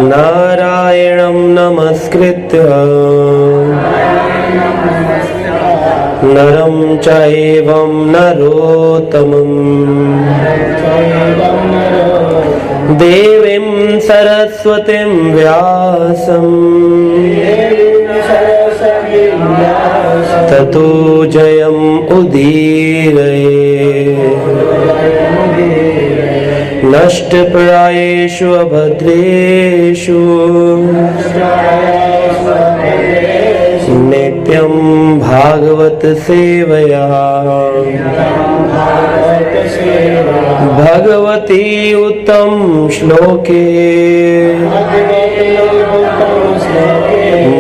नारायणं नमस्कृत्य नरं चैवं नरोत्तमं देवीं सरस्वतीं व्यासं ततो जयम् उदीरये। नष्टप्रायेषु अभद्रेषु नित्यं भागवत सेवया भगवती उत्तम श्लोके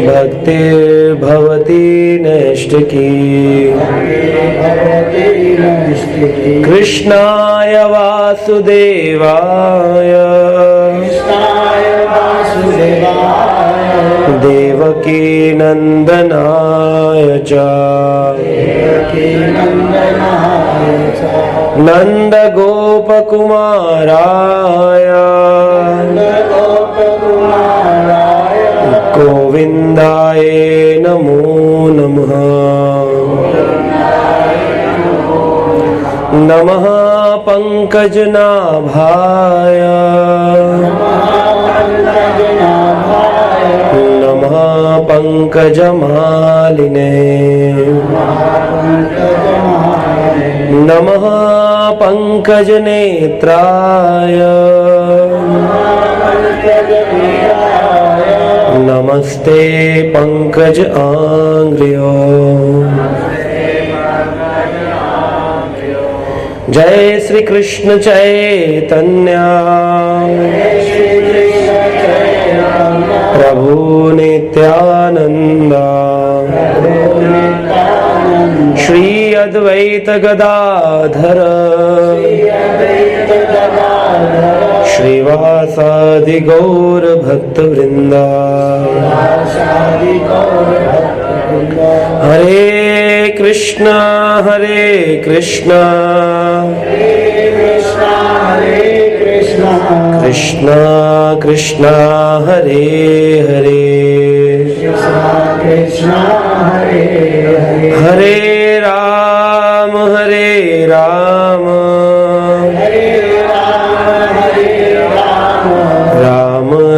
भक्तिर्भवती नैष्ठिकी। कृष्णाय वासुदेवाय देवकी नंदनाय च नंद गोपकुमाराय गोविंदाय नमो नमः। नमः पंकजनाभाय नमः पंकजमालिने नमः पंकजनेत्राय नमस्ते पंकज आंग्र्यो। जय श्री कृष्ण चैतन्य प्रभु नित्यानंद श्री अद्वैत गदाधर श्रीवासादि गौर भक्त वृंदा। हरे कृष्णा कृष्णा कृष्णा हरे हरे हरे राम राम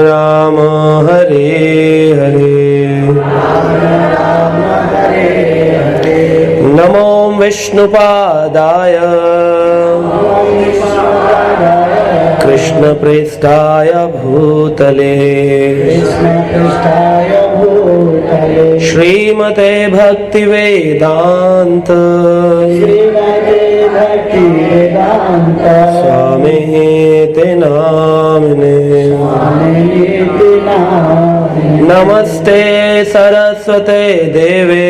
राम हरे हरे। नमो विष्णुपादाय कृष्ण पृष्ठाय भूतले श्रीमते भक्ति वेदांत स्वामिते नामिने। नमस्ते सरस्वते देवे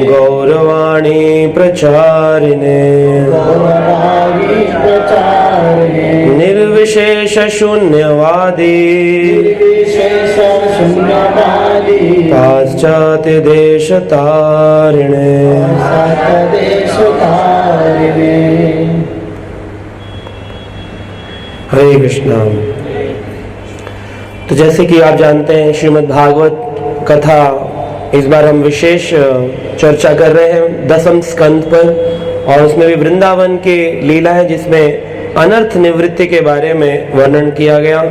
गौरवाणी प्रचारिणे निर्विशेष शून्यवादी पाश्चात्य देश तारिणे। हरे कृष्णा। तो जैसे कि आप जानते हैं श्रीमद् भागवत कथा इस बार हम विशेष चर्चा कर रहे हैं 10वें स्कंद पर, और उसमें भी वृंदावन की लीला है जिसमें अनर्थ निवृत्ति के बारे में वर्णन किया गया।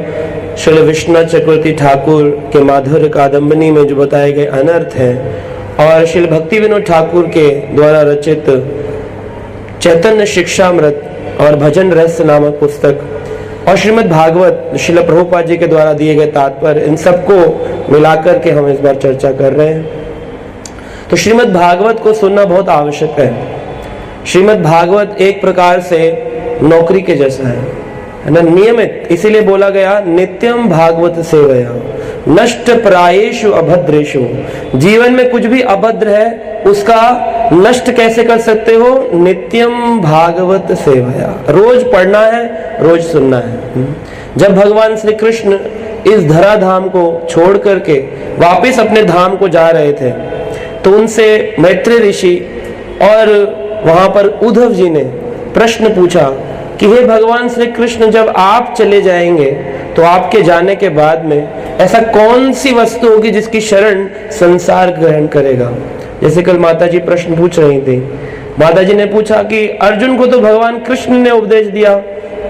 श्री विष्णु चक्रवर्ती ठाकुर के माधुर्य कादम्बनी में जो बताए गए अनर्थ हैं, और श्री भक्ति विनोद ठाकुर के द्वारा रचित चैतन्य शिक्षामृत और भजन रहस्य नामक पुस्तक, और श्रीमद् भागवत श्रील प्रभुपाद जी के द्वारा दिए गए तात्पर्य, इन सबको मिलाकर के हम इस बार चर्चा कर रहे हैं। तो श्रीमद् भागवत को सुनना बहुत आवश्यक है। श्रीमद् भागवत एक प्रकार से नौकरी के जैसा है ना, नियमित। इसीलिए बोला गया नित्यम भागवत सेवया नष्ट प्रायेषु अभद्रेषु। जीवन में कुछ भी अभद्र है उसका नष्ट कैसे कर सकते हो? नित्यम भागवत सेवया, रोज पढ़ना है, रोज सुनना है। जब भगवान श्री कृष्ण इस धराधाम को छोड़ करके वापिस अपने धाम को जा रहे थे, तो उनसे मैत्री ऋषि और वहां पर उद्धव जी ने प्रश्न पूछा कि हे भगवान श्री कृष्ण, जब आप चले जाएंगे तो आपके जाने के बाद में ऐसा कौन सी वस्तु होगी जिसकी शरण संसार ग्रहण करेगा। जैसे कल माता जी प्रश्न पूछ रही थी, माता जी ने पूछा कि अर्जुन को तो भगवान कृष्ण ने उपदेश दिया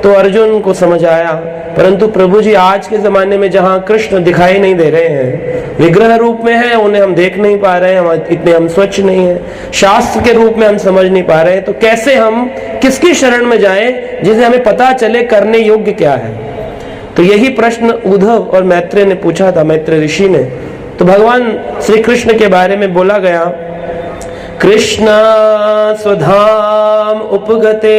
तो अर्जुन को समझ आया, परंतु प्रभु जी आज के जमाने में जहाँ कृष्ण दिखाई नहीं दे रहे हैं, विग्रह रूप में है, उन्हें हम देख नहीं पा रहे हैं, इतने हम स्वच्छ नहीं है, शास्त्र के रूप में हम समझ नहीं पा रहे हैं, तो कैसे हम किसकी शरण में जाएं जिसे हमें पता चले करने योग्य क्या है। तो यही प्रश्न उद्धव और मैत्रेय ने पूछा था, मैत्रेय ऋषि ने। तो भगवान श्री कृष्ण के बारे में बोला गया, कृष्ण स्वधाम उपगते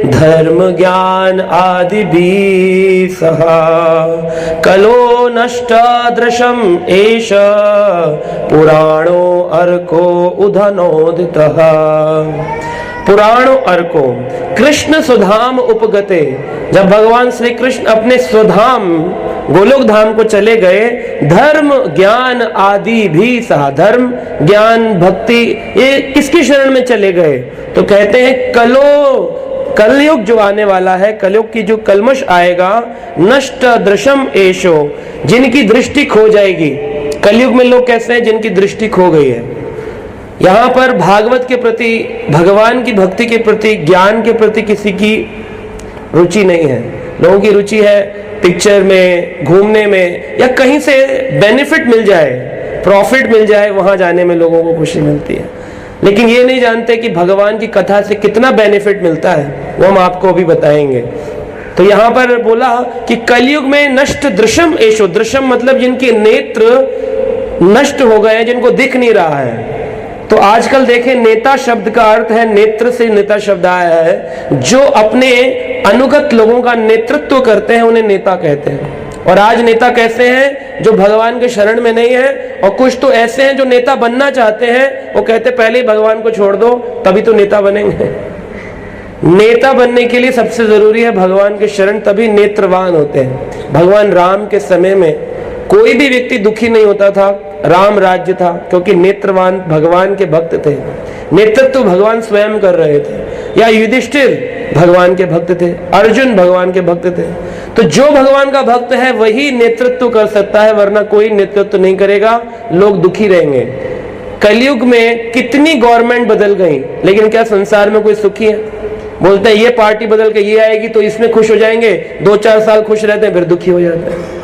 धर्म ज्ञान आदि भी सहा कलो नष्ट दृशम एष पुराणो अर्को उधनोदितः। पुराणो अर्को, कृष्ण स्वधाम उपगते, जब भगवान श्री कृष्ण अपने स्वधाम गोलोक धाम को चले गए, धर्म ज्ञान आदि भी सहा, धर्म ज्ञान भक्ति ये किसकी शरण में चले गए। तो कहते हैं कलयुग जो आने वाला है, कलयुग की जो कलमश आएगा, नष्ट दृशम एशो, जिनकी दृष्टि खो जाएगी। कलयुग में लोग कैसे हैं, जिनकी दृष्टि खो गई है। यहाँ पर भागवत के प्रति, भगवान की भक्ति के प्रति, ज्ञान के प्रति किसी की रुचि नहीं है। लोगों की रुचि है पिक्चर में, घूमने में, या कहीं से बेनिफिट मिल जाए, प्रॉफिट मिल जाए, वहां जाने में लोगों को खुशी मिलती है। लेकिन ये नहीं जानते कि भगवान की कथा से कितना बेनिफिट मिलता है, वो हम आपको अभी बताएंगे। तो यहाँ पर बोला कि कलयुग में नष्ट दृश्यम एशो, दृश्यम मतलब जिनके नेत्र नष्ट हो गए, जिनको दिख नहीं रहा है। तो आजकल देखें, नेता शब्द का अर्थ है, नेत्र से नेता शब्द आया है, जो अपने अनुगत लोगों का नेतृत्व करते हैं उन्हें नेता कहते हैं। और आज नेता कैसे हैं, जो भगवान के शरण में नहीं है, और कुछ तो ऐसे हैं जो नेता बनना चाहते हैं, वो कहते पहले ही भगवान को छोड़ दो तभी तो नेता बनेंगे। नेता बनने के लिए सबसे जरूरी है भगवान के शरण, तभी नेत्रवान होते हैं। भगवान राम के समय में कोई भी व्यक्ति दुखी नहीं होता था, राम राज्य था, क्योंकि नेत्रवान भगवान के भक्त थे। नेतृत्व तो भगवान स्वयं कर रहे थे। या युधिष्ठिर भगवान के भक्त थे, अर्जुन भगवान के भक्त थे। तो जो भगवान का भक्त है वही नेतृत्व कर सकता है, वरना कोई नेतृत्व नहीं करेगा, लोग दुखी रहेंगे। कलयुग में कितनी गवर्नमेंट बदल गई, लेकिन क्या संसार में कोई सुखी है? बोलते हैं ये पार्टी बदल के ये आएगी तो इसमें खुश हो जाएंगे, 2-4 साल खुश रहते हैं, फिर दुखी हो जाते हैं।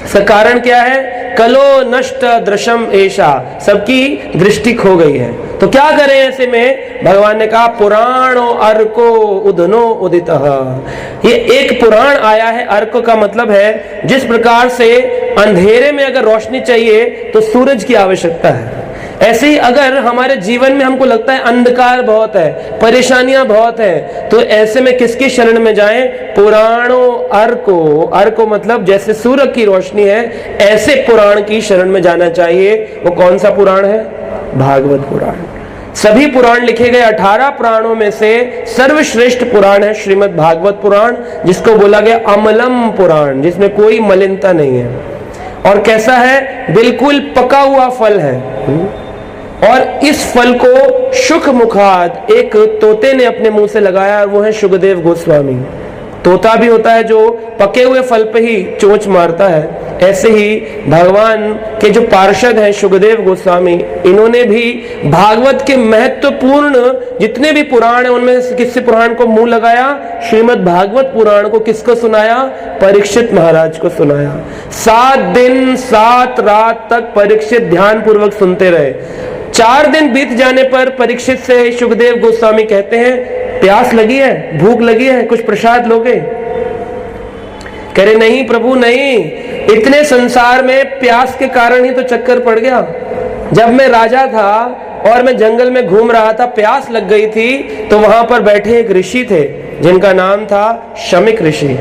इसका कारण क्या है? कलो नष्ट दृशम ऐशा, सबकी दृष्टि खो गई है। तो क्या करें ऐसे में? भगवान ने कहा पुराणो अर्को उदनो उदितः। ये एक पुराण आया है, अर्क का मतलब है जिस प्रकार से अंधेरे में अगर रोशनी चाहिए तो सूरज की आवश्यकता है, ऐसे ही अगर हमारे जीवन में हमको लगता है अंधकार बहुत है, परेशानियां बहुत है, तो ऐसे में किसकी शरण में जाएं? पुराणो अर्को, अर्को मतलब जैसे सूरज की रोशनी है, ऐसे पुराण की शरण में जाना चाहिए। वो कौन सा पुराण है? भागवत पुराण। सभी पुराण लिखे गए 18 पुराणों में से सर्वश्रेष्ठ पुराण है श्रीमद् भागवत पुराण, जिसको बोला गया अमलम पुराण, जिसमें कोई मलिनता नहीं है। और कैसा है? बिल्कुल पका हुआ फल है। और इस फल को शुक मुखाद एक तोते ने अपने मुंह से लगाया, और वो है शुकदेव गोस्वामी। तोता भी होता है जो पके हुए फल पे ही चोंच मारता है, ऐसे ही भगवान के जो पार्षद हैं शुकदेव गोस्वामी, इन्होंने भी भागवत के महत्वपूर्ण जितने भी पुराण हैं उनमें से किसी पुराण को मुंह लगाया? श्रीमद् भागवत पुराण को किसको सुनाया? परीक्षित महाराज को सुनाया। 7 दिन 7 रात तक परीक्षित ध्यान पूर्वक सुनते रहे। 4 दिन बीत जाने पर परीक्षित से शुकदेव गोस्वामी कहते हैं, प्यास लगी है, भूख लगी है, कुछ प्रसाद लोगे? कह रहे नहीं प्रभु नहीं, इतने संसार में प्यास के कारण ही तो चक्कर पड़ गया। जब मैं राजा था और मैं जंगल में घूम रहा था, प्यास लग गई थी, तो वहां पर बैठे एक ऋषि थे जिनका नाम था शमिक ऋषि।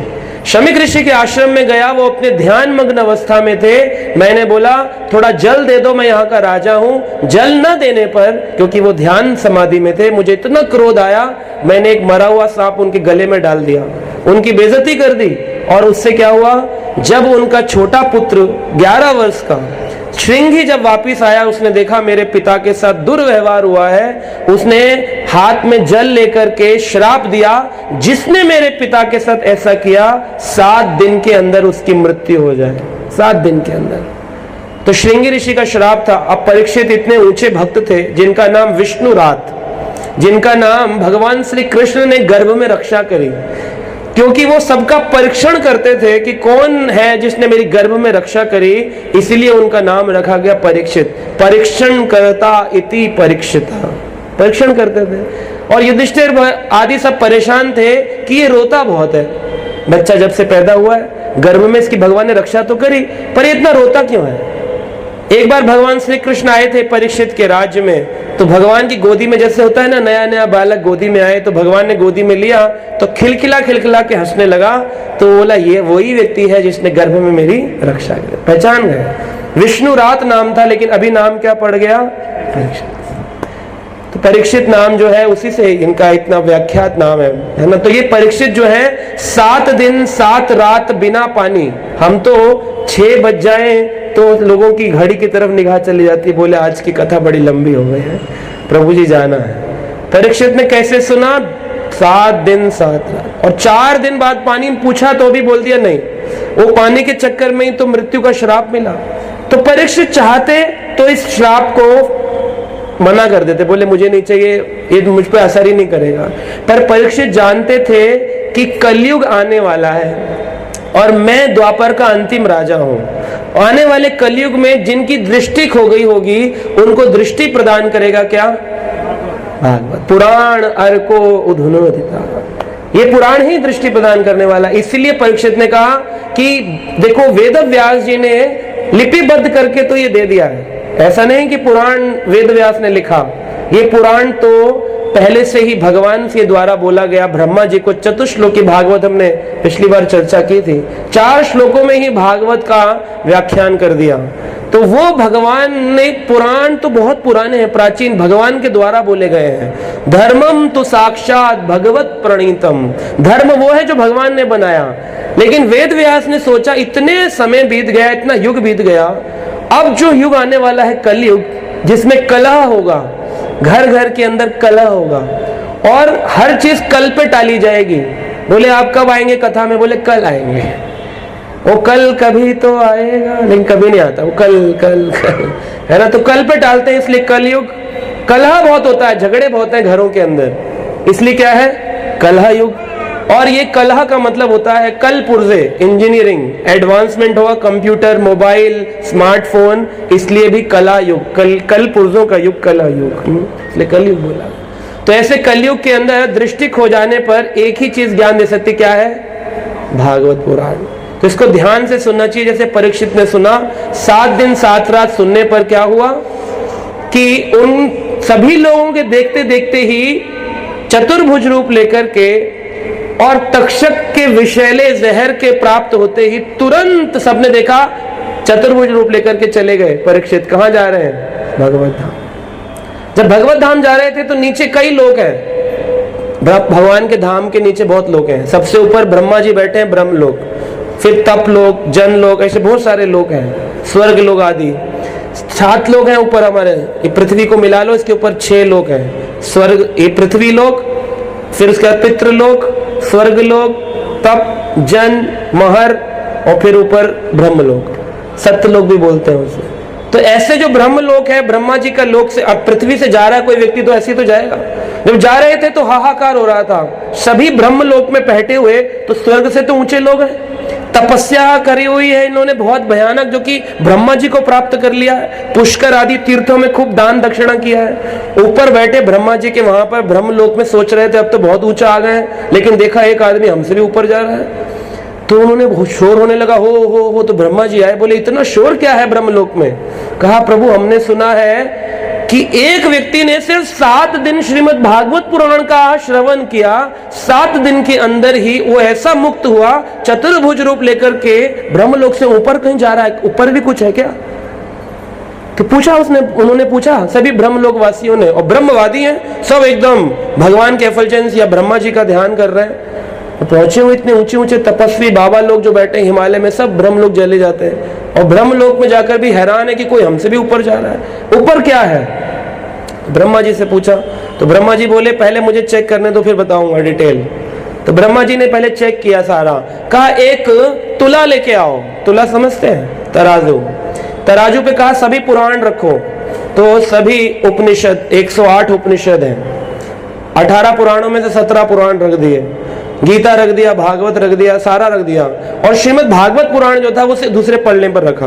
शमिक ऋषि के आश्रम में गया, वो अपने ध्यान मग्न अवस्था में थे। मैंने बोला थोड़ा जल दे दो, मैं यहाँ का राजा हूँ। जल न देने पर, क्योंकि वो ध्यान समाधि में थे, मुझे इतना क्रोध आया, मैंने एक मरा हुआ सांप उनके गले में डाल दिया, उनकी बेइज्जती कर दी। और उससे क्या हुआ? जब उनका छोटा पुत्र 11 वर्ष का श्रृंगी जब वापिस आया, उसने देखा मेरे पिता के साथ दुर्व्यवहार हुआ है। उसने हाथ में जल लेकर के श्राप दिया, जिसने मेरे पिता के साथ ऐसा किया 7 दिन के अंदर उसकी मृत्यु हो जाए। 7 दिन के अंदर। तो श्रृंगी ऋषि का श्राप था। अब परीक्षित इतने ऊंचे भक्त थे जिनका नाम विष्णुरात, जिनका नाम भगवान श्री कृष्ण ने गर्भ में रक्षा करी, क्योंकि वो सबका परीक्षण करते थे कि कौन है जिसने मेरी गर्भ में रक्षा करी, इसीलिए उनका नाम रखा गया परीक्षित। परीक्षण करता इति परीक्षिता, परीक्षण करते थे। और युधिष्ठिर आदि सब परेशान थे कि ये रोता बहुत है, बच्चा जब से पैदा हुआ है, गर्भ में इसकी भगवान ने रक्षा तो करी, पर ये इतना रोता क्यों है। एक बार भगवान श्री कृष्ण आए थे परीक्षित के राज्य में, तो भगवान की गोदी में जैसे होता है ना, नया नया बालक गोदी में आए तो भगवान ने गोदी में लिया तो खिलखिला खिलखिला के हंसने लगा। तो बोला ये वही व्यक्ति है जिसने गर्भ में मेरी रक्षा की। पहचान गए, विष्णुरात नाम था, लेकिन अभी नाम क्या पड़ गया, परीक्षित। तो परीक्षित नाम जो है उसी से इनका इतना व्याख्यात नाम है ना। तो ये परीक्षित जो है 7 दिन 7 रात बिना पानी। हम तो 6 बज जाए तो लोगों की घड़ी की तरफ निगाह चली जाती है, बोले आज की कथा बड़ी लंबी हो गई है, प्रभु जी जाना है। परीक्षित ने कैसे सुना, 7 दिन 7 रात। और 4 दिन बाद पानी पूछा तो भी बोल दिया नहीं, वो पानी के चक्कर में ही तो मृत्यु का श्राप मिला। तो परीक्षित चाहते तो इस श्राप को मना कर देते, बोले मुझे नहीं चाहिए, ये मुझ पर असर ही नहीं करेगा। पर परीक्षित जानते थे कि कलयुग आने वाला है और मैं द्वापर का अंतिम राजा हूं। आने वाले कलयुग में जिनकी दृष्टि खो गई होगी उनको दृष्टि प्रदान करेगा क्या, भागवत। पुराण अर्को उधुनोदिता, ये पुराण ही दृष्टि प्रदान करने वाला। इसलिए परीक्षित ने कहा कि देखो वेद व्यास जी ने लिपिबद्ध करके तो ये दे दिया है, ऐसा नहीं कि पुराण वेद व्यास ने लिखा, ये पुराण तो पहले से ही भगवान के द्वारा बोला गया। ब्रह्मा जी को चतुश्लोकी भागवत हमने पिछली बार चर्चा की थी, 4 श्लोकों में ही भागवत का व्याख्यान कर दिया। तो वो भगवान ने, पुराण तो बहुत पुराने हैं, प्राचीन, भगवान के द्वारा बोले गए हैं। धर्मम तो साक्षात भगवत प्रणीतम, धर्म वो है जो भगवान ने बनाया। लेकिन वेद व्यास ने सोचा इतने समय बीत गया, इतना युग बीत गया, अब जो युग आने वाला है कलयुग, जिसमें कलह होगा, घर घर के अंदर कलह होगा और हर चीज कल पे टाली जाएगी। बोले आप कब आएंगे कथा में, बोले कल आएंगे। वो कल कभी तो आएगा लेकिन कभी नहीं आता, वो कल कल कल है ना। तो कल पे टालते हैं, इसलिए कलयुग, कलह बहुत होता है, झगड़े बहुत है घरों के अंदर, इसलिए क्या है कलह युग। और ये कलह का मतलब होता है कल पुर्जे, इंजीनियरिंग, एडवांसमेंट होगा, कंप्यूटर, मोबाइल, स्मार्टफोन, इसलिए भी कला युग, कल पुर्जों का युग, कला युग, इसलिए कलयुग बोला। तो ऐसे कलयुग के अंदर दृष्टि खो जाने पर एक ही चीज ज्ञान दे सकती, क्या है, भागवत पुराण। तो इसको ध्यान से सुनना चाहिए। जैसे परीक्षित ने सुना, 7 दिन 7 रात सुनने पर क्या हुआ कि उन सभी लोगों के देखते देखते ही चतुर्भुज रूप लेकर के और तक्षक के विषैले जहर के प्राप्त होते ही तुरंत सबने देखा, चतुर्भुज रूप लेकर के चले गए। परीक्षित कहां जा रहे हैं, भगवत धाम। जब भगवत धाम जा रहे थे तो नीचे कई लोग हैं, भगवान के धाम के नीचे बहुत लोग हैं। सबसे ऊपर ब्रह्मा जी बैठे हैं, ब्रह्म लोग, फिर तप लोग, जन लोग, ऐसे बहुत सारे लोग हैं, स्वर्ग लोग आदि। 7 लोग हैं ऊपर हमारे, ये पृथ्वी को मिला लो, इसके ऊपर 6 लोग हैं। स्वर्ग, ये पृथ्वी लोग, फिर उसके बाद पितृलोक, स्वर्ग लोक, तप, जन, महर, और फिर ऊपर ब्रह्म लोक, सत्य लोक भी बोलते हैं उसे। तो ऐसे जो ब्रह्म लोक है, ब्रह्मा जी का लोक से, अब पृथ्वी से जा रहा है कोई व्यक्ति तो ऐसे ही तो जाएगा। जब जा रहे थे तो हाहाकार हो रहा था, सभी ब्रह्म लोक में पहटे हुए, तो स्वर्ग से तो ऊंचे लोग हैं, तपस्या करी हुई है इन्होंने बहुत भयानक, जो कि ब्रह्मा जी को प्राप्त कर लिया है। पुष्कर आदि तीर्थों में खूब दान दक्षिणा किया है। ऊपर बैठे ब्रह्मा जी के वहां पर ब्रह्म लोक में सोच रहे थे अब तो बहुत ऊंचा आ गए, लेकिन देखा एक आदमी हमसे भी ऊपर जा रहा है, तो उन्होंने बहुत शोर होने लगा, हो। तो ब्रह्मा जी आए, बोले इतना शोर क्या है ब्रह्मलोक में। कहा प्रभु हमने सुना है कि एक व्यक्ति ने सिर्फ 7 दिन श्रीमद् भागवत पुराण का श्रवण किया, 7 दिन के अंदर ही वो ऐसा मुक्त हुआ, चतुर्भुज रूप लेकर के ब्रह्मलोक से ऊपर कहीं जा रहा है, ऊपर भी कुछ है क्या। तो पूछा उन्होंने पूछा सभी ब्रह्मलोक वासियों ने, और ब्रह्मवादी हैं सब, एकदम भगवान के एफल्जेंस या ब्रह्मा जी का ध्यान कर रहे हैं। पहुंचे हुए इतने ऊंचे ऊंचे तपस्वी बाबा लोग जो बैठे हिमालय में, सब ब्रह्म लोग चले जाते हैं। और ब्रह्मलोक में जाकर भी हैरान है कि कोई हमसे भी ऊपर जा रहा है। ऊपर क्या है? ब्रह्मा जी से पूछा तो ब्रह्मा जी बोले पहले मुझे चेक करने दो फिर बताऊंगा डिटेल। तो ब्रह्मा जी ने पहले चेक किया सारा, कहा एक तुला लेके आओ। तुला समझते हैं? तराजू। तराजू पे कहा सभी पुराण रखो। तो सभी उपनिषद 108 उपनिषद हैं, 18 पुराणों में से 17 पुराण रख दिए, गीता रख दिया, भागवत रख दिया, सारा रख दिया। और श्रीमद् भागवत पुराण जो था वो दूसरे पल्ले पर रखा।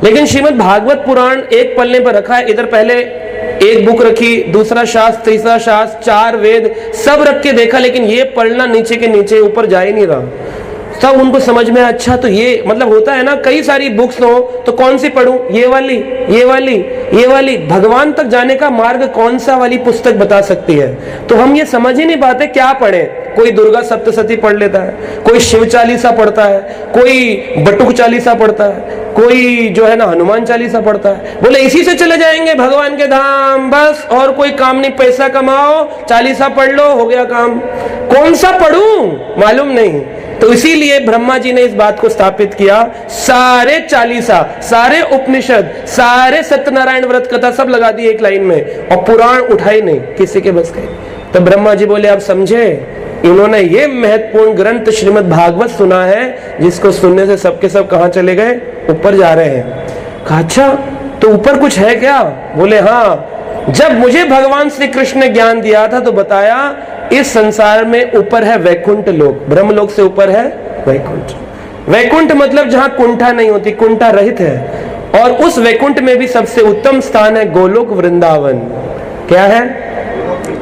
लेकिन श्रीमद् भागवत पुराण एक पल्ले पर रखा है। इधर पहले एक बुक रखी, दूसरा शास्त्र, तीसरा शास्त्र, 4 वेद, सब रख के देखा, लेकिन ये पढ़ना नीचे के नीचे, ऊपर जा ही नहीं रहा। तब उनको समझ में अच्छा तो ये मतलब होता है ना, कई सारी बुक्स हो तो कौन सी पढ़ूं? ये वाली, ये वाली, ये वाली। भगवान तक जाने का मार्ग कौन सा वाली पुस्तक बता सकती है? तो हम ये समझ ही नहीं पाते क्या पढ़े। कोई दुर्गा सप्तशती पढ़ लेता है, कोई शिव चालीसा पढ़ता है, कोई बटुक चालीसा पढ़ता है, कोई जो है ना हनुमान चालीसा पढ़ता है। बोले इसी से चले जाएंगे भगवान के धाम, बस और कोई काम नहीं, पैसा कमाओ, चालीसा पढ़ लो, हो गया काम। कौन सा पढ़ूं मालूम नहीं। तो इसीलिए ब्रह्मा जी ने इस बात को स्थापित किया, सारे चालीसा, सारे उपनिषद, सारे सत्यनारायण व्रत कथा सब लगा दी एक लाइन में, और पुराण उठाई नहीं, किसी के बस गए। तो ब्रह्मा जी बोले आप समझे, इन्होंने ये महत्वपूर्ण ग्रंथ श्रीमद् भागवत सुना है, जिसको सुनने से सबके सब कहां चले गए? ऊपर जा रहे हैं। कहा अच्छा तो ऊपर कुछ है क्या? बोले हाँ, जब मुझे भगवान श्री कृष्ण ने ज्ञान दिया था तो बताया इस संसार में ऊपर है वैकुंठ लोक, ब्रह्मलोक से ऊपर है वैकुंठ। वैकुंठ मतलब जहां कुंठा नहीं होती, कुंठा रहित है। और उस वैकुंठ में भी सबसे उत्तम स्थान है गोलोक वृंदावन। क्या है?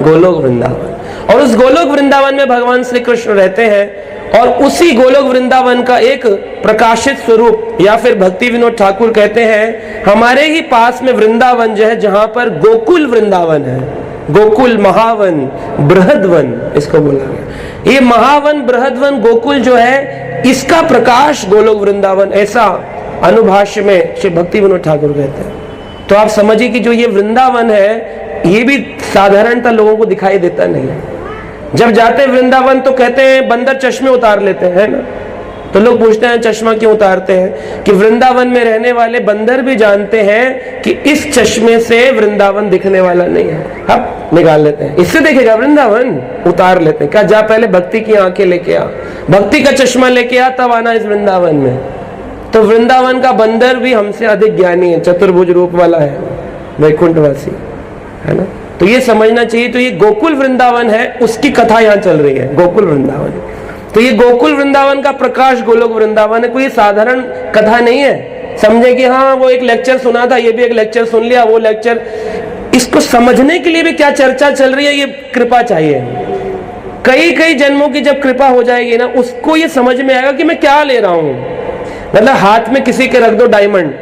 गोलोक वृंदावन। और उस गोलोक वृंदावन में भगवान श्री कृष्ण रहते हैं। और उसी गोलोक वृंदावन का एक प्रकाशित स्वरूप, या फिर भक्ति विनोद ठाकुर कहते हैं हमारे ही पास में वृंदावन जो है, जहां पर गोकुल वृंदावन है, गोकुल, महावन, बृहदवन इसको बोला गया। ये महावन, बृहदवन, गोकुल जो है, इसका प्रकाश गोलोक वृंदावन, ऐसा अनुभाष्य में श्री भक्ति विनोद ठाकुर कहते हैं। तो आप समझिए कि जो ये वृंदावन है, ये भी साधारणतः लोगों को दिखाई देता नहीं है। जब जाते वृंदावन तो कहते हैं बंदर चश्मे उतार लेते हैं, है ना? तो लोग पूछते हैं चश्मा क्यों उतारते हैं? कि वृंदावन में रहने वाले बंदर भी जानते हैं कि इस चश्मे से वृंदावन दिखने वाला नहीं है, अब निकाल लेते हैं। इससे देखेगा वृंदावन, उतार लेते हैं। क्या जा पहले भक्ति की आंखें लेके आ, भक्ति का चश्मा लेके आ, तब आना इस वृंदावन में। तो वृंदावन का बंदर भी हमसे अधिक ज्ञानी है, चतुर्भुज रूप वाला है, वैकुंठवासी, है ना? तो ये समझना चाहिए। तो ये गोकुल वृंदावन है, उसकी कथा यहाँ चल रही है, गोकुल वृंदावन। तो ये गोकुल वृंदावन का प्रकाश गोलोक वृंदावन है, कोई साधारण कथा नहीं है। समझे कि हाँ वो एक लेक्चर सुना था, ये भी एक लेक्चर सुन लिया, वो लेक्चर। इसको समझने के लिए भी क्या चर्चा चल रही है, ये कृपा चाहिए। कई कई जन्मों की जब कृपा हो जाएगी ना, उसको ये समझ में आएगा कि मैं क्या ले रहा हूं। मतलब हाथ में किसी के रख दो डायमंड,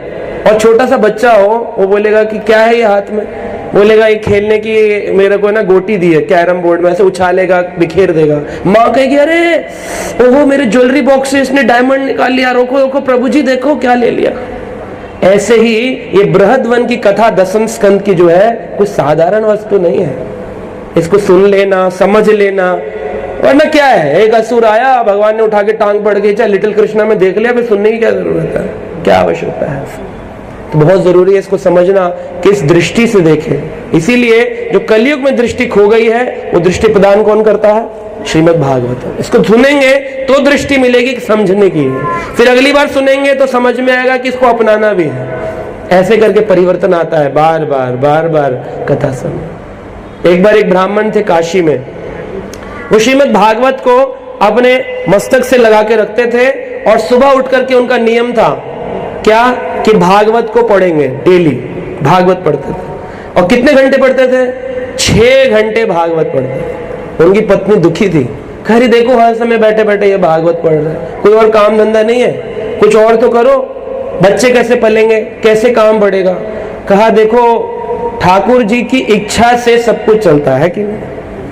और छोटा सा बच्चा हो, वो बोलेगा कि क्या है ये हाथ में? बोलेगा ये खेलने की मेरे को ना गोटी दी है, कैरम बोर्ड में, ऐसे उछालेगा, बिखेर देगा। माँ कहेगी अरे ओहो मेरे ज्वेलरी बॉक्स से इसने डायमंड निकाल लिया, रोको रोको प्रभु जी देखो क्या ले लिया। ऐसे ही ये बृहदवन की कथा 10वें स्कंद की जो है, कुछ साधारण वस्तु नहीं है। इसको सुन लेना, समझ लेना, वरना क्या है, एक असुर आया, भगवान ने उठा के टांग पड़ गई, चाहे लिटिल कृष्णा में देख लिया, फिर सुनने की क्या जरूरत है, क्या आवश्यकता है? तो बहुत जरूरी है इसको समझना, किस दृष्टि से देखें। इसीलिए जो कलयुग में दृष्टि खो गई है, वो दृष्टि प्रदान कौन करता है? श्रीमद् भागवत। इसको सुनेंगे तो दृष्टि मिलेगी समझने की, फिर अगली बार सुनेंगे तो समझ में आएगा कि इसको अपनाना भी है। ऐसे करके परिवर्तन आता है, बार बार बार बार कथा सुन। एक बार एक ब्राह्मण थे काशी में, वो श्रीमद् भागवत को अपने मस्तक से लगा के रखते थे, और सुबह उठ करके उनका नियम था क्या कि भागवत को पढ़ेंगे, डेली भागवत पढ़ते थे। और कितने घंटे पढ़ते थे? 6 घंटे भागवत पढ़ते थे। उनकी पत्नी दुखी थी, कह रही देखो हर समय बैठे बैठे ये भागवत पढ़ रहे हैं, कोई और काम धंधा नहीं है, कुछ और तो करो, बच्चे कैसे पलेंगे, कैसे काम बढ़ेगा? कहा देखो ठाकुर जी की इच्छा से सब कुछ चलता है कि नहीं?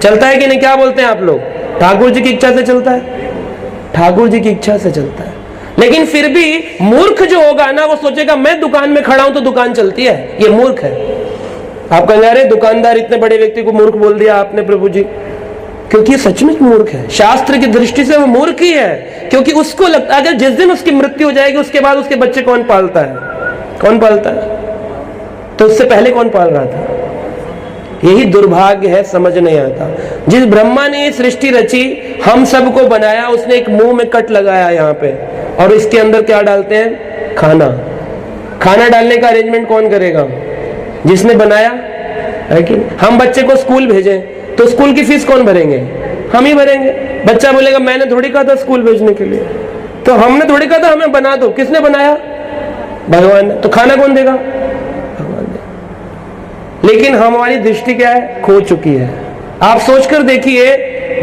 चलता है कि नहीं? क्या बोलते हैं आप लोग? ठाकुर जी की इच्छा से चलता है, ठाकुर जी की इच्छा से चलता है। लेकिन फिर भी मूर्ख जो होगा ना, वो सोचेगा मैं दुकान में खड़ा हूं तो दुकान चलती है, ये मूर्ख है। आप कह रहे दुकानदार इतने बड़े व्यक्ति को मूर्ख बोल दिया आपने प्रभु जी, क्योंकि ये सचमुच मूर्ख है, शास्त्र की दृष्टि से वो मूर्ख ही है। क्योंकि उसको लगता है अगर जिस दिन उसकी मृत्यु हो जाएगी उसके बाद उसके बच्चे कौन पालता है, कौन पालता है? तो उससे पहले कौन पाल रहा था? यही दुर्भाग्य है, समझ नहीं आता। जिस ब्रह्मा ने ये सृष्टि रची, हम सबको बनाया, उसने एक मुंह में कट लगाया यहाँ पे, और इसके अंदर क्या डालते हैं? खाना। खाना डालने का अरेंजमेंट कौन करेगा? जिसने बनाया है कि हम बच्चे को स्कूल भेजें तो स्कूल की फीस कौन भरेंगे? हम ही भरेंगे। बच्चा बोलेगा मैंने थोड़ी कहा था स्कूल भेजने के लिए, तो हमने थोड़ी कहा था हमें बना दो। किसने बनाया? भगवान ने। तो खाना कौन देगा? भगवान दे। लेकिन हमारी दृष्टि क्या है? खो चुकी है। आप सोचकर देखिए,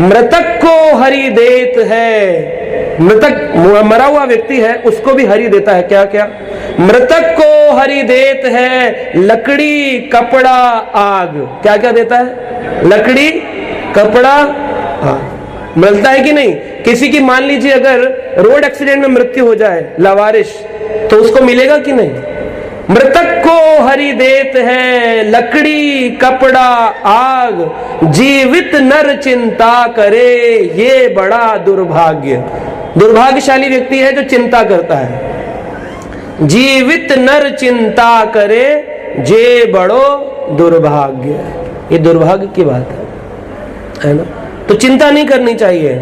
मृतक को हरि देत है। मृतक मरा हुआ व्यक्ति है, उसको भी हरि देता है। क्या क्या? मृतक को हरि देत है, लकड़ी कपड़ा आग। क्या क्या देता है? लकड़ी कपड़ा आग। मिलता है कि नहीं? किसी की मान लीजिए अगर रोड एक्सीडेंट में मृत्यु हो जाए, लावारिश, तो उसको मिलेगा कि नहीं? मृतक को हरि देत है, लकड़ी कपड़ा आग, जीवित नर चिंता करे, ये बड़ा दुर्भाग्य। दुर्भाग्यशाली व्यक्ति है जो चिंता करता है। जीवित नर चिंता करे, जे बड़ो दुर्भाग्य। ये दुर्भाग्य की बात है ना? तो चिंता नहीं करनी चाहिए।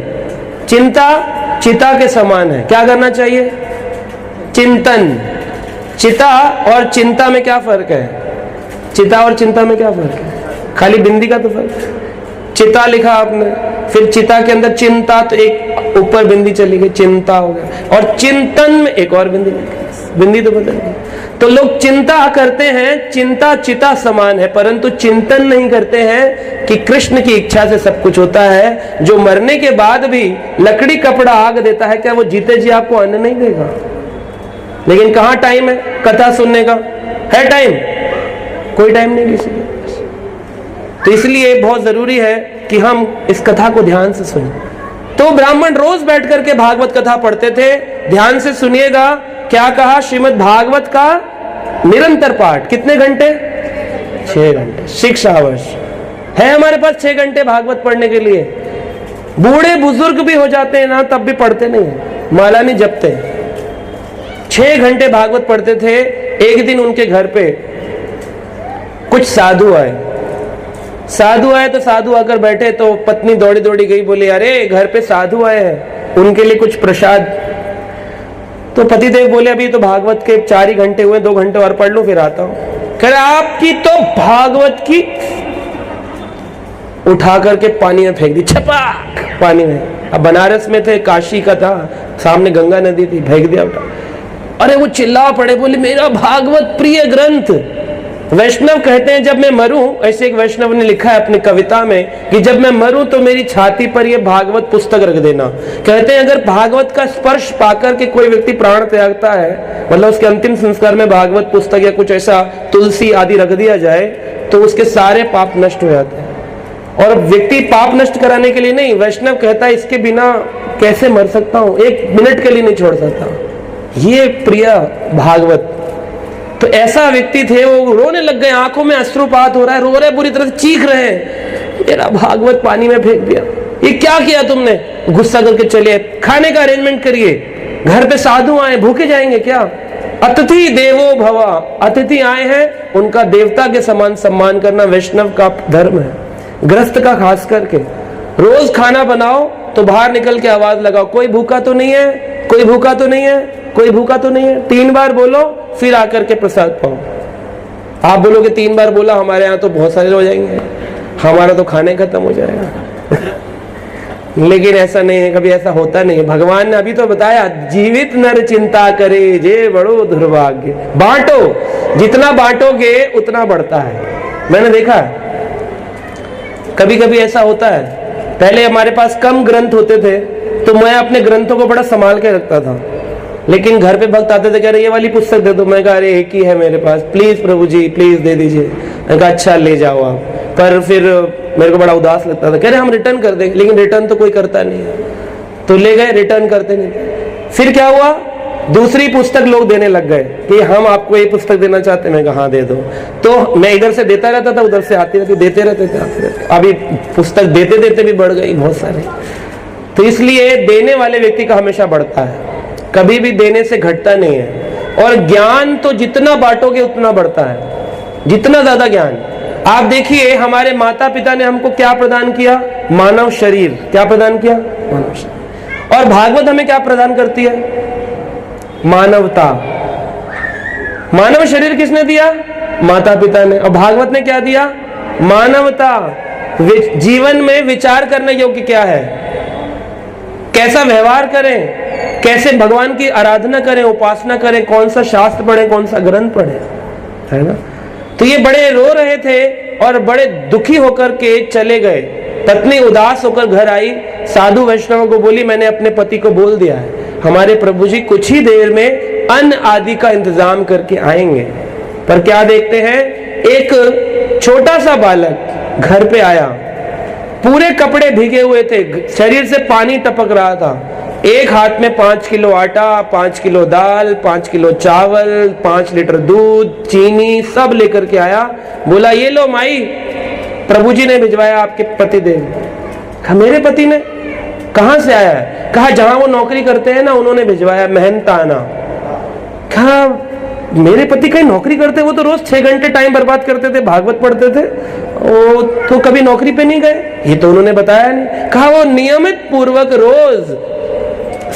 चिंता चिता के समान है। क्या करना चाहिए? चिंतन। चिता और चिंता में क्या फर्क है? चिता और चिंता में क्या फर्क है? खाली बिंदी का तो फर्क है। चिता लिखा आपने, फिर चिता के अंदर चिंता, तो एक ऊपर बिंदी चली गई, चिंता हो गया। और चिंतन में एक और बिंदी, बिंदी तो बदल गई। तो लोग चिंता करते हैं, चिंता चिता समान है, परंतु चिंतन नहीं करते हैं कि कृष्ण की इच्छा से सब कुछ होता है। जो मरने के बाद भी लकड़ी कपड़ा आग देता है, क्या वो जीते जी आपको अन्न नहीं देगा? लेकिन कहाँ टाइम है कथा सुनने का? है टाइम? कोई टाइम नहीं किसी के। तो इसलिए बहुत जरूरी है कि हम इस कथा को ध्यान से सुनें। तो ब्राह्मण रोज बैठ करके भागवत कथा पढ़ते थे। ध्यान से सुनिएगा क्या कहा। श्रीमद् भागवत का निरंतर पाठ कितने घंटे? 6 घंटे। 6 आवर्स है हमारे पास 6 घंटे भागवत पढ़ने के लिए। बूढ़े बुजुर्ग भी हो जाते हैं ना, तब भी पढ़ते नहीं है, माला नहीं जपते। 6 घंटे भागवत पढ़ते थे। एक दिन उनके घर पे कुछ साधु आए। साधु आए तो साधु आकर बैठे, तो पत्नी दौड़ी दौड़ी गई, बोली अरे घर पे साधु आए हैं, उनके लिए कुछ प्रसाद। तो पतिदेव बोले अभी तो भागवत के 4 ही घंटे हुए, 2 घंटे और पढ़ लूं फिर आता हूं। कह रहे आपकी तो भागवत की, उठा करके पानी में फेंक दी, छपाक पानी में। अब बनारस में थे, काशी का था, सामने गंगा नदी थी, फेंक दिया उठा। अरे वो चिल्ला पड़े, बोले मेरा भागवत प्रिय ग्रंथ। वैष्णव कहते हैं जब मैं मरूं, ऐसे एक वैष्णव ने लिखा है अपनी कविता में कि जब मैं मरूं तो मेरी छाती पर यह भागवत पुस्तक रख देना। कहते हैं अगर भागवत का स्पर्श पाकर के कोई व्यक्ति प्राण त्यागता है, मतलब उसके अंतिम संस्कार में भागवत पुस्तक या कुछ ऐसा तुलसी आदि रख दिया जाए, तो उसके सारे पाप नष्ट हो जाते हैं। और व्यक्ति पाप नष्ट कराने के लिए नहीं, वैष्णव कहता है इसके बिना कैसे मर सकता हूं, 1 मिनट के लिए नहीं छोड़ सकता, ये प्रिय भागवत। तो ऐसा व्यक्ति थे, वो रोने लग गए, आंखों में अश्रुपात हो रहा है, रो रहे, बुरी तरह से चीख रहे हैं, मेरा भागवत पानी में फेंक दिया, ये क्या किया तुमने? गुस्सा करके चलिए, खाने का अरेंजमेंट करिए, घर पे साधु आए, भूखे जाएंगे क्या? अतिथि देवो भव, अतिथि आए हैं, उनका देवता के समान सम्मान करना वैष्णव का धर्म है। गृहस्थ का खास करके रोज खाना बनाओ तो बाहर निकल के आवाज लगाओ, कोई भूखा तो नहीं है, कोई भूखा तो नहीं है, कोई भूखा तो नहीं है। 3 बार बोलो, फिर आकर के प्रसाद पाओ। आप बोलोगे 3 बार बोला, हमारे यहाँ तो बहुत सारे हो जाएंगे, हमारा तो खाने खत्म हो जाएगा। लेकिन ऐसा नहीं है, कभी ऐसा होता नहीं है। भगवान ने अभी तो बताया, जीवित नर चिंता करे, जे बड़ो दुर्भाग्य। बांटो, जितना बांटोगे उतना बढ़ता है। मैंने देखा है कभी कभी ऐसा होता है, पहले हमारे पास कम ग्रंथ होते थे तो मैं अपने ग्रंथों को बड़ा संभाल के रखता था, लेकिन घर पे भक्त आते थे, कह रहे ये वाली पुस्तक दे दो। मैं कहा अरे एक ही है मेरे पास, प्लीज प्रभु जी प्लीज दे दीजिए। मैं कहा अच्छा ले जाओ आप। पर फिर मेरे को बड़ा उदास लगता था, कह रहे हम रिटर्न कर देंगे, लेकिन रिटर्न तो कोई करता नहीं है। तो ले गए, रिटर्न करते नहीं। फिर क्या हुआ, दूसरी पुस्तक लोग देने लग गए कि हम आपको ये पुस्तक देना चाहते हैं। मैं कहा हाँ दे दो। तो मैं इधर से देता रहता था, उधर से आती रहती, देते रहते थे, आते रहते। अभी पुस्तक देते देते भी बढ़ गई बहुत सारे। तो इसलिए देने वाले व्यक्ति का हमेशा बढ़ता है, कभी भी देने से घटता नहीं है। और ज्ञान तो जितना बांटोगे उतना बढ़ता है, जितना ज्यादा ज्ञान। आप देखिए हमारे माता पिता ने हमको क्या प्रदान किया? मानव शरीर। क्या प्रदान किया? मानव शरीर। और भागवत हमें क्या प्रदान करती है? मानवता। मानव शरीर किसने दिया? माता पिता ने। और भागवत ने क्या दिया? मानवता। जीवन में विचार करने योग्य क्या है, कैसा व्यवहार करें, कैसे भगवान की आराधना करें, उपासना करें, कौन सा शास्त्र पढ़े, कौन सा ग्रंथ पढ़े, है ना। तो ये बड़े रो रहे थे और बड़े दुखी होकर के चले गए। पत्नी उदास होकर घर आई, साधु वैष्णव को बोली मैंने अपने पति को बोल दिया है, हमारे प्रभु जी कुछ ही देर में अन्न आदि का इंतजाम करके आएंगे। पर क्या देखते हैं, एक छोटा सा बालक घर पे आया, पूरे कपड़े भीगे हुए थे, शरीर से पानी टपक रहा था। एक हाथ में 5 किलो आटा, 5 किलो दाल, 5 किलो चावल, 5 लीटर दूध, चीनी सब लेकर के आया। बोला ये लो माई, प्रभु जी ने भिजवाया आपके पति देव। कहा मेरे पति ने? कहां से आया है? कहा जहां वो नौकरी करते हैं ना उन्होंने भिजवाया, मेहनताना। कहा मेरे पति कहीं नौकरी करते? वो तो रोज 6 घंटे टाइम बर्बाद करते थे, भागवत पढ़ते थे, वो तो कभी नौकरी पे नहीं गए? ये तो उन्होंने बताया नहीं। कहा वो नियमित पूर्वक रोज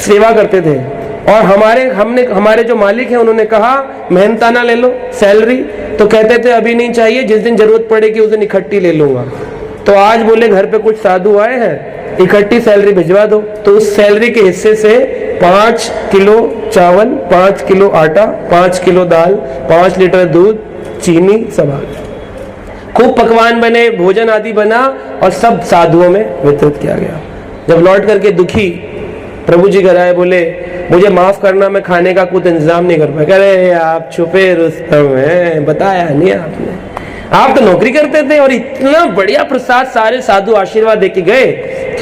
सेवा करते थे। और हमारे जो मालिक हैं उन्होंने कहा मेहनताना ले लो सैलरी, तो कहते थे अभी नहीं चाहिए, जिस दिन जरूरत पड़ेगी उस दिन इकट्ठी ले लूंगा। तो आज बोले घर पे कुछ साधु आए हैं, इकट्ठी सैलरी भिजवा दो। तो उस सैलरी के हिस्से से 5 किलो चावल, 5 किलो आटा, 5 किलो दाल, 5 लीटर दूध, चीनी सब आ गया। खूब पकवान बने, भोजन आदि बना और सब साधुओं में वितरित किया गया। जब लौट करके दुखी प्रभु जी घर आए, बोले मुझे माफ करना, मैं खाने का कुछ इंतजाम नहीं कर पाया। कह रहे आप छुपे रुस्तम हैं, बताया नहीं आपने, आप तो नौकरी करते थे और इतना बढ़िया प्रसाद सारे साधु आशीर्वाद देके गए।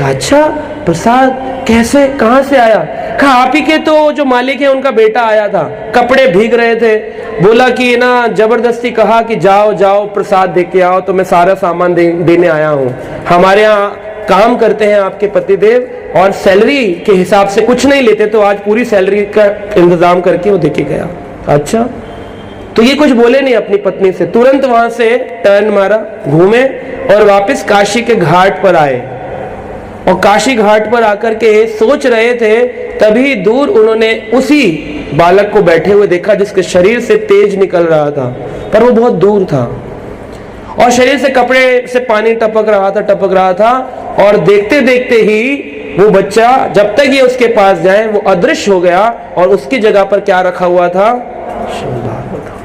अच्छा प्रसाद कैसे, कहां से आया? कहा आप ही के तो जो मालिक है उनका बेटा आया था, कपड़े भीग रहे थे, बोला कि ना जबरदस्ती कहा कि जाओ जाओ प्रसाद देके आओ, तो मैं सारा सामान देने आया हूँ। हमारे यहाँ काम करते हैं आपके पतिदेव और सैलरी के हिसाब से कुछ नहीं लेते, तो आज पूरी सैलरी का इंतजाम करके वो देके गया। अच्छा, तो ये कुछ बोले नहीं अपनी पत्नी से, तुरंत वहां से टर्न मारा, घूमे और वापस काशी के घाट पर आए। और काशी घाट पर आकर के सोच रहे थे, तभी दूर उन्होंने उसी बालक को बैठे हुए देखा जिसके शरीर से तेज निकल रहा था, पर वो बहुत दूर था और शरीर से कपड़े से पानी टपक रहा था। और देखते देखते ही वो बच्चा, जब तक ये उसके पास जाए, वो अदृश्य हो गया और उसकी जगह पर क्या रखा हुआ था? श्रीमद् भागवतम।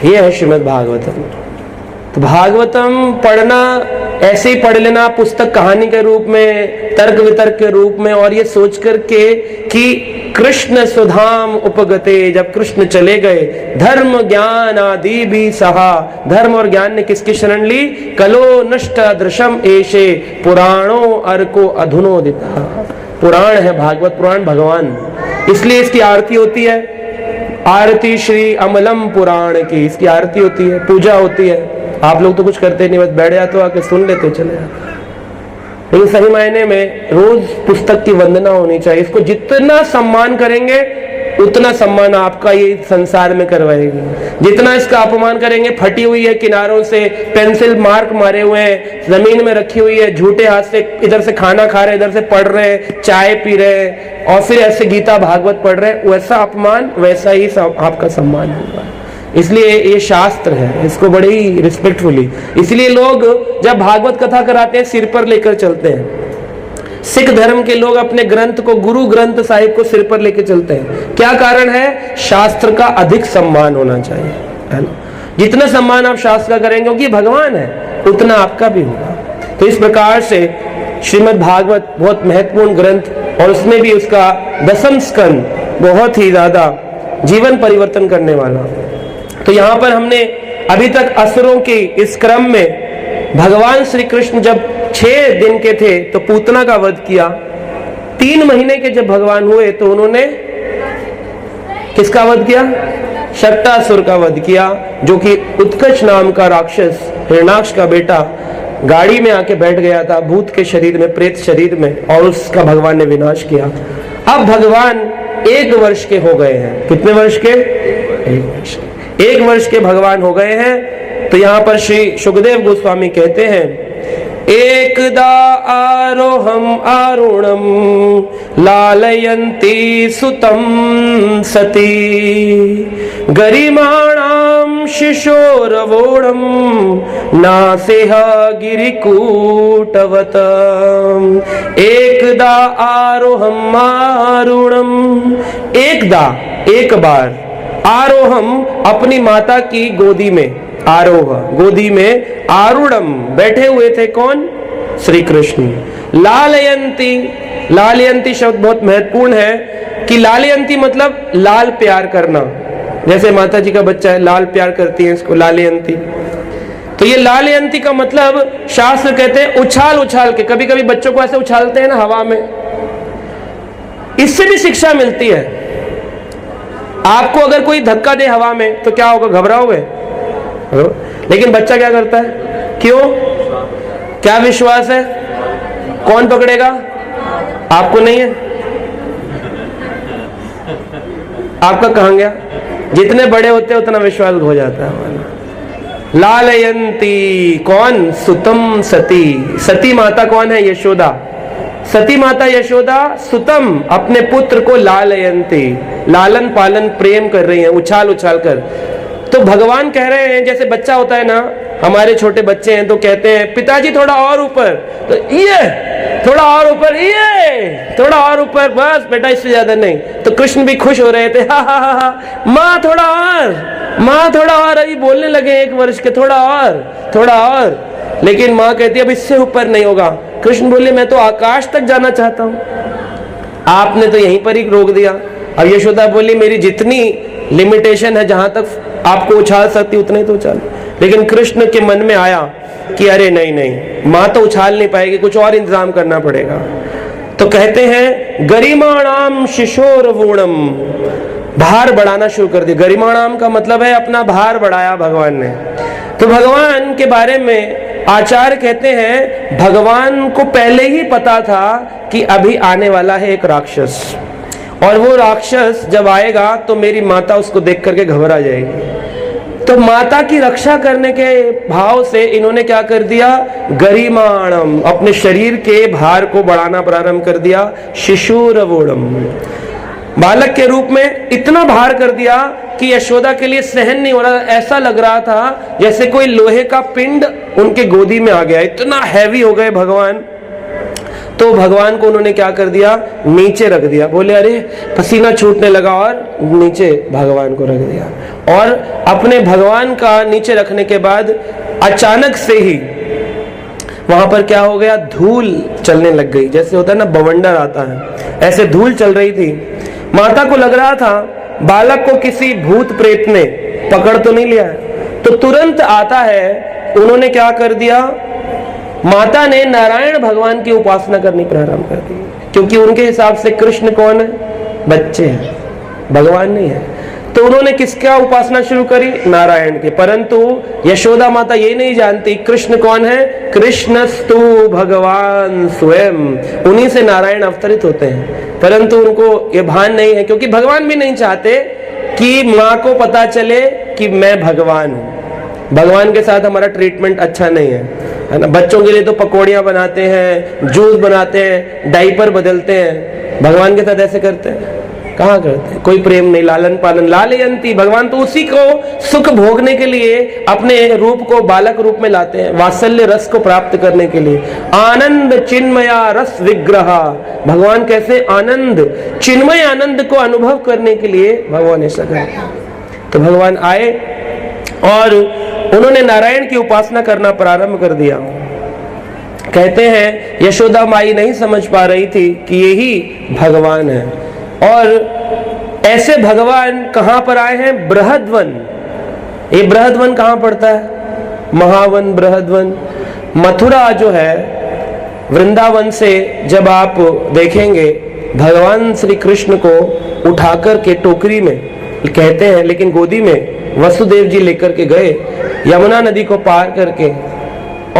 ये है श्रीमद् भागवतम। तो भागवतम पढ़ना ऐसे ही पढ़ लेना पुस्तक कहानी के रूप में, तर्क वितर्क के रूप में, और ये सोच करके कि कृष्ण सुधाम उपगते, जब कृष्ण चले गए, धर्म ज्ञान आदि भी सहा, धर्म और ज्ञान ने किसकी शरण ली? कलो नष्ट दृशम एशे पुराणो अर्को अधुनोदिता। पुराण है भागवत पुराण, भगवान, इसलिए इसकी आरती होती है, आरती श्री अमलम पुराण की, इसकी आरती होती है, पूजा होती है। आप लोग तो कुछ करते नहीं, बस बैठ जाते हो, आके सुन लेते चले जाते। लेकिन सही मायने में रोज पुस्तक की वंदना होनी चाहिए। इसको जितना सम्मान करेंगे उतना सम्मान आपका ये संसार में करवाएगी। जितना इसका अपमान करेंगे, फटी हुई है किनारों से, पेंसिल मार्क मारे हुए हैं, जमीन में रखी हुई है, झूठे हाथ से इधर से खाना खा रहे, इधर से पढ़ रहे, चाय पी रहे और फिर ऐसे गीता भागवत पढ़ रहे, वैसा अपमान वैसा ही आपका सम्मान होगा। इसलिए ये शास्त्र है, इसको बड़े ही रिस्पेक्टफुली, इसलिए लोग जब भागवत कथा कराते हैं सिर पर लेकर चलते हैं। सिख धर्म के लोग अपने ग्रंथ को, गुरु ग्रंथ साहिब को सिर पर लेकर चलते हैं। क्या कारण है? शास्त्र का अधिक सम्मान होना चाहिए, है ना। जितना सम्मान आप शास्त्र का करेंगे, क्योंकि भगवान है, उतना आपका भी होगा। तो इस प्रकार से श्रीमद् भागवत बहुत महत्वपूर्ण ग्रंथ, और उसमें भी उसका 10वां स्कंद बहुत ही ज्यादा जीवन परिवर्तन करने वाला। तो यहाँ पर हमने अभी तक असुरों के इस क्रम में भगवान श्री कृष्ण जब 6 दिन के थे तो पूतना का वध किया, 3 महीने के जब भगवान हुए तो उन्होंने किसका वध किया? शक्टासुर का वध किया, जो कि उत्कच नाम का राक्षस, हिरण्याक्ष का बेटा, गाड़ी में आके बैठ गया था भूत के शरीर में, प्रेत शरीर में, और उसका भगवान ने विनाश किया। अब भगवान 1 वर्ष के हो गए हैं। कितने वर्ष के? 1 वर्ष के भगवान हो गए हैं। तो यहाँ पर श्री शुकदेव गोस्वामी कहते हैं, एकदा आरोहम आरुणम लालयन्ती सुतम सती गरिमाणाम शिशोरवोणम नासेह गिरिकूटवत। एकदा आरोहम आरुणम, एकदा एक बार, आरोहम अपनी माता की गोदी में, आरोह गोदी में, आरूढ़म बैठे हुए थे कौन? श्री कृष्ण। लालयंती, लालयंती शब्द बहुत महत्वपूर्ण है कि लालयंती मतलब लाल प्यार करना, जैसे माता जी का बच्चा है लाल प्यार करती है इसको लालयंती। तो ये लालयंती का मतलब शास्त्र कहते हैं उछाल उछाल के, कभी कभी बच्चों को ऐसे उछालते हैं ना हवा में, इससे भी शिक्षा मिलती है। आपको अगर कोई धक्का दे हवा में तो क्या होगा? घबराओगे? लेकिन बच्चा क्या करता है? क्यों? क्या विश्वास है? कौन पकड़ेगा? आपको नहीं है? आपका कहां गया? जितने बड़े होते हैं उतना विश्वास हो जाता है हमारा। लालयंती कौन? सुतम सती। सती माता कौन है? यशोदा। सती माता यशोदा सुतम अपने पुत्र को लालयंती, लालन पालन प्रेम कर रही हैं उछाल उछाल कर। तो भगवान कह रहे हैं, जैसे बच्चा होता है ना, हमारे छोटे बच्चे हैं तो कहते हैं पिताजी थोड़ा और ऊपर, तो ये थोड़ा और ऊपर, ये थोड़ा और ऊपर, बस बेटा इससे ज्यादा नहीं। तो कृष्ण भी खुश हो रहे थे, हा हा हा हा, माँ थोड़ा और, माँ थोड़ा और, अभी बोलने लगे 1 वर्ष के, थोड़ा और, थोड़ा और। लेकिन माँ कहती है अब इससे ऊपर नहीं होगा। कृष्ण बोले मैं तो आकाश तक जाना चाहता हूँ, आपने तो यहीं पर ही रोक दिया। अब यशोदा बोली मेरी जितनी लिमिटेशन है, जहां तक आपको उछाल सकती उतना ही तो उछाल। लेकिन कृष्ण के मन में आया कि अरे नहीं नहीं, माँ तो उछाल नहीं पाएगी, कुछ और इंतजाम करना पड़ेगा। तो कहते हैं गरिमाणाम शिशोरवूणम, भार बढ़ाना शुरू कर दिया। गरिमाणाम का मतलब है अपना भार बढ़ाया भगवान ने। तो भगवान के बारे में आचार्य कहते हैं भगवान को पहले ही पता था कि अभी आने वाला है एक राक्षस, और वो राक्षस जब आएगा तो मेरी माता उसको देख करके घबरा जाएगी। तो माता की रक्षा करने के भाव से इन्होंने क्या कर दिया? गरिमाणम, अपने शरीर के भार को बढ़ाना प्रारंभ कर दिया। शिशुरवोड़म, बालक के रूप में इतना भार कर दिया कि यशोदा के लिए सहन नहीं हो रहा। ऐसा लग रहा था जैसे कोई लोहे का पिंड उनके गोदी में आ गया, इतना हैवी हो गए भगवान। तो भगवान को उन्होंने क्या कर दिया? नीचे रख दिया। बोले अरे पसीना छूटने लगा, और नीचे भगवान को रख दिया। और अपने भगवान का नीचे रखने के बाद अचानक से ही वहां पर क्या हो गया? धूल चलने लग गई। जैसे होता है ना बवंडर आता है, ऐसे धूल चल रही थी। माता को लग रहा था बालक को किसी भूत प्रेत ने पकड़ तो नहीं लिया है। तो तुरंत आता है, उन्होंने क्या कर दिया? माता ने नारायण भगवान की उपासना करनी प्रारंभ कर दी, क्योंकि उनके हिसाब से कृष्ण कौन है? बच्चे हैं, भगवान नहीं है। तो उन्होंने किसका उपासना शुरू करी? नारायण के। परंतु यशोदा माता ये नहीं जानती कृष्ण कौन है? कृष्णस्तु भगवान स्वयं, उन्हीं से नारायण अवतरित होते हैं। परंतु उनको ये भान नहीं है, क्योंकि भगवान भी नहीं चाहते कि माँ को पता चले कि मैं भगवान हूँ। भगवान के साथ हमारा ट्रीटमेंट अच्छा नहीं है ना। बच्चों के लिए तो पकौड़ियाँ बनाते हैं, जूस बनाते हैं, डाइपर बदलते हैं। भगवान के साथ ऐसे करते हैं? कहाँ करते हैं? कोई प्रेम नहीं, लालन पालन। लालयंती, भगवान तो उसी को सुख भोगने के लिए अपने रूप को बालक रूप में लाते हैं, वात्सल्य रस को प्राप्त करने के लिए। आनंद चिन्मया रस विग्रह, भगवान कैसे? आनंद, चिन्मय आनंद को अनुभव करने के लिए भगवान ऐसा करते हैं। तो भगवान आए और उन्होंने नारायण की उपासना करना प्रारंभ कर दिया। कहते हैं यशोदा माई नहीं समझ पा रही थी कि यही भगवान है। और ऐसे भगवान कहां पर आए हैं? बृहद्वन। ये बृहद्वन कहां पड़ता है? महावन, बृहद्वन। मथुरा जो है, वृंदावन से जब आप देखेंगे भगवान श्री कृष्ण को उठाकर के टोकरी में कहते हैं, लेकिन गोदी में वसुदेव जी लेकर के गए, यमुना नदी को पार करके,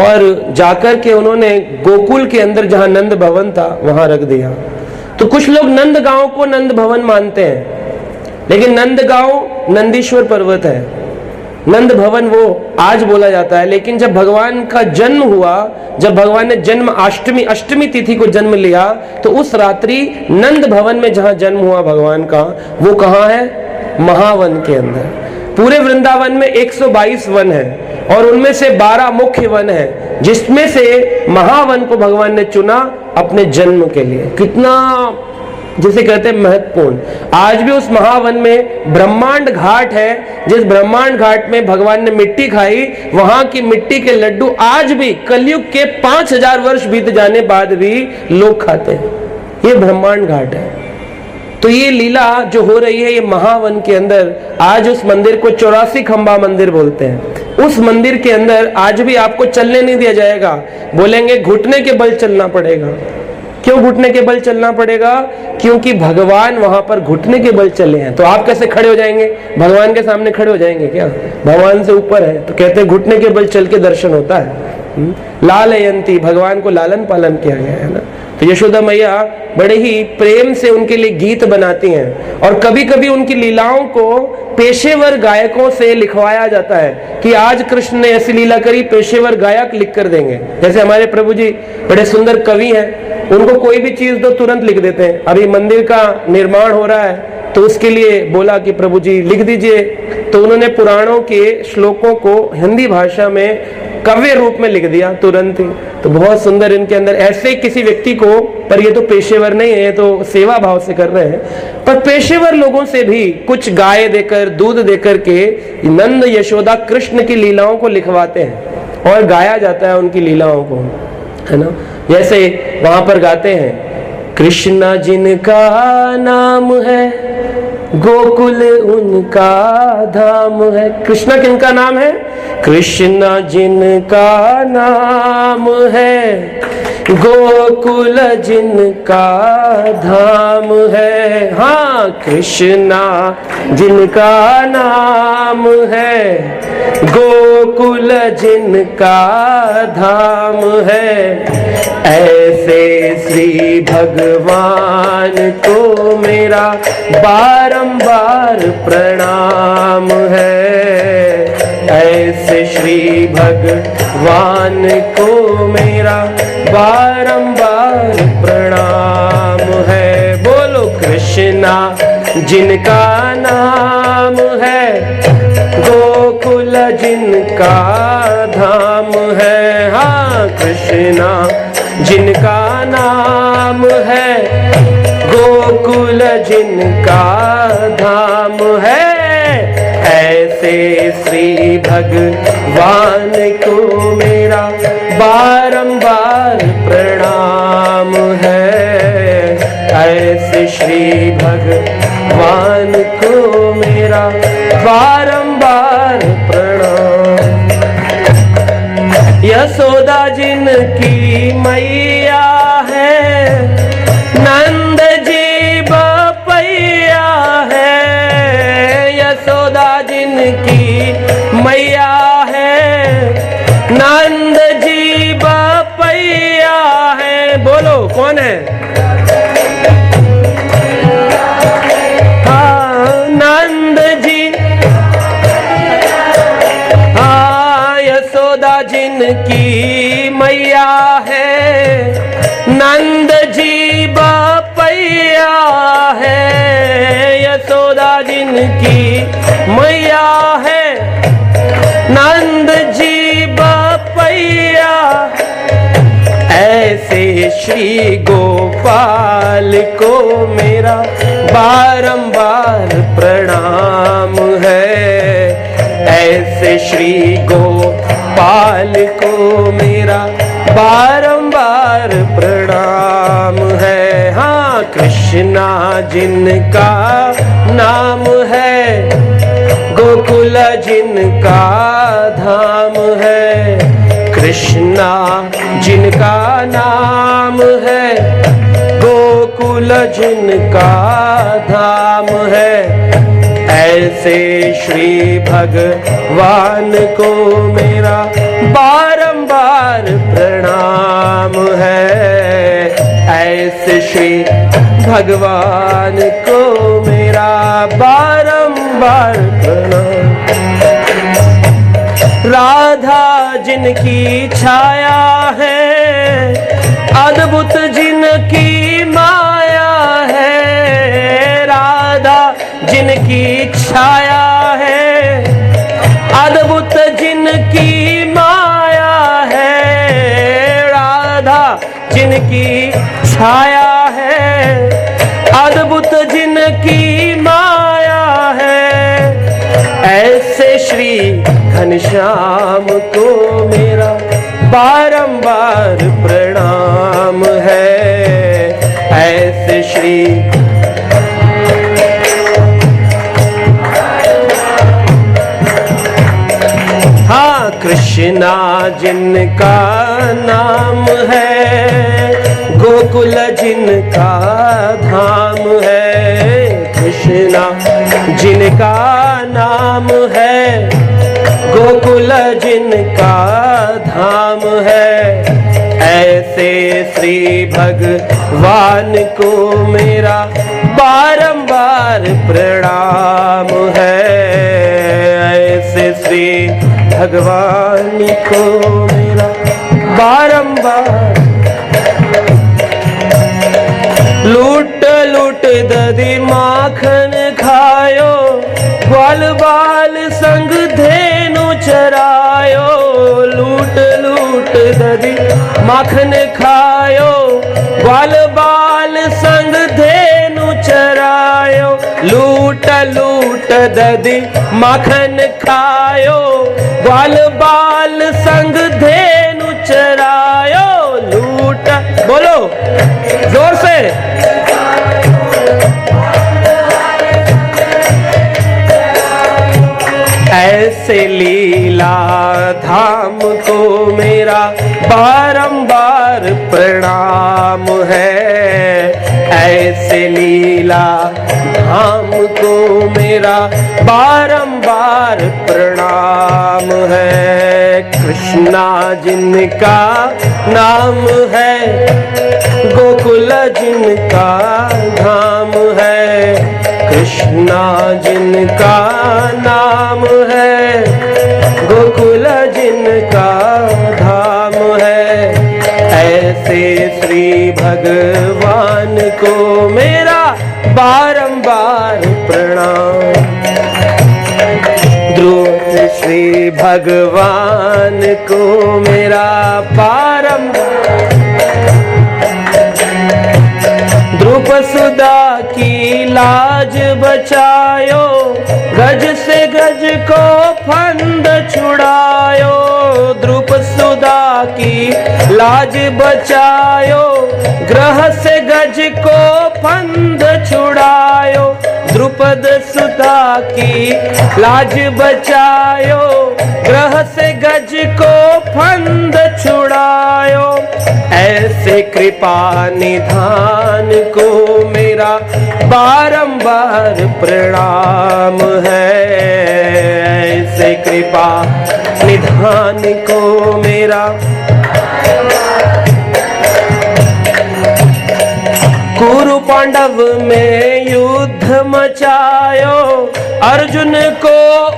और जाकर के उन्होंने गोकुल के अंदर जहां नंद भवन था वहां रख दिया। तो कुछ लोग नंदगांव को नंद भवन मानते हैं, लेकिन नंदगांव नंदीश्वर पर्वत है, नंद भवन वो आज बोला जाता है। लेकिन जब भगवान का जन्म हुआ, जब भगवान ने जन्म अष्टमी तिथि को जन्म लिया, तो उस रात्रि नंद भवन में जहां जन्म हुआ भगवान का, वो कहाँ है? महावन के अंदर। पूरे वृंदावन में 122 वन है और उनमें से 12 मुख्य वन है, जिसमें से महावन को भगवान ने चुना अपने जन्म के लिए। कितना, जिसे कहते हैं महत्वपूर्ण। आज भी उस महावन में ब्रह्मांड घाट है, जिस ब्रह्मांड घाट में भगवान ने मिट्टी खाई, वहां की मिट्टी के लड्डू आज भी कलयुग के 5000 वर्ष बीत जाने बाद भी लोग खाते हैं। ये ब्रह्मांड घाट है। तो ये लीला जो हो रही है ये महावन के अंदर, आज उस मंदिर को 84 खंबा मंदिर बोलते हैं। उस मंदिर के अंदर आज भी आपको चलने नहीं दिया जाएगा, बोलेंगे घुटने के बल चलना पड़ेगा। क्यों घुटने के बल चलना पड़ेगा? क्योंकि भगवान वहां पर घुटने के बल चले हैं। तो आप कैसे खड़े हो जाएंगे? भगवान के सामने खड़े हो जाएंगे क्या? भगवान से ऊपर है तो कहते हैं घुटने के बल चल के दर्शन होता है। लालयंती, भगवान को लालन पालन किया गया है ना। तो यशोदा मैया बड़े ही प्रेम से उनके लिए गीत बनाती हैं, और कभी कभी उनकी लीलाओं को पेशेवर गायकों से लिखवाया जाता है कि आज कृष्ण ने ऐसी लीला करी, पेशेवर गायक लिख कर देंगे। जैसे हमारे प्रभु जी बड़े सुंदर कवि हैं, उनको कोई भी चीज दो तुरंत लिख देते हैं। अभी मंदिर का निर्माण हो रहा है तो उसके लिए बोला कि प्रभु जी लिख दीजिए, तो उन्होंने पुराणों के श्लोकों को हिंदी भाषा में काव्य रूप में लिख दिया तुरंत ही। तो बहुत सुंदर इनके अंदर ऐसे किसी व्यक्ति को, पर ये तो पेशेवर नहीं है, ये तो सेवा भाव से कर रहे हैं, पर पेशेवर लोगों से भी कुछ गाय देकर, दूध देकर के नंद यशोदा कृष्ण की लीलाओं को लिखवाते हैं और गाया जाता है उनकी लीलाओं को, है ना। जैसे वहां पर गाते हैं, कृष्णा जिनका नाम है गोकुल उनका धाम है। कृष्णा किनका नाम है? कृष्णा जिनका नाम है गोकुल जिनका धाम है। हाँ, कृष्णा जिनका नाम है गोकुल जिनका धाम है। ऐसे श्री भगवान को मेरा बारंबार प्रणाम है। ऐसे श्री भगवान को मेरा बारंबार प्रणाम है। बोलो कृष्णा जिनका नाम है गोकुल जिनका धाम है। हाँ, कृष्णा जिनका नाम है गोकुल जिनका धाम है। ऐसे श्री भगवान को मेरा बारंबार प्रणाम है। ऐसे श्री भगवान को मेरा बारंबार प्रणाम। यशोदा जिनकी मैया है, नंद जी बपैया है। यशोदा जिनकी मैया है, नंद जी बपैया है। बोलो कौन है? हाँ, नंद जी। हाँ, यशोदा जिनकी मैया है, नंद जी बपैया है। यशोदा जिनकी मैया है, नंद जी बपैया। ऐसे श्री गोपाल को मेरा बारंबार प्रणाम है। ऐसे श्री गोपाल को मेरा बारंबार प्रणाम है। हाँ, कृष्णा जिनका नाम है गोकुल जिनका धाम है। कृष्णा जिनका नाम है गोकुल जिनका धाम है, ऐसे श्री भगवान को मेरा बारंबार प्रणाम है। ऐसे श्री भगवान को मेरा बारंबार प्रणाम। राधा जिनकी छाया है, अद्भुत जिनकी माया है। राधा जिनकी छाया है, अद्भुत जिनकी माया है। राधा जिनकी छाया है, अद्भुत जिनकी माया है। ऐसे श्री घनश्याम को मेरा बारंबार प्रणाम है। ऐसे श्री हाँ, कृष्णा जिनका नाम है, गोकुल जिनका धाम है। कृष्णा जिनका नाम है, गोकुल जिनका धाम है। ऐसे श्री भगवान को मेरा बारंबार प्रणाम है। ऐसे श्री भगवान को मेरा बारंबार। लूट लूट दधी माखन खायो, ग्वाल बाल संग धेनु चरायो। लूट लूट दधी माखन खायो, ग्वाल बाल संग धेनु चरायो। लूट लूट दधी माखन खायो, ग्वाल बाल संग धेनु चरायो। लूट, बोलो जोर से। ऐसे लीला धाम को मेरा बारंबार प्रणाम है। ऐसे लीला धाम को मेरा बारंबार प्रणाम है। कृष्णा जिनका नाम है, गोकुल जिनका धाम है। कृष्णा जिनका नाम है, गोकुल जिनका धाम है। ऐसे श्री भगवान को मेरा बारंबार प्रणाम। ध्रुव श्री भगवान को मेरा बारंबार। ध्रुव सुधा की लाज बचायो, गज से गज को फंद छुड़ायो। ध्रुव सुधा की लाज बचायो, ग्रह से गज को फंद छुड़ायो। द्रुपद सुधा की लाज बचायो, ग्रह से गज को फंद छुड़ायो। ऐसे कृपा निधान को मेरा बारंबार प्रणाम है। ऐसे कृपा निधान को मेरा। कुरु पांडव में युद्ध मचायो, अर्जुन को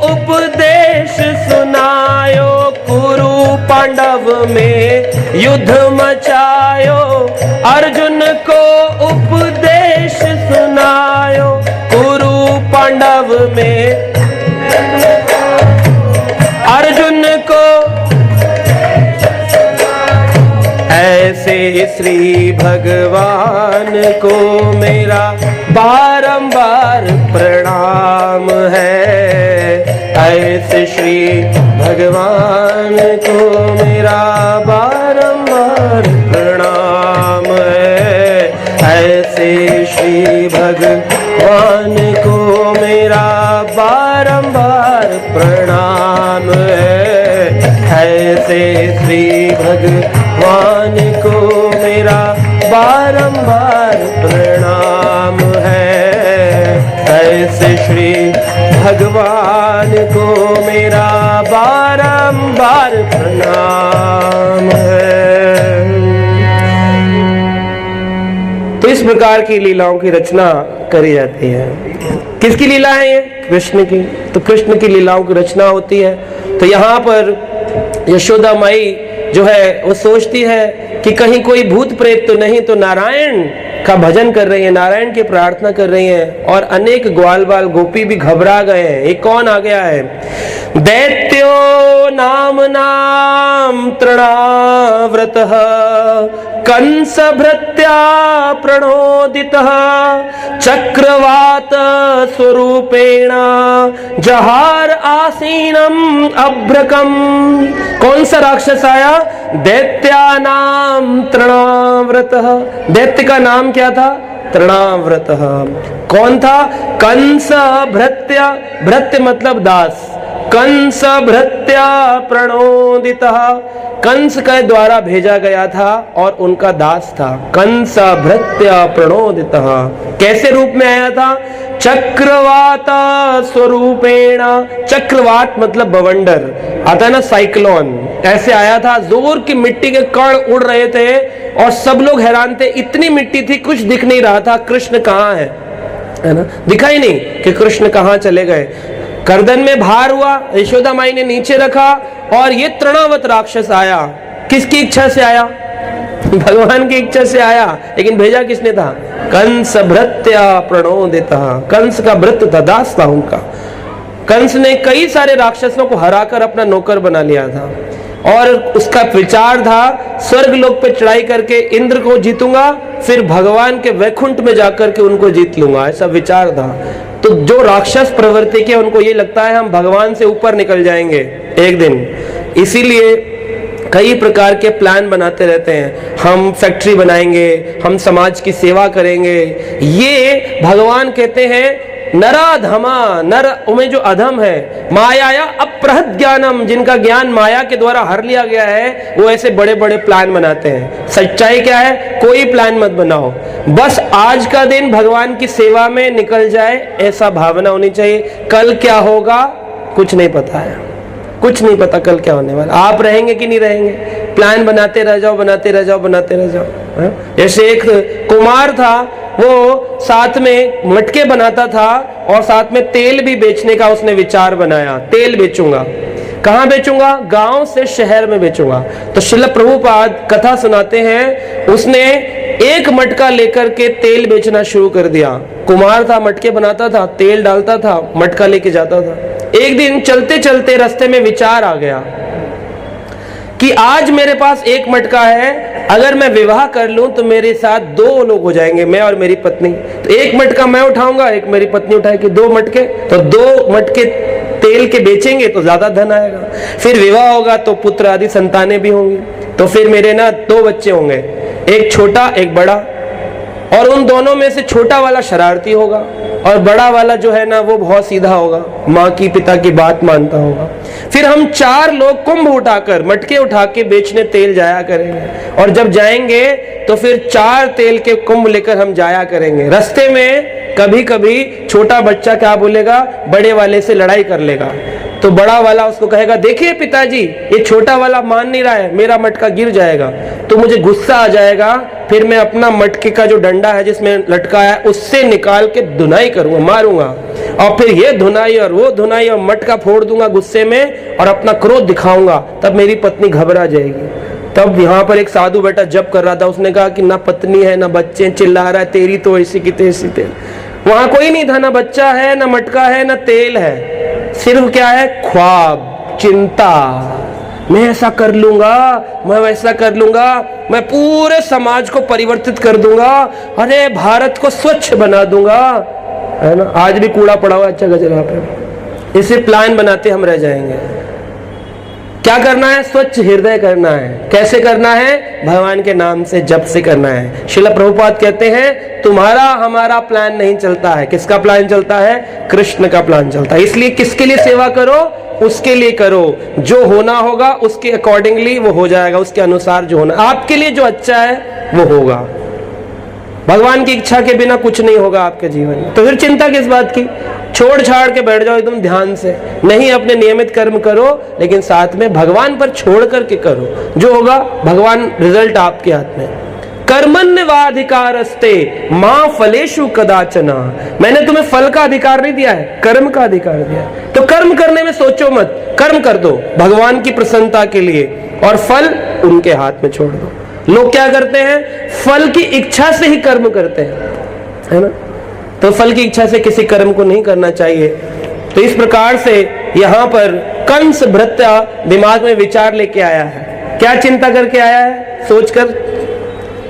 उपदेश सुनायो। कुरु पांडव में युद्ध मचायो, अर्जुन को उपदेश सुनायो। कुरु पांडव में अर्जुन को। ऐसे श्री भगवान को मेरा बारंबार प्रणाम है। ऐसे श्री भगवान को मेरा बारंबार प्रणाम है। ऐसे श्री भगवान को मेरा बारंबार प्रणाम है। ऐसे श्री भगवान को मेरा बारंबार प्रणाम है, ऐसे श्री भगवान को मेरा बारंबार प्रणाम है। तो इस प्रकार की लीलाओं की रचना करी जाती है। किसकी लीला है ये? कृष्ण की। तो कृष्ण की लीलाओं की रचना होती है। तो यहाँ पर यशोदा माई जो है वो सोचती है कि कहीं कोई भूत प्रेत तो नहीं, तो नारायण का भजन कर रही है, नारायण की प्रार्थना कर रही है। और अनेक ग्वाल बाल गोपी भी घबरा गए हैं, ये कौन आ गया है? दैत्यो नाम नाम तृणाव्रतः कंस भृत्या प्रणोदितः चक्रवात स्वरूपेण जहार आसीनम अभ्रकम। कौन सा राक्षस आया? दैत्यानाम तृणाव्रतः। दैत्य का नाम क्या था? तृणाव्रतः। कौन था? कंस भृत्य। भृत्य मतलब दास। कंस भृत्या प्रणोदितः, कंस के द्वारा भेजा गया था और उनका दास था। कंस भृत्या प्रणोदितः। कैसे रूप में आया था? चक्रवात स्वरूपेण। चक्रवात मतलब बवंडर, आता है ना साइक्लोन, ऐसे आया था। जोर की मिट्टी के कण उड़ रहे थे और सब लोग हैरान थे, इतनी मिट्टी थी कुछ दिख नहीं रहा था कृष्ण कहाँ है ना, दिखाई नहीं कि कृष्ण कहाँ चले गए। गर्दन में भार हुआ, यशोदा माई ने नीचे रखा और ये तृणावत राक्षस आया। किसकी इच्छा से आया? भगवान की इच्छा से आया, लेकिन भेजा किसने था? कंस भृत्या प्रणोदितः। कंस का भृत्य था, दास था उनका। कंस ने कई सारे राक्षसों को हराकर अपना नौकर बना लिया था और उसका विचार था स्वर्ग लोक पे चढ़ाई करके इंद्र को जीतूंगा, फिर भगवान के वैकुंठ में जाकर के उनको जीत लूंगा, ऐसा विचार था। तो जो राक्षस प्रवृत्ति के, उनको ये लगता है हम भगवान से ऊपर निकल जाएंगे एक दिन, इसीलिए कई प्रकार के प्लान बनाते रहते हैं। हम फैक्ट्री बनाएंगे, हम समाज की सेवा करेंगे। ये भगवान कहते हैं नराधमा, नर में जो अधम है, माया अप्रहत ज्ञानम, जिनका ज्ञान माया के द्वारा हर लिया गया है, वो ऐसे बड़े बड़े प्लान बनाते हैं। सच्चाई क्या है? कोई प्लान मत बनाओ, बस आज का दिन भगवान की सेवा में निकल जाए, ऐसा भावना होनी चाहिए। कल क्या होगा कुछ नहीं पता है, कुछ नहीं पता कल क्या होने वाला। आप रहेंगे कि नहीं रहेंगे, प्लान बनाते रह जाओ, बनाते रह जाओ, बनाते रह जाओ। जैसे एक कुमार था, वो साथ में मटके बनाता था और साथ में तेल भी बेचने का उसने विचार बनाया। तेल बेचूंगा, कहाँ बेचूंगा? गांव से शहर में बेचूंगा। तो श्रील प्रभुपाद कथा सुनाते हैं, उसने एक मटका लेकर के तेल बेचना शुरू कर दिया। कुमार था, मटके बनाता था, तेल डालता था, मटका लेके जाता था। एक दिन चलते चलते रास्ते में विचार आ गया कि आज मेरे पास एक मटका है, अगर मैं विवाह कर लूं तो मेरे साथ दो लोग हो जाएंगे, मैं और मेरी पत्नी। तो एक मटका मैं उठाऊंगा, एक मेरी पत्नी उठाएगी, दो मटके। तो दो मटके तेल के बेचेंगे तो ज्यादा धन आएगा, फिर विवाह होगा तो पुत्र आदि संतानें भी होंगी, तो फिर मेरे ना दो बच्चे होंगे, एक छोटा एक बड़ा, और उन दोनों में से छोटा वाला शरारती होगा और बड़ा वाला जो है ना वो बहुत सीधा होगा, माँ की पिता की बात मानता होगा। फिर हम चार लोग कुंभ उठाकर, मटके उठा के बेचने तेल जाया करेंगे, और जब जाएंगे तो फिर चार तेल के कुंभ लेकर हम जाया करेंगे। रास्ते में कभी कभी छोटा बच्चा क्या बोलेगा, बड़े वाले से लड़ाई कर लेगा, तो बड़ा वाला उसको कहेगा, देखिए पिताजी ये छोटा वाला मान नहीं रहा है, मेरा मटका गिर जाएगा। तो मुझे गुस्सा आ जाएगा, फिर मैं अपना मटके का जो डंडा है जिसमें लटका है उससे निकाल के धुनाई करूंगा, मारूंगा, और फिर ये धुनाई और वो धुनाई और मटका फोड़ दूंगा गुस्से में और अपना क्रोध दिखाऊंगा। तब मेरी पत्नी घबरा जाएगी। तब यहाँ पर एक साधु बेटा जप कर रहा था, उसने कहा कि ना पत्नी है ना बच्चे, चिल्ला रहा है तेरी तो ऐसी की तैसी तेल। वहां कोई नहीं था, ना बच्चा है ना मटका है ना तेल है, सिर्फ क्या है, ख्वाब, चिंता। मैं ऐसा कर लूंगा, मैं वैसा कर लूंगा, मैं पूरे समाज को परिवर्तित कर दूंगा, अरे भारत को स्वच्छ बना दूंगा, है ना। आज भी कूड़ा पड़ा हुआ अच्छा जगह पे, इसे प्लान बनाते हम रह जाएंगे। क्या करना है? स्वच्छ हृदय करना है। कैसे करना है? भगवान के नाम से, जप से करना है। श्रील प्रभुपाद कहते हैं तुम्हारा हमारा प्लान नहीं चलता है। किसका प्लान चलता है? कृष्ण का प्लान चलता है। इसलिए किसके लिए सेवा करो? उसके लिए करो, जो होना होगा उसके अकॉर्डिंगली वो हो जाएगा, उसके अनुसार जो होना आपके लिए जो अच्छा है वो होगा। भगवान की इच्छा के बिना कुछ नहीं होगा आपके जीवन में। तो फिर चिंता किस बात की? छोड़ छाड़ के बैठ जाओ एकदम ध्यान से। नहीं, अपने नियमित कर्म करो, लेकिन साथ में भगवान पर छोड़ करके करो। जो होगा भगवान, रिजल्ट आपके हाथ में। कर्मण्यवाधिकारस्ते मां फलेषु कदाचना। मैंने तुम्हें फल का अधिकार नहीं दिया है, कर्म का अधिकार दिया है। तो कर्म करने में सोचो मत, कर्म कर दो भगवान की प्रसन्नता के लिए, और फल उनके हाथ में छोड़ दो। लोग क्या करते हैं? फल की इच्छा से ही कर्म करते हैं, है ना? तो फल की इच्छा से किसी कर्म को नहीं करना चाहिए। तो इस प्रकार से यहाँ पर कंस भृत्य दिमाग में विचार लेके आया है। क्या चिंता करके आया है? सोचकर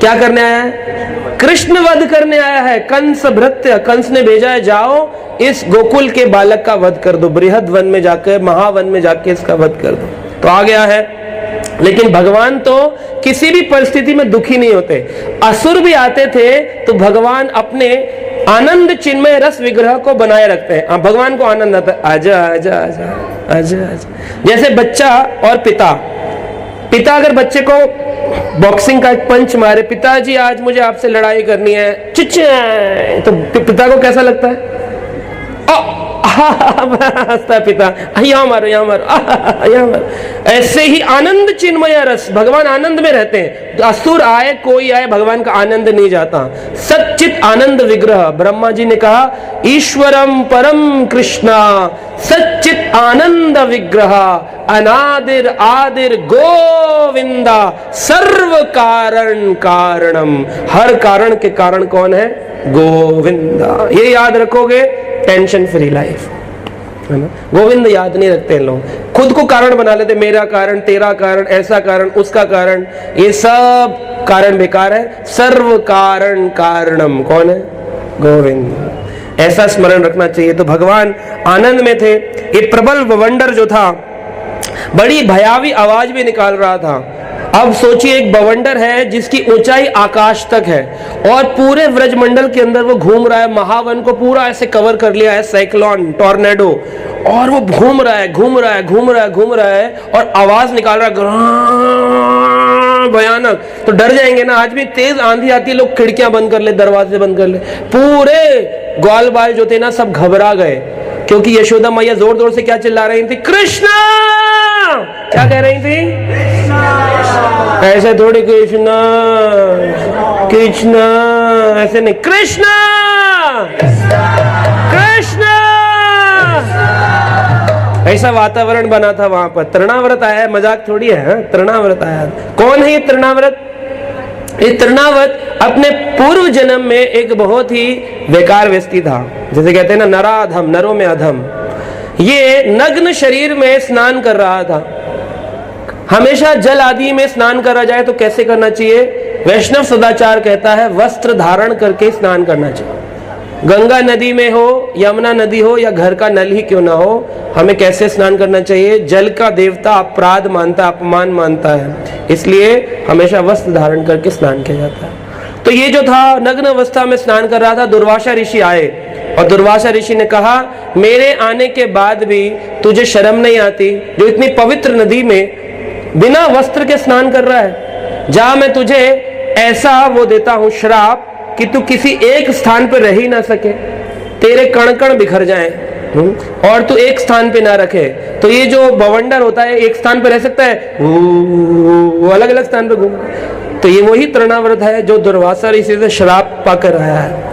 क्या करने आया है? कृष्ण वध करने आया है। कंस भृत्य, कंस ने भेजा है, जाओ इस गोकुल के बालक का वध कर दो, बृहद वन में जाकर, महावन में जाके इसका वध कर दो। तो आ गया है, लेकिन भगवान तो किसी भी परिस्थिति में दुखी नहीं होते। असुर भी आते थे तो भगवान अपने आनंद चिन्मय रस विग्रह को बनाए रखते हैं। भगवान को आनंद आता है, आजा आजा आजा आजा आजा। जैसे बच्चा और पिता, पिता अगर बच्चे को बॉक्सिंग का एक पंच मारे, पिताजी आज मुझे आपसे लड़ाई करनी है, चिच्चे, तो पिता को कैसा लगता है? हंसता है पिता, यहाँ मारो यहाँ मारो, यहाँ मारो। ऐसे ही आनंद चिन्मय रस, भगवान आनंद में रहते हैं। तो असुर आए कोई आए, भगवान का आनंद नहीं जाता। सच्चित आनंद विग्रह, ब्रह्मा जी ने कहा ईश्वरम परम कृष्णा सच्चित आनंद विग्रह अनादिर आदिर गोविंदा सर्व कारण कारणम। हर कारण के कारण कौन है? गोविंदा। ये याद रखोगे, टेंशन फ्री लाइफ, है ना? गोविंद याद नहीं रखते लोग, खुद को कारण बना लेते, मेरा कारण, तेरा कारण, ऐसा कारण, उसका कारण। ये सब कारण बेकार है। सर्व कारण कारणम कौन है? गोविंद। ऐसा स्मरण रखना चाहिए। तो भगवान आनंद में थे। एक प्रबल बवंडर जो था, बड़ी भयावी आवाज भी निकाल रहा था। अब सोचिए, एक बवंडर है जिसकी ऊंचाई आकाश तक है, और पूरे ब्रजमंडल के अंदर वो घूम रहा है। महावन को पूरा ऐसे कवर कर लिया है, साइक्लोन, टॉर्नेडो, और वो घूम रहा है, घूम रहा है, घूम रहा है, घूम रहा है, और आवाज निकाल रहा है भयानक। तो डर जाएंगे ना। आज भी तेज आंधी आती है, लोग खिड़कियां बंद कर ले, दरवाजे बंद कर ले। पूरे ग्वाल बाल जो थे ना, सब घबरा गए, क्योंकि यशोदा मैया जोर जोर से क्या चिल्ला रही थी? कृष्णा। क्या कह रही थी? ऐसे थोड़ी कृष्णा कृष्णा, ऐसे नहीं, कृष्णा कृष्णा। ऐसा वातावरण बना था वहां पर। तृणाव्रत आया है, मजाक थोड़ी है, तृणाव्रत आया। कौन है ये तृणाव्रत? ये तृणाव्रत अपने पूर्व जन्म में एक बहुत ही बेकार व्यक्ति था, जैसे कहते हैं ना, नराधम, नरों में अधम। ये नग्न शरीर में स्नान कर रहा था। हमेशा जल आदि में स्नान करा जाए तो कैसे करना चाहिए? वैष्णव सदाचार कहता है वस्त्र धारण करके स्नान करना चाहिए। गंगा नदी में हो, यमुना नदी हो, या घर का नल ही क्यों ना हो, हमें कैसे स्नान करना चाहिए? जल का देवता अपराध मानता, अपमान मानता है, इसलिए हमेशा वस्त्र धारण करके स्नान किया जाता है। तो ये जो था, नग्न अवस्था में स्नान कर रहा था। दुर्वासा ऋषि आए, और दुर्वासा ऋषि ने कहा, मेरे आने के बाद भी तुझे शर्म नहीं आती, जो इतनी पवित्र नदी में बिना वस्त्र के स्नान कर रहा है? जा, मैं तुझे ऐसा वो देता हूं श्राप कि तू किसी एक स्थान पर रह ही ना सके, तेरे कण कण बिखर जाएं, और तू एक स्थान पे ना रखे। तो ये जो बवंडर होता है, एक स्थान पे रह सकता है, वो अलग अलग स्थान पे घूम। तो ये वही तृणाव्रत है जो दुर्वासा ऋषि से श्राप पाकर आया है।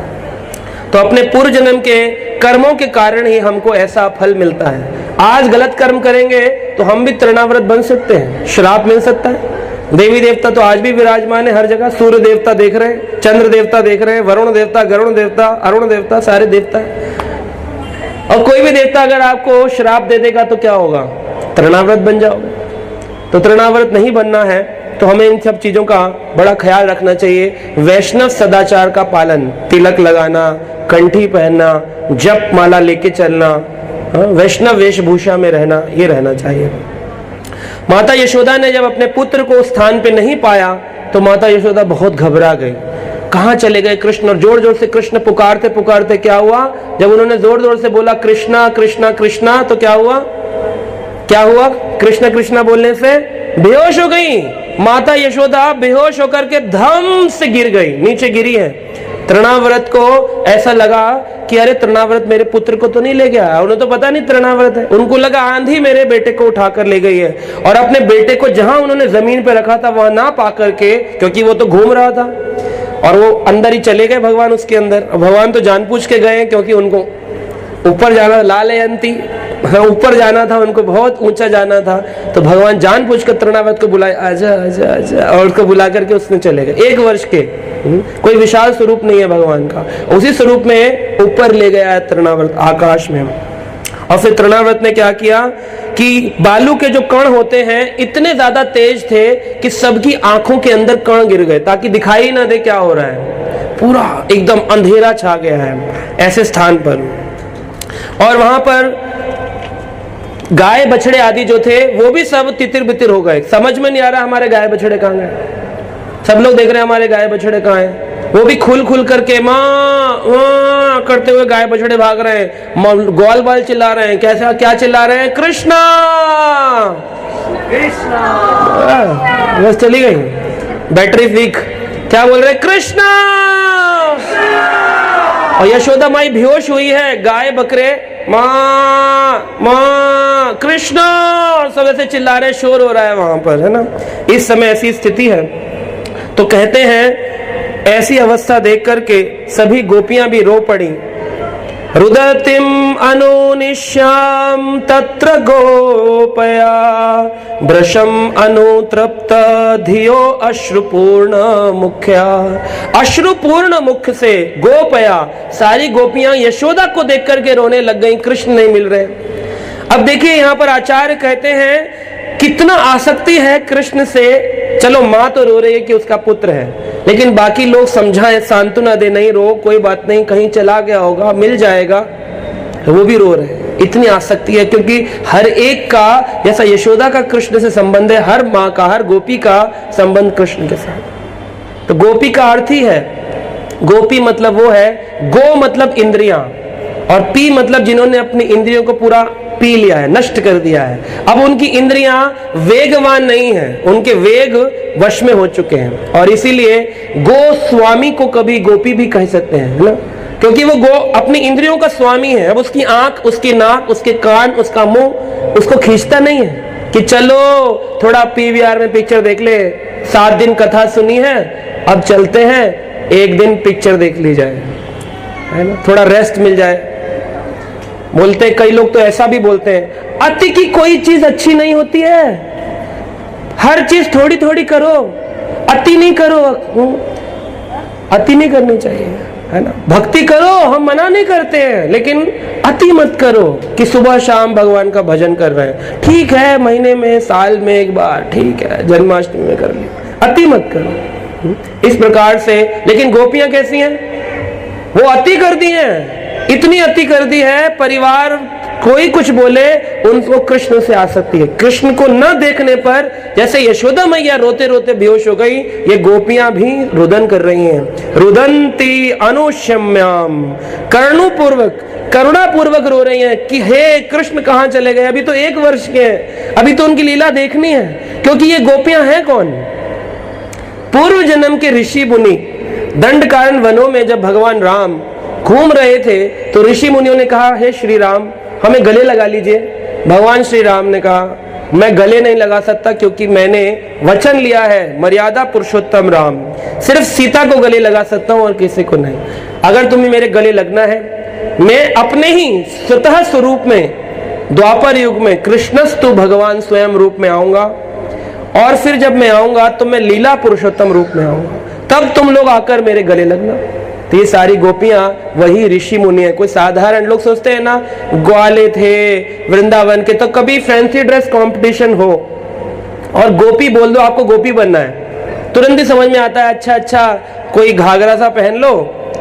तो अपने पूर्व जन्म के कर्मों के कारण ही हमको ऐसा फल मिलता है। आज गलत कर्म करेंगे तो हम भी तृणाव्रत बन सकते हैं, श्राप मिल सकता है। देवी देवता तो आज भी विराजमान है हर जगह। सूर्य देवता देख रहे हैं, चंद्र देवता देख रहे हैं, वरुण देवता, गरुण देवता, अरुण देवता, सारे देवता है। और कोई भी देवता अगर आपको श्राप दे देगा तो क्या होगा? तृणाव्रत बन जाओगे। तो तृणाव्रत नहीं बनना है, तो हमें इन सब चीजों का बड़ा ख्याल रखना चाहिए। वैष्णव सदाचार का पालन, तिलक लगाना, कंठी पहनना, जप माला लेके चलना, वैष्णव वेशभूषा में रहना, ये रहना चाहिए। माता यशोदा ने जब अपने पुत्र को स्थान पे नहीं पाया तो माता यशोदा बहुत घबरा गई। कहाँ चले गए कृष्ण? और जोर जोर से कृष्ण पुकारते पुकारते क्या हुआ? जब उन्होंने जोर जोर से बोला कृष्णा कृष्णा कृष्णा, तो क्या हुआ? क्या हुआ? कृष्णा कृष्णा बोलने से बेहोश हो गई। माता यशोदा बेहोश होकर के धम से गिर गई, नीचे गिरी है। तृणाव्रत को ऐसा लगा कि अरे तृणाव्रत मेरे पुत्र को तो नहीं ले गया, उन्हें तो पता नहीं तृणाव्रत है। उनको लगा आंधी मेरे बेटे को उठाकर ले गई है, और अपने बेटे को जहां उन्होंने जमीन पे रखा था वहां ना पा करके, क्योंकि वो तो घूम रहा था, और वो अंदर ही चले गए भगवान उसके अंदर। भगवान तो जानबूझ के गए क्योंकि उनको ऊपर जाना, लालयंती ऊपर जाना था, उनको बहुत ऊंचा जाना था, तो भगवान जानबूझ कर तृणाव्रत को बुलाए, आजा आजा आजा, और उसको बुला करके उसने चले गए। 1 वर्ष के, कोई विशाल स्वरूप नहीं है भगवान का, उसी स्वरूप में ऊपर ले गया है तृणाव्रत आकाश में। और फिर तृणाव्रत ने क्या किया कि बालू के जो कण होते हैं इतने ज्यादा तेज थे कि सबकी आंखों के अंदर कण गिर गए, ताकि दिखाई ना दे क्या हो रहा है, पूरा एकदम अंधेरा छा गया है ऐसे स्थान पर। और वहां पर गाय बछड़े आदि जो थे वो भी सब तितिर बितिर हो गए, समझ में नहीं आ रहा हमारे गाय बछड़े कहाँ गए। सब लोग देख रहे हैं हमारे गाय बछड़े कहाँ हैं, वो भी खुल खुल करके माँ माँ करते हुए गाय बछड़े भाग रहे हैं, ग्वाल बाल चिल्ला रहे हैं। कैसा क्या चिल्ला रहे हैं? कृष्णा कृष्णा। बस चली गई, बैटरी वीक। क्या बोल रहे? कृष्णा। और यशोदा माई बेहोश हुई है, गाय बकरे माँ माँ कृष्णा सब ऐसे चिल्ला रहे, शोर हो रहा है वहां पर, है ना। इस समय ऐसी स्थिति है, तो कहते हैं ऐसी अवस्था देख करके सभी गोपियां भी रो पड़ी। रुदतिम अनुनिश्याम तत्र गोपया भृशम अनुतृप्त धियो अश्रुपूर्ण मुख्या। अश्रुपूर्ण मुख से गोपया, सारी गोपियां यशोदा को देख करके रोने लग गईं, कृष्ण नहीं मिल रहे। अब देखिए यहाँ पर आचार्य कहते हैं कितना आसक्ति है कृष्ण से। चलो माँ तो रो रही है कि उसका पुत्र है, लेकिन बाकी लोग समझाएं, सांत्वना दे, नहीं रो, कोई बात नहीं, कहीं चला गया होगा, मिल जाएगा, वो भी रो रहे हैं। इतनी आसक्ति है, क्योंकि हर एक का, जैसा यशोदा का कृष्ण से संबंध है, हर माँ का, हर गोपी का संबंध कृष्ण के साथ। तो गोपी का अर्थ ही है, गोपी मतलब वो है, गो मतलब इंद्रियां, और पी मतलब जिन्होंने अपनी इंद्रियों को पूरा पी लिया है, नष्ट कर दिया है। अब उनकी इंद्रियां वेगवान नहीं है, उनके वेग वश में हो चुके हैं, और इसीलिए गोस्वामी को कभी गोपी भी कह सकते हैं, है ना, क्योंकि वो गो अपनी इंद्रियों का स्वामी है। अब उसकी आंख, उसकी नाक, उसके कान, उसका मुंह उसको खींचता नहीं है कि चलो थोड़ा पीवीआर में पिक्चर देख ले, 7 दिन कथा सुनी है, अब चलते हैं 1 दिन पिक्चर देख ली जाए, है ना, थोड़ा रेस्ट मिल जाए। बोलते कई लोग तो ऐसा भी बोलते हैं, अति की कोई चीज अच्छी नहीं होती है, हर चीज थोड़ी थोड़ी करो, अति नहीं करो, अति नहीं करनी चाहिए, है ना। भक्ति करो, हम मना नहीं करते हैं, लेकिन अति मत करो कि सुबह शाम भगवान का भजन कर रहे हैं, ठीक है, महीने में, साल में 1 बार, ठीक है, जन्माष्टमी में कर लिया, अति मत करो। इस प्रकार से, लेकिन गोपियां कैसी हैं? वो अति कर दी हैं, इतनी अति कर दी है, परिवार कोई कुछ बोले उनको कृष्ण से आसक्ति है। कृष्ण को न देखने पर जैसे यशोदा मैया रोते रोते बेहोश हो गई, ये गोपियां भी रुदन कर रही हैं। रुदंती अनुशम्याम, करुणापूर्वक, करुणापूर्वक रो रही हैं कि हे कृष्ण कहाँ चले गए, अभी तो 1 वर्ष के हैं, अभी तो उनकी लीला देखनी है। क्योंकि ये गोपियां हैं कौन? पूर्व जन्म के ऋषि मुनि। दंडकारण्य वनों में जब भगवान राम घूम रहे थे तो ऋषि मुनियों ने कहा, हे श्री राम हमें गले लगा लीजिए। भगवान श्री राम ने कहा, मैं गले नहीं लगा सकता, क्योंकि मैंने वचन लिया है, मर्यादा पुरुषोत्तम राम, सिर्फ सीता को गले लगा सकता हूं और किसी को नहीं। अगर तुम्हें मेरे गले लगना है, मैं अपने ही स्वतः स्वरूप में द्वापर युग में कृष्णस्तु भगवान स्वयं रूप में आऊंगा, और फिर जब मैं आऊंगा तो मैं लीला पुरुषोत्तम रूप में आऊंगा, तब तुम लोग आकर मेरे गले लगना। तो ये सारी गोपियां वही ऋषि मुनि है। कोई साधारण लोग सोचते हैं ना, ग्वाले थे वृंदावन के, तो कभी फैंसी ड्रेस कंपटीशन हो और गोपी बोल दो आपको गोपी बनना है, तुरंत ही समझ में आता है, अच्छा अच्छा कोई घाघरा सा पहन लो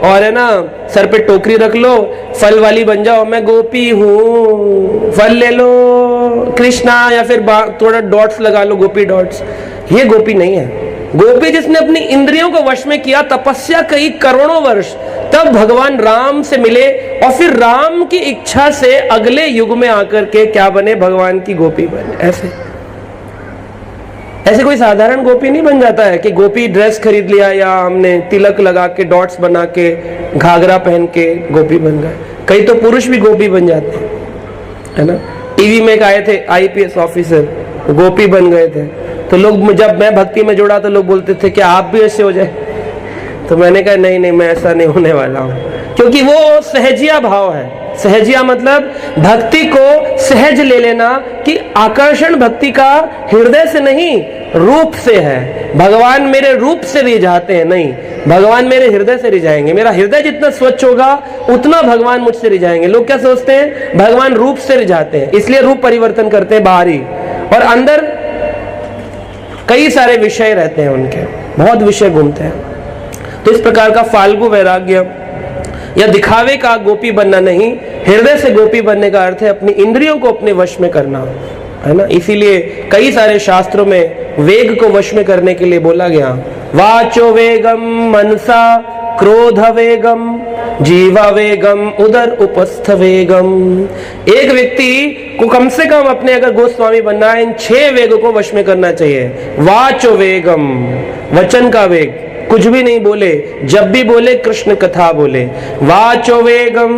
और है ना सर पे टोकरी रख लो, फल वाली बन जाओ, मैं गोपी हूँ, फल ले लो कृष्णा, या फिर थोड़ा डॉट्स लगा लो, गोपी डॉट्स। ये गोपी नहीं है। गोपी जिसने अपनी इंद्रियों को वश में किया, तपस्या कई करोड़ों वर्ष, तब भगवान राम से मिले, और फिर राम की इच्छा से अगले युग में आकर के क्या बने? भगवान की गोपी बने। ऐसे कोई साधारण गोपी नहीं बन जाता है कि गोपी ड्रेस खरीद लिया या हमने तिलक लगा के डॉट्स बना के घाघरा पहन के गोपी बन गए। कई तो पुरुष भी गोपी बन जाते हैं, है ना। टीवी में एक आए थे IPS ऑफिसर, गोपी बन गए थे। तो लोग, जब मैं भक्ति में जुड़ा तो लोग बोलते थे क्या आप भी ऐसे हो जाए। तो मैंने कहा नहीं नहीं, मैं ऐसा नहीं होने वाला हूँ, क्योंकि वो सहजिया भाव है। सहजिया मतलब भक्ति को सहज ले लेना, कि आकर्षण भक्ति का हृदय से नहीं रूप से है। भगवान मेरे रूप से रिझाते हैं, नहीं, भगवान मेरे हृदय से रिझाएंगे। मेरा हृदय जितना स्वच्छ होगा उतना भगवान मुझसे रिझाएंगे। लोग क्या सोचते हैं, भगवान रूप से रिझाते हैं, इसलिए रूप परिवर्तन करते हैं बाहरी, और अंदर कई सारे विषय रहते हैं उनके, बहुत विषय घूमते हैं। तो इस प्रकार का फाल्गु वैराग्य या दिखावे का गोपी बनना नहीं, हृदय से गोपी बनने का अर्थ है अपनी इंद्रियों को अपने वश में करना, है ना। इसीलिए कई सारे शास्त्रों में वेग को वश में करने के लिए बोला गया, वाचो वेगम मनसा क्रोध वेगम जीवा वेगम उदर उपस्थ वेगम। एक व्यक्ति को कम से कम अपने अगर गोस्वामी बनना है, इन 6 वेगों को वश में करना चाहिए। वाचो वेगम, वचन का वेग, कुछ भी नहीं बोले, जब भी बोले कृष्ण कथा बोले। वाचो वेगम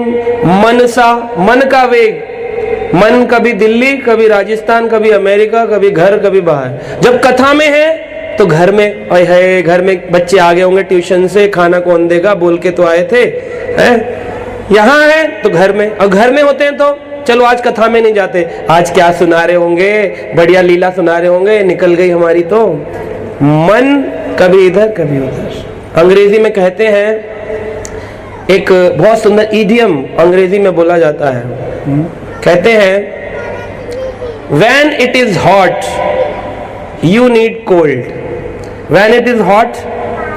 मनसा, मन का वेग, मन कभी दिल्ली कभी राजस्थान कभी अमेरिका कभी घर कभी बाहर। जब कथा में है तो घर में, अरे है घर में बच्चे आ गए होंगे ट्यूशन से, खाना कौन देगा बोल के तो आए थे, है यहाँ है तो घर में, और घर में होते हैं तो चलो आज कथा में नहीं जाते, आज क्या सुना रहे होंगे, बढ़िया लीला सुना रहे होंगे, निकल गई हमारी। तो मन कभी इधर कभी उधर। अंग्रेजी में कहते हैं, एक बहुत सुंदर इडियम अंग्रेजी में बोला जाता है, कहते हैं when it is hot you need cold, when it is hot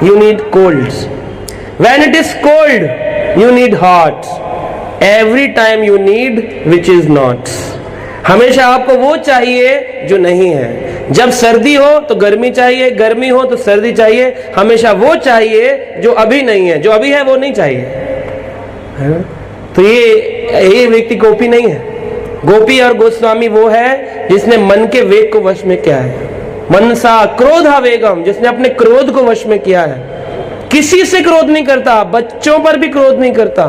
you need cold, when it is cold you need hot, every time you need which is not। हमेशा आपको वो चाहिए जो नहीं है। जब सर्दी हो तो गर्मी चाहिए, गर्मी हो तो सर्दी चाहिए, हमेशा वो चाहिए जो अभी नहीं है, जो अभी है वो नहीं चाहिए, है ना। तो ये व्यक्ति गोपी नहीं है। गोपी और गोस्वामी वो है जिसने मन के वेग को वश में किया है। मनसा क्रोधा वेगम, जिसने अपने क्रोध को वश में किया है। किसी से क्रोध नहीं करता, बच्चों पर भी क्रोध नहीं करता,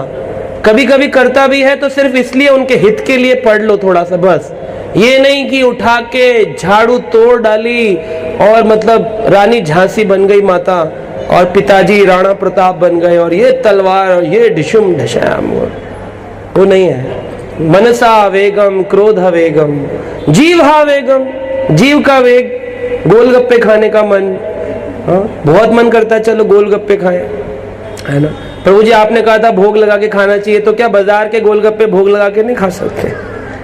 कभी कभी करता भी है तो सिर्फ इसलिए उनके हित के लिए पढ़ लो थोड़ा सा, बस। ये नहीं कि उठा के झाड़ू तोड़ डाली और मतलब रानी झांसी बन गई माता और पिताजी राणा प्रताप बन गए और ये तलवार और ये ढिशुम ढश्याम, वो नहीं है। मनसा वेगम क्रोध वेगम जीवा वेगम, जीव का वेग, गोलगप्पे खाने का मन, बहुत मन करता है चलो गोलगप्पे खाएं, है ना। प्रभु जी आपने कहा था भोग लगा के खाना चाहिए, तो क्या बाजार के गोलगप्पे भोग लगा के नहीं खा सकते।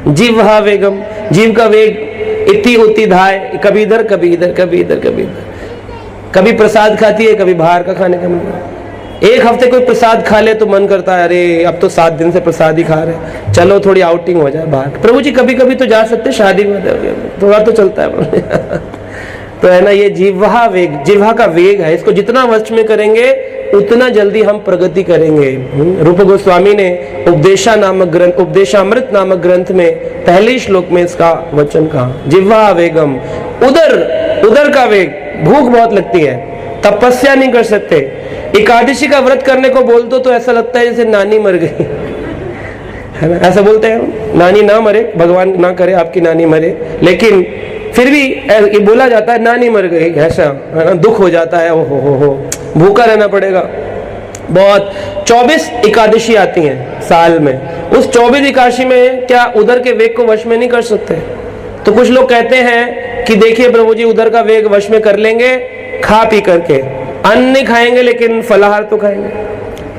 जीवा वेगम, जीव का वेग इति उति धाय, कभी इधर कभी इधर कभी इधर कभी इधर। कभी प्रसाद खाती है, कभी बाहर का खाने का मन। एक हफ्ते कोई प्रसाद खा ले तो मन करता है अरे अब तो 7 दिन से प्रसाद ही खा रहे, चलो थोड़ी आउटिंग हो जाए बाहर। प्रभु जी कभी कभी तो जा सकते, शादी में थोड़ा तो चलता है तो है ना, ये जिह्वा वेग, जिह्वा का वेग है। इसको जितना वश में करेंगे उतना जल्दी हम प्रगति करेंगे। रूप गोस्वामी ने उपदेशा नामक ग्रंथ, उपदेशामृत नामक ग्रंथ में पहले श्लोक में इसका वचन कहा, जिह्वा वेगम। उदर का वेग, भूख बहुत लगती है, तपस्या नहीं कर सकते। एकादशी का व्रत करने को बोल दो तो ऐसा लगता है जैसे नानी मर गई, है ना, ऐसा बोलते हैं। नानी ना मरे, भगवान ना करे आपकी नानी मरे, लेकिन फिर भी ये बोला जाता है नानी मर गई, ऐसा, है ना, दुख हो जाता है। ओ हो भूखा रहना पड़ेगा। बहुत 24 एकादशी आती हैं साल में, उस 24 एकादशी में क्या उधर के वेग को वश में नहीं कर सकते? तो कुछ लोग कहते हैं कि देखिए प्रभु जी उधर का वेग वश में कर लेंगे खा पी करके, अन्न नहीं खाएंगे लेकिन फलाहार तो खाएंगे,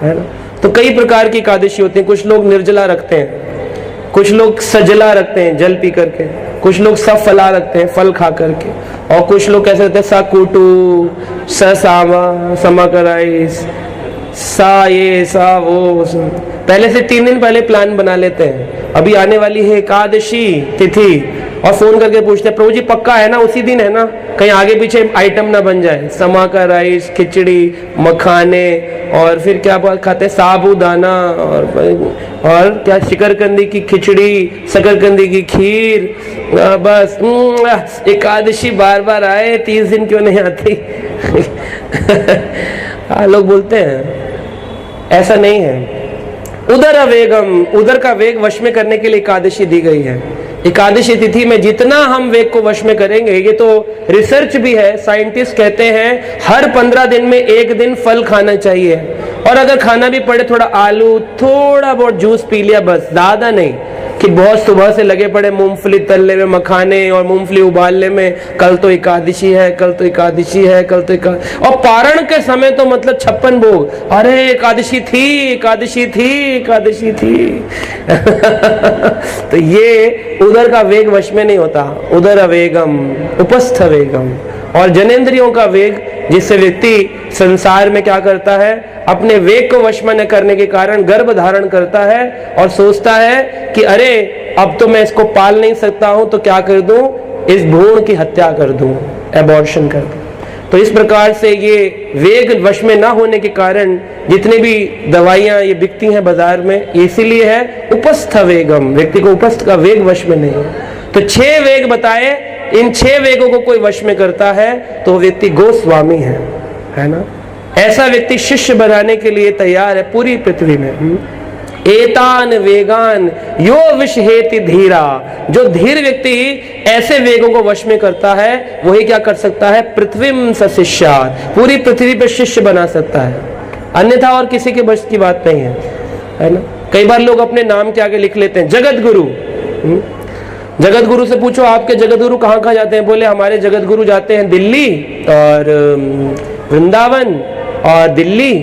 है ना। तो कई प्रकार की एकादशी होती है। कुछ लोग निर्जला रखते हैं, कुछ लोग सजला रखते हैं जल पी करके, कुछ लोग सब फला रखते हैं फल खा करके, और कुछ लोग कैसे रहते हैं साकुटू सामा समाकराइस सा ये सा वो, पहले से 3 दिन पहले प्लान बना लेते हैं। अभी आने वाली है एकादशी तिथि और फोन करके पूछते हैं प्रभु जी पक्का है ना, उसी दिन है ना, कहीं आगे पीछे आइटम ना बन जाए। समा का राइस, खिचड़ी, मखाने और फिर क्या खाते हैं, साबूदाना और क्या, शकरकंदी की खिचड़ी, शकरकंदी की खीर, बस एकादशी बार बार आए, 30 दिन क्यों नहीं आती। लोग बोलते हैं, ऐसा नहीं है। उदर अवेगम, उदर का वेग वश में करने के लिए एकादशी दी गई है। एकादशी तिथि में जितना हम वेग को वश में करेंगे, ये तो रिसर्च भी है, साइंटिस्ट कहते हैं हर 15 दिन में 1 दिन फल खाना चाहिए, और अगर खाना भी पड़े थोड़ा आलू, थोड़ा बहुत जूस पी लिया, बस, ज्यादा नहीं कि बहुत सुबह से लगे पड़े मूंगफली तलने में, मखाने और मूंगफली उबालने में, कल तो एकादशी है, कल तो एकादशी है, कल तो और पारण के समय तो मतलब 56 भोग, अरे एकादशी थी, एकादशी थी, एकादशी थी। तो ये उदर का वेग वश में नहीं होता। उदर अवेगम, उपस्थ वेगम, और जनेंद्रियों का वेग, जिससे व्यक्ति संसार में क्या करता है, अपने वेग को वश में न करने के कारण गर्भ धारण करता है और सोचता है कि अरे अब तो मैं इसको पाल नहीं सकता हूं, तो क्या कर दूं, इस भ्रूण की हत्या कर दूं, एबॉर्शन कर दूं। तो इस प्रकार से ये वेग वश में ना होने के कारण जितने भी दवाइयां ये बिकती हैं बाजार में, इसीलिए है उपस्थ वेगम, व्यक्ति को उपस्थ का वेग वश में नहीं है। तो 6 वेग बताए, इन 6 वेगों को कोई वश में करता है तो व्यक्ति गोस्वामी है ना। ऐसा व्यक्ति शिष्य बनाने के लिए तैयार है पूरी पृथ्वी में। एतान वेगान यो विषहेति धीरा, जो धीर व्यक्ति ऐसे वेगों को वश में करता है वही क्या कर सकता है, पृथ्वीम सशिष्यात्, पूरी पृथ्वी पर शिष्य बना सकता है, अन्यथा और किसी के बस की बात नहीं है ना। कई बार लोग अपने नाम के आगे लिख लेते हैं जगत गुरु। जगत गुरु से पूछो आपके जगत गुरु कहाँ कहाँ जाते हैं, बोले हमारे जगत गुरु जाते हैं दिल्ली और वृंदावन, और दिल्ली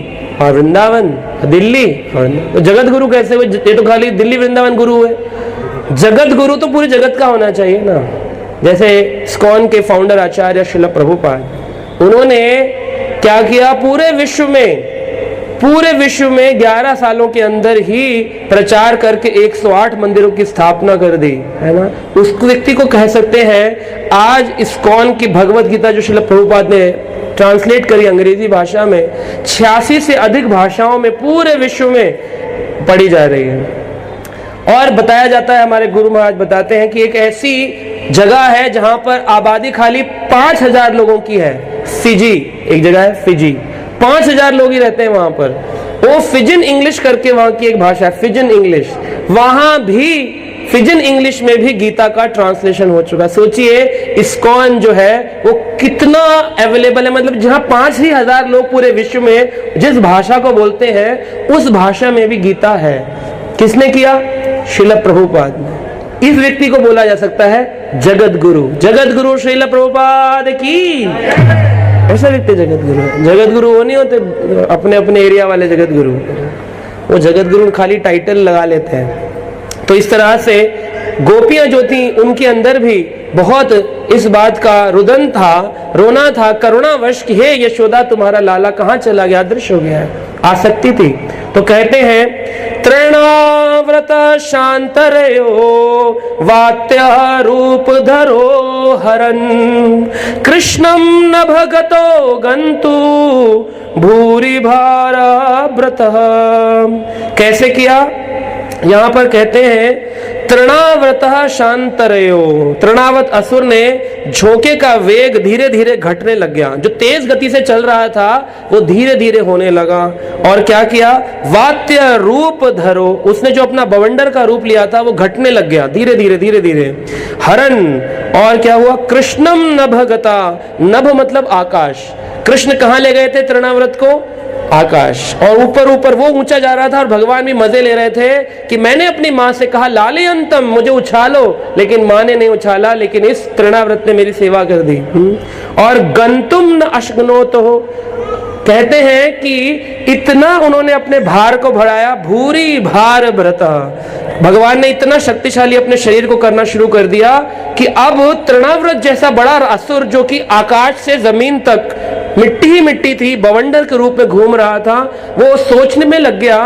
और वृंदावन, दिल्ली और, तो जगत गुरु कैसे हुए, ये तो खाली दिल्ली वृंदावन गुरु हुए। जगत गुरु तो पूरे जगत का होना चाहिए ना। जैसे इस्कॉन के फाउंडर आचार्य श्रील प्रभुपाद, उन्होंने क्या किया, पूरे विश्व में 11 सालों के अंदर ही प्रचार करके 108 मंदिरों की स्थापना कर दी, है ना। उस व्यक्ति को कह सकते हैं आज इस्कॉन की भगवत गीता जो श्रील प्रभुपाद ने ट्रांसलेट करी अंग्रेजी भाषा में, 86 से अधिक भाषाओं में पूरे विश्व में पढ़ी जा रही है। और बताया जाता है, हमारे गुरु महाराज बताते हैं कि एक ऐसी जगह है जहां पर आबादी खाली 5000 लोगों की है। फिजी एक जगह है, फिजी, 5000 लोग ही रहते हैं वहां पर। वो फिजिन इंग्लिश करके वहां की एक भाषा है, फिजिन इंग्लिश। वहां भी फिजिन इंग्लिश में भी गीता का ट्रांसलेशन हो चुका है। सोचिए इस्कॉन जो है वो कितना अवेलेबल है, मतलब जहां 5000 लोग पूरे विश्व में जिस भाषा को बोलते हैं उस भाषा में भी गीता है। किसने किया, श्रील प्रभुपाद ने। इस व्यक्ति को बोला जा सकता है जगत गुरु। जगत गुरु श्रील प्रभुपाद की। ऐसा व्यक्ति जगत गुरु है। जगत गुरु वो नहीं होते अपने अपने एरिया वाले जगत गुरु, वो जगत गुरु खाली टाइटल लगा लेते हैं। तो इस तरह से गोपियां जो थी उनके अंदर भी बहुत इस बात का रुदन था, रोना था, करुणावश कि हे यशोदा तुम्हारा लाला कहाँ चला गया, अदृश्य हो गया है, आसक्ति थी। तो कहते हैं तृणाव्रत शांतरयो वात्य रूप धरो हरन कृष्णम न भगतो गंतु भूरि भार व्रत। कैसे किया, यहां पर कहते हैं तृणाव्रत शांतरयो। तृणावत असुर ने झोंके का वेग धीरे धीरे घटने लग गया, जो तेज गति से चल रहा था वो धीरे धीरे होने लगा। और क्या किया, वात्य रूप धरो, उसने जो अपना बवंडर का रूप लिया था वो घटने लग गया धीरे धीरे धीरे धीरे। हरन, और क्या हुआ, कृष्णम नभगता, नभ मतलब आकाश। कृष्ण कहां ले गए थे तृणाव्रत को, आकाश। और ऊपर ऊपर वो ऊंचा जा रहा था और भगवान भी मजे ले रहे थे कि मैंने अपनी माँ से कहा लाले अंतम मुझे उछालो, लेकिन माँ ने नहीं उछाला, लेकिन इस तृणाव्रत ने मेरी सेवा कर दी। और गंतुम न अश्गनोत हो, कहते हैं कि इतना उन्होंने अपने भार को बढ़ाया, भूरी भार व्रत। भगवान ने इतना शक्तिशाली अपने शरीर को करना शुरू कर दिया कि अब तृणाव्रत जैसा बड़ा असुर जो कि आकाश से जमीन तक मिट्टी ही मिट्टी थी, बवंडर के रूप में घूम रहा था, वो सोचने में लग गया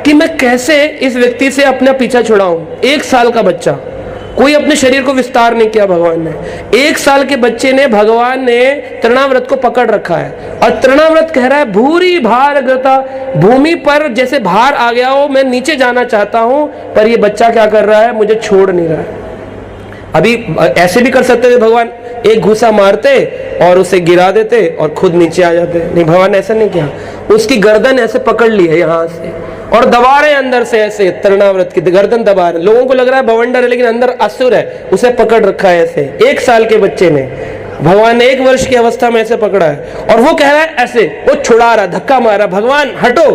कि मैं कैसे इस व्यक्ति से अपना पीछा छुड़ाऊं। 1 साल का बच्चा कोई अपने शरीर को विस्तार नहीं किया भगवान ने। 1 साल के बच्चे ने भगवान ने तृणाव्रत को पकड़ रखा है और तृणाव्रत कह रहा है भूरी भार ग्रता, भूमि पर जैसे भार आ गया हो, मैं नीचे जाना चाहता हूं, पर ये बच्चा क्या कर रहा है, मुझे छोड़ नहीं रहा है। अभी ऐसे भी कर सकते थे भगवान, एक घूसा मारते और उसे गिरा देते और खुद नीचे आ जाते, नहीं भगवान ने ऐसा नहीं किया। उसकी गर्दन ऐसे पकड़ ली है यहाँ से और दबा रहे अंदर से, ऐसे तृणाव्रत की गर्दन दबा रहे। लोगों को लग रहा है भवंडर है, लेकिन अंदर असुर है, उसे पकड़ रखा है ऐसे। 1 साल के बच्चे ने, भगवान ने 1 वर्ष की अवस्था में ऐसे पकड़ा है और वो कह रहा है ऐसे, वो छुड़ा रहा, धक्का मारा, भगवान हटो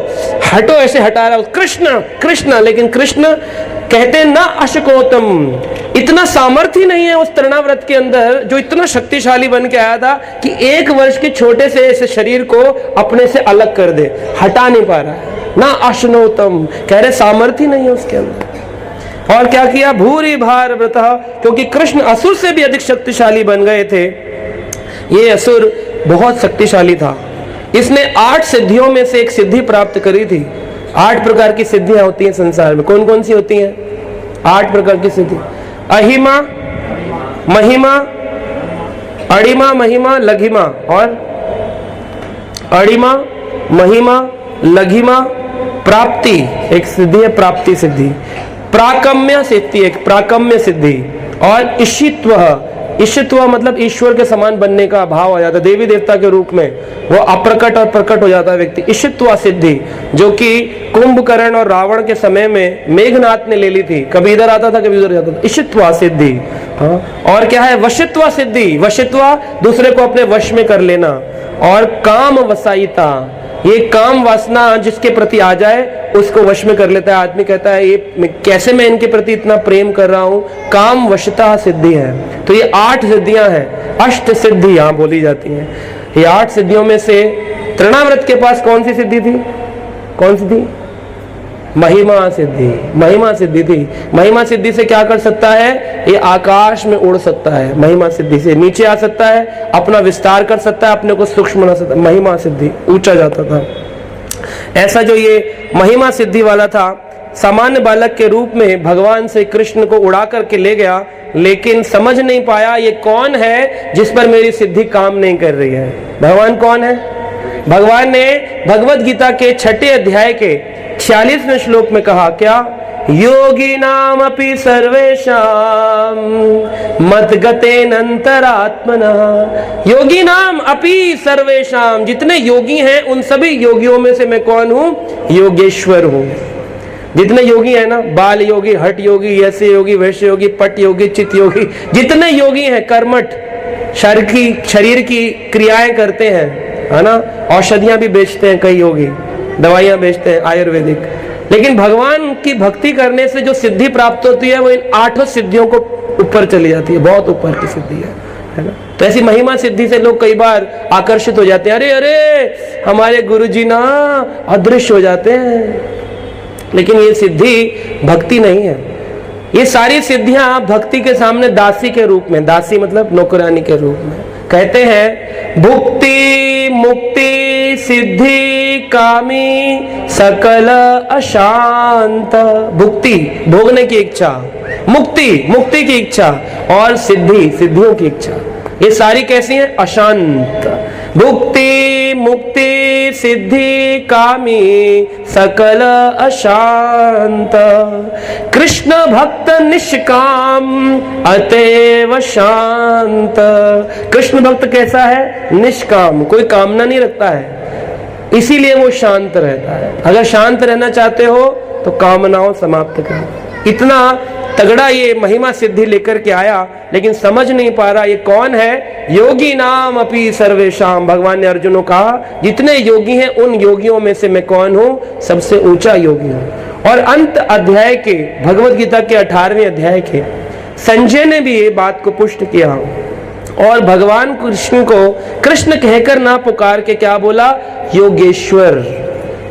हटो, ऐसे हटा रहा, कृष्ण कृष्ण। लेकिन कृष्ण कहते ना अशकोतम, इतना सामर्थ्य नहीं है उस तृणाव्रत के अंदर जो इतना शक्तिशाली बन के आया था कि 1 वर्ष के छोटे से ऐसे शरीर को अपने से अलग कर दे, हटा नहीं पा रहा है। ना अशनोतम, कह रहे सामर्थ्य नहीं है उसके अंदर। और क्या किया, भूरी भार व्रतः, क्योंकि कृष्ण असुर से भी अधिक शक्तिशाली बन गए थे। ये असुर बहुत शक्तिशाली था, इसने 8 सिद्धियों में से एक सिद्धि प्राप्त करी थी। 8 प्रकार की सिद्धियां होती हैं संसार में, कौन कौन सी होती हैं? 8 प्रकार की सिद्धि, अहिमा, महिमा, अड़िमा, महिमा, लघिमा। और अड़िमा, महिमा, लघिमा, प्राप्ति एक सिद्धि है, प्राप्ति सिद्धि। प्राकम्य सिद्धि एक प्राकम्य सिद्धि। और ईशित्व, ईशित्व मतलब ईश्वर के समान बनने का भाव आ जाता है, देवी देवता के रूप में वो अप्रकट और प्रकट हो जाता है व्यक्ति। ईशित्व सिद्धि जो कि कुंभकर्ण और रावण के समय में मेघनाथ ने ले ली थी, कभी इधर आता था कभी उधर जाता था, ईशित्व सिद्धि। हाँ, और क्या है, वशित्व सिद्धि, वशित्व दूसरे को अपने वश में कर लेना। और काम वसायिता, ये काम वासना जिसके प्रति आ जाए उसको वश में कर लेता है आदमी, कहता है ये कैसे मैं इनके प्रति इतना प्रेम कर रहा हूं, काम वशता सिद्धि है। तो ये 8 सिद्धियां हैं, अष्ट सिद्धि यहां बोली जाती हैं। ये 8 सिद्धियों में से तृणाव्रत के पास कौन सी सिद्धि थी, कौन सी थी? महिमा सिद्धि, महिमा सिद्धि थी। महिमा सिद्धि से क्या कर सकता है, ये आकाश में उड़ सकता है, महिमा सिद्धि से नीचे आ सकता है, अपना विस्तार कर सकता है, अपने को सूक्ष्म बना सकता है, महिमा सिद्धि, ऊंचा जाता था। ऐसा जो ये महिमा सिद्धि वाला था, सामान्य बालक के रूप में भगवान से कृष्ण को उड़ा करके ले गया, लेकिन समझ नहीं पाया ये कौन है जिस पर मेरी सिद्धि काम नहीं कर रही है। भगवान कौन है? भगवान ने भगवद गीता के 6 अध्याय के 46वें श्लोक में कहा, क्या? योगी नाम अपि सर्वेशाम मद्गतेन अंतरात्मना। योगी नाम अपि सर्वेशाम, जितने योगी हैं उन सभी योगियों में से मैं कौन हूं? योगेश्वर हूं। जितने योगी हैं ना, बाल योगी, हठ योगी, ऐसे योगी, वैश्य योगी, पट योगी, चित योगी, जितने योगी हैं कर्मठ, शरीर की क्रियाएं करते हैं, है ना, औषधियां भी बेचते हैं कई योगी, दवाइयां बेचते हैं आयुर्वेदिक, लेकिन भगवान की भक्ति करने से जो सिद्धि प्राप्त होती है वो इन 8 सिद्धियों को ऊपर चली जाती है, बहुत ऊपर की सिद्धि है ना। तो ऐसी महिमा सिद्धि से लोग कई बार आकर्षित हो जाते हैं, अरे अरे हमारे गुरुजी ना अदृश्य हो जाते हैं, लेकिन ये सिद्धि भक्ति नहीं है। ये सारी सिद्धियां भक्ति के सामने दासी के रूप में, दासी मतलब नौकरानी के रूप में। कहते हैं भुक्ति मुक्ति सिद्धि कामी सकल अशांत। भुक्ति भोगने की इच्छा, मुक्ति मुक्ति की इच्छा, और सिद्धि सिद्धियों की इच्छा, ये सारी कैसी हैं? अशांत। भुक्ति मुक्ति सिद्धि कामी सकल अशांत। कृष्ण भक्त निष्काम अतएव शांत। कृष्ण भक्त कैसा है? निष्काम, कोई कामना नहीं रखता है, इसीलिए वो शांत रहता है। अगर शांत रहना चाहते हो तो कामनाओं समाप्त करो। इतना तगड़ा ये महिमा सिद्धि लेकर के आया, लेकिन समझ नहीं पा रहा ये कौन है। योगी नाम अपि सर्वेशाम, भगवान ने अर्जुन को कहा जितने योगी हैं उन योगियों में से मैं कौन हूं? सबसे ऊंचा योगी हूं। और अंत अध्याय के भगवद गीता के 18वें अध्याय के संजय ने भी ये बात को पुष्ट किया और भगवान कृष्ण को कृष्ण कहकर ना पुकार के क्या बोला? योगेश्वर।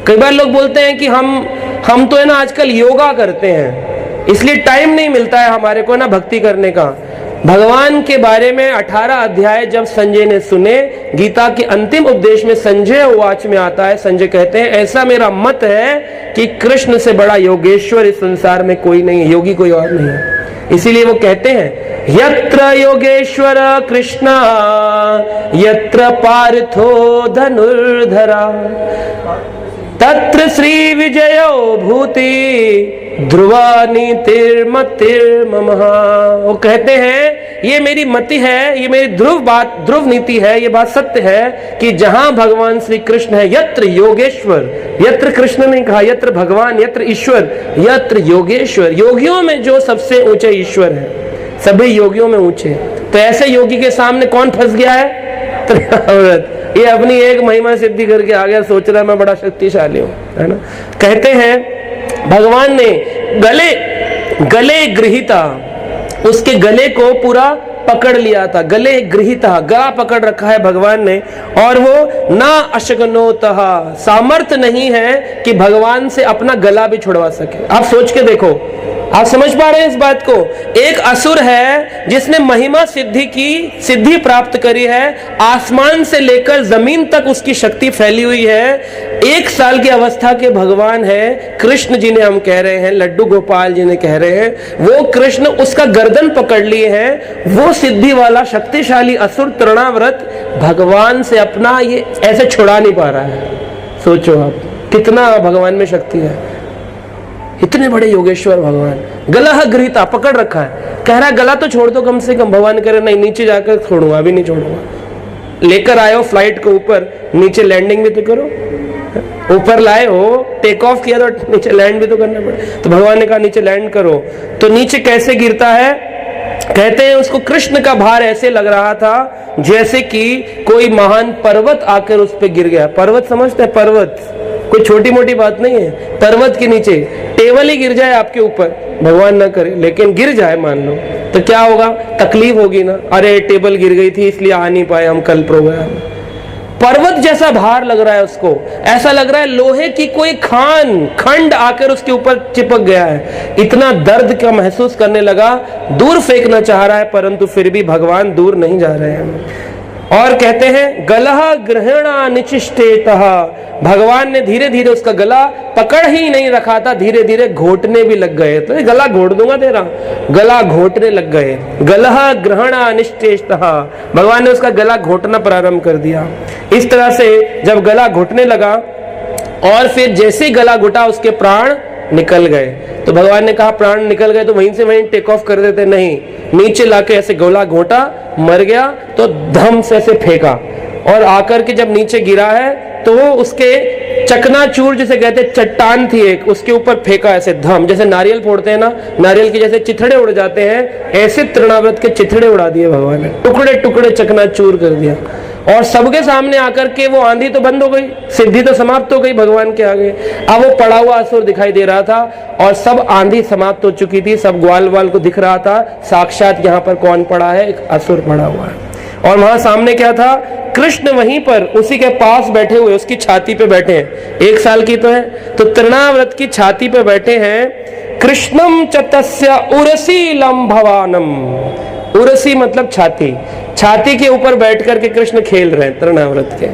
कई बार लोग बोलते हैं कि हम तो है ना आजकल योगा करते हैं, इसलिए टाइम नहीं मिलता है हमारे को ना भक्ति करने का। भगवान के बारे में 18 अध्याय जब संजय ने सुने, गीता के अंतिम उपदेश में संजय उवाच में आता है, संजय कहते हैं ऐसा मेरा मत है कि कृष्ण से बड़ा योगेश्वर इस संसार में कोई नहीं है, योगी कोई और नहीं है। इसीलिए वो कहते हैं यत्र योगेश्वर कृष्णा यत्र पार्थो धनुर्धरा तत्र श्री विजयो भूति ध्रुवा नीतिर्मतिर्मम। वो कहते हैं ये मेरी मति है, ये मेरी ध्रुव नीति है, ये बात सत्य है कि जहां भगवान श्री कृष्ण है, यत्र योगेश्वर, यत्र कृष्ण नहीं कहा, यत्र भगवान, यत्र ईश्वर, यत्र योगेश्वर, योगियों में जो सबसे ऊंचे ईश्वर है, सभी योगियों में ऊंचे। तो ऐसे योगी के सामने कौन फंस गया है? तृणाव्रत। ये अपनी एक महिमा सिद्धि करके आ गया, सोच रहा मैं बड़ा शक्तिशाली हूं, है ना। कहते हैं भगवान ने गले गृहीता, उसके गले को पूरा पकड़ लिया था, गले गृहीता, गला पकड़ रखा है भगवान ने, और वो ना अशगनोतः, सामर्थ्य नहीं है कि भगवान से अपना गला भी छुड़वा सके। आप सोच के देखो, आप समझ पा रहे हैं इस बात को? एक असुर है जिसने महिमा सिद्धि की, सिद्धि प्राप्त करी है, आसमान से लेकर जमीन तक उसकी शक्ति फैली हुई है। 1 साल की अवस्था के भगवान है, कृष्ण जिन्हें हम कह रहे हैं, लड्डू गोपाल जिन्हें कह रहे हैं, वो कृष्ण उसका गर्दन पकड़ लिए हैं। वो सिद्धि वाला शक्तिशाली असुर तृणाव्रत भगवान से अपना ये ऐसे छुड़ा नहीं पा रहा है। सोचो आप कितना भगवान में शक्ति है, इतने बड़े योगेश्वर भगवान। गला गृहीता, पकड़ रखा है, कह रहा है गला तो छोड़ दो कम से कम। भगवान कह रहे नहीं, नीचे जाकर छोड़ूंगा, अभी नहीं छोड़ूंगा। लेकर आए हो फ्लाइट के ऊपर, नीचे लैंडिंग भी तो करो। ऊपर लाए हो, टेक ऑफ किया तो नीचे लैंड भी तो करना पड़े। तो भगवान ने कहा नीचे लैंड करो। तो नीचे कैसे गिरता है? कहते हैं उसको कृष्ण का भार ऐसे लग रहा था जैसे कि कोई महान पर्वत आकर उस पर गिर गया। पर्वत समझते हैं? पर्वत कोई छोटी मोटी बात नहीं है। पर्वत के नीचे टेबल ही गिर जाए आपके ऊपर, भगवान ना करे, लेकिन गिर जाए मान लो, तो क्या होगा? तकलीफ होगी ना। अरे टेबल गिर गई थी इसलिए आ नहीं पाए हम कल प्रोग्राम। पर्वत जैसा भार लग रहा है उसको, ऐसा लग रहा है लोहे की कोई खंड आकर उसके ऊपर चिपक गया है। इतना दर्द का महसूस करने लगा, दूर फेंकना चाह रहा है, परंतु फिर भी भगवान दूर नहीं जा रहे हैं। और कहते हैं गलह ग्रहणा निचिष्टेतः, भगवान ने धीरे धीरे उसका गला पकड़ ही नहीं रखा था, धीरे धीरे घोटने भी लग गए। तो गला घोट दूंगा तेरा, गला घोटने लग गए। गलह ग्रहणा निश्चेतः, भगवान ने उसका गला घोटना प्रारंभ कर दिया। इस तरह से जब गला घोटने लगा और फिर जैसे ही गला घुटा उसके प्राण निकल गए। तो भगवान ने कहा प्राण निकल गए तो वहीं से वहीं टेक ऑफ कर देते, नहीं, नीचे लाके ऐसे गला घोटा, मर गया तो धम से ऐसे फेंका, और आकर के जब नीचे गिरा है तो वो उसके चकनाचूर जिसे कहते, चट्टान थी एक, उसके ऊपर फेंका ऐसे धम, जैसे नारियल फोड़ते हैं ना, नारियल के जैसे चिथड़े उड़ जाते हैं, ऐसे तृणाव्रत के चिथड़े उड़ा दिए भगवान ने, टुकड़े टुकड़े चकनाचूर कर दिया। और सबके सामने आकर के वो आंधी तो बंद हो गई, सिद्धि तो समाप्त हो गई भगवान के आगे। अब वो पड़ा हुआ असुर दिखाई दे रहा था और सब आंधी समाप्त हो चुकी थी, सब ग्वाल वाल को दिख रहा था साक्षात यहाँ पर कौन पड़ा है, एक असुर पड़ा हुआ है। और वहां सामने क्या था? कृष्ण वहीं पर उसी के पास बैठे हुए, उसकी छाती पे बैठे हैं। 1 साल की तो है, तो तृणाव्रत की छाती पे बैठे हैं। कृष्णम च तस्य उरसी लंभवानम, उरसी मतलब छाती, छाती के ऊपर बैठ करके कृष्ण खेल रहे हैं तृणाव्रत के।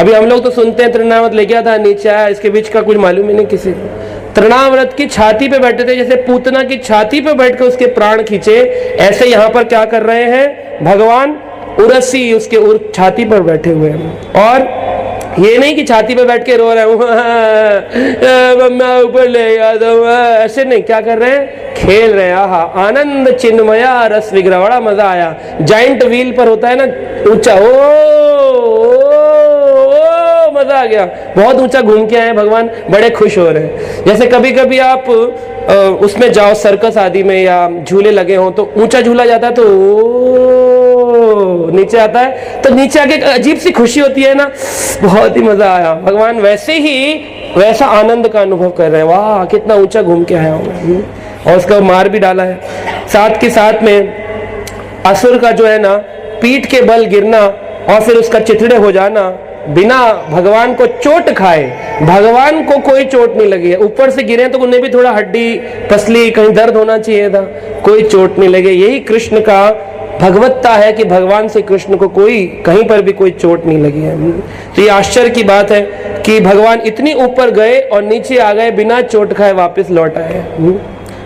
अभी हम लोग तो सुनते हैं तृणाव्रत ले गया था, नीचे आया, इसके बीच का कुछ मालूम ही नहीं किसी को। तृणाव्रत की छाती पे बैठे थे, जैसे पूतना की छाती पे बैठ कर उसके प्राण खींचे, ऐसे यहाँ पर क्या कर रहे हैं भगवान? उरसी, उसके छाती पर बैठे हुए हैं। और ये नहीं कि छाती पे बैठ के रो रहे हैं ऊपर ले गया तो, ऐसे नहीं, क्या कर रहे हैं? खेल रहे हैं। आहा, आनंद चिन्मया रस विग्रह, बड़ा मजा आया। जाइंट व्हील पर होता है ना ऊंचा, मजा आ गया, बहुत ऊंचा घूम के आए भगवान, बड़े खुश हो रहे हैं। जैसे कभी कभी आप उसमें जाओ सर्कस आदि में या झूले लगे हो तो ऊंचा झूला जाता है तो नीचे आता है, तो नीचे आके अजीब सी खुशी होती है ना, बहुत ही मजा आया। भगवान वैसे ही वैसा आनंद का अनुभव कर रहे हैं, वाह कितना ऊंचा घूम के आया हूँ, और उसका मार भी डाला है। साथ के साथ में असुर का जो है ना पीठ के बल गिरना और फिर उसका चिथड़े हो जाना, बिना भगवान को चोट खाए, भगवान को कोई चोट नहीं लगी है। ऊपर से गिरे तो उन्हें भी थोड़ा हड्डी पसली कहीं दर्द होना चाहिए था, कोई चोट नहीं लगे। यही कृष्ण का भगवत्ता है कि भगवान से कृष्ण को कोई कहीं पर भी कोई चोट नहीं लगी है। तो ये आश्चर्य की बात है कि भगवान इतनी ऊपर गए और नीचे आ गए, बिना चोट खाए वापस लौट आए।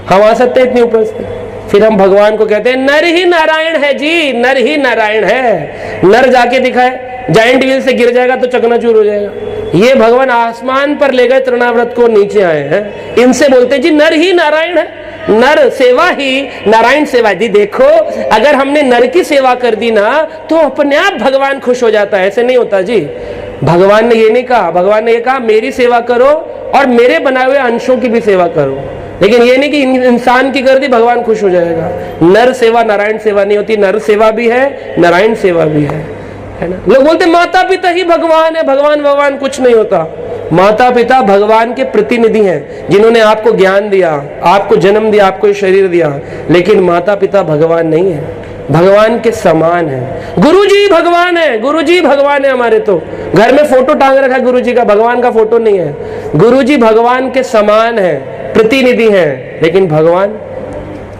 हम आ सकते हैं इतनी ऊपर से? फिर हम भगवान को कहते हैं नर ही नारायण है जी, नर ही नारायण है। नर जाके दिखाए, जाइंट व्हील से गिर जाएगा तो चकनाचूर हो जाएगा। ये भगवान आसमान पर ले गए तृणाव्रत को, नीचे आए हैं, इनसे बोलते हैं जी नर ही नारायण है, नर सेवा ही नारायण सेवा। जी देखो, अगर हमने नर की सेवा कर दी ना तो अपने आप भगवान खुश हो जाता है। ऐसे नहीं होता जी। भगवान ने ये नहीं कहा, भगवान ने ये कहा मेरी सेवा करो और मेरे बनाए हुए अंशों की भी सेवा करो। लेकिन ये नहीं कि इंसान की कर दी भगवान खुश हो जाएगा। नर सेवा नारायण सेवा नहीं होती, नर सेवा भी है, नारायण सेवा भी है ना। लोग बोलते माता पिता ही भगवान है, भगवान भगवान कुछ नहीं होता। माता पिता भगवान के प्रतिनिधि हैं, जिन्होंने आपको ज्ञान दिया, आपको जन्म दिया, आपको शरीर दिया। लेकिन माता पिता भगवान नहीं है, भगवान के समान है। गुरुजी भगवान है, गुरुजी भगवान है। हमारे तो घर में फोटो टांग रखा है गुरुजी का, भगवान का फोटो नहीं है। गुरुजी भगवान के समान है, प्रतिनिधि हैं, लेकिन भगवान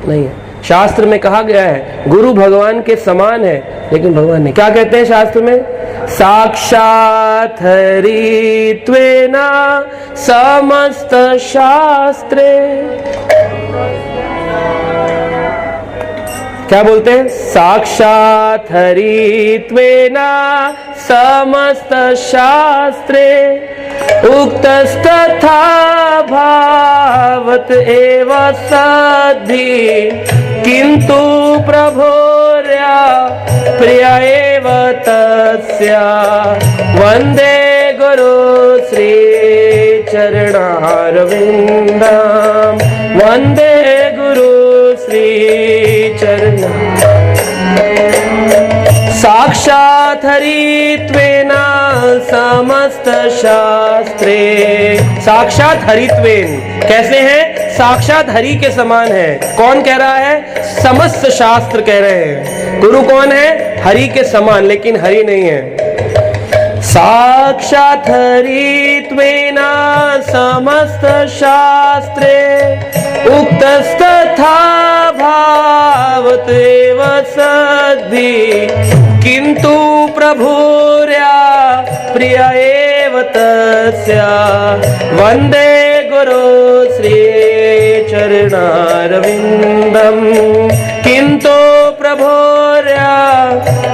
नहीं है। शास्त्र में कहा गया है गुरु भगवान के समान है, लेकिन भगवान नहीं। क्या कहते हैं शास्त्र में? साक्षात् हरित्वेना समस्त शास्त्रे। क्या बोलते हैं? साक्षात् हरित्वेना समस्त शास्त्रे उक्तस्तथा भावत एव सद्धि किंतु प्रभोर्या प्रिय एव तस्या वंदे गुरु श्री चरणारविंदम वंदे गुरु श्री चरण। साक्षात् हरित्वेना समस्त शास्त्रे। साक्षात हरित्वेन कैसे हैं? साक्षात हरि के समान है। कौन कह रहा है? समस्त शास्त्र कह रहे हैं। गुरु कौन है? हरि के समान, लेकिन हरि नहीं है। साक्षात् हरित्वेना समस्त शास्त्रे उक्तस्तथा भावतेव सद्धि किंतु प्रभुर्या प्रिय एव तस्या वंदे गुरु श्री चरणारविंदम किंतु प्रभुर्या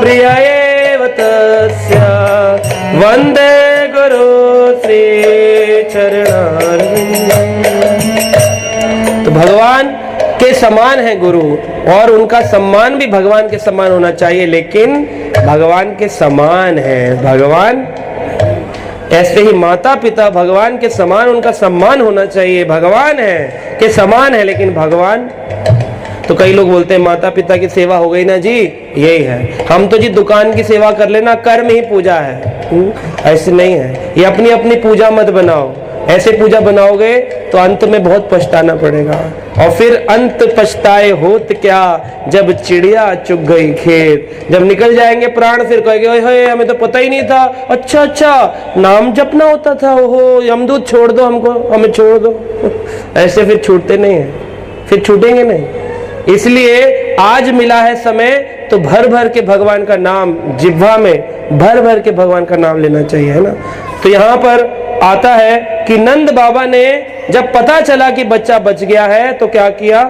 प्रिय एव तस्या वंदे गुरु श्री चरणारविंदम। तो भगवान के समान है गुरु, और उनका सम्मान भी भगवान के समान होना चाहिए, लेकिन भगवान के समान है भगवान। ऐसे ही माता पिता भगवान के समान, उनका सम्मान होना चाहिए। भगवान है के समान है, लेकिन भगवान। तो कई लोग बोलते हैं माता पिता की सेवा हो गई ना जी, यही है। हम तो जी दुकान की सेवा कर लेना, कर्म ही पूजा है। ऐसे नहीं है, ये अपनी अपनी पूजा मत बनाओ। ऐसे पूजा बनाओगे तो अंत में बहुत पछताना पड़ेगा, और फिर अंत पछताए होत क्या जब चिड़िया चुग गई खेत। जब निकल जाएंगे प्राण, फिर कहेंगे ओए हमें तो पता ही नहीं था, अच्छा नाम जपना होता था, ओहो यमदूत छोड़ दो हमको, हमें छोड़ दो। ऐसे फिर छूटते नहीं है, फिर छूटेंगे नहीं। इसलिए आज मिला है समय तो भर भर के भगवान का नाम, जिह्वा में भर भर के भगवान का नाम लेना चाहिए, है ना। तो यहाँ पर आता है कि नंद बाबा ने जब पता चला कि बच्चा बच गया है तो क्या किया?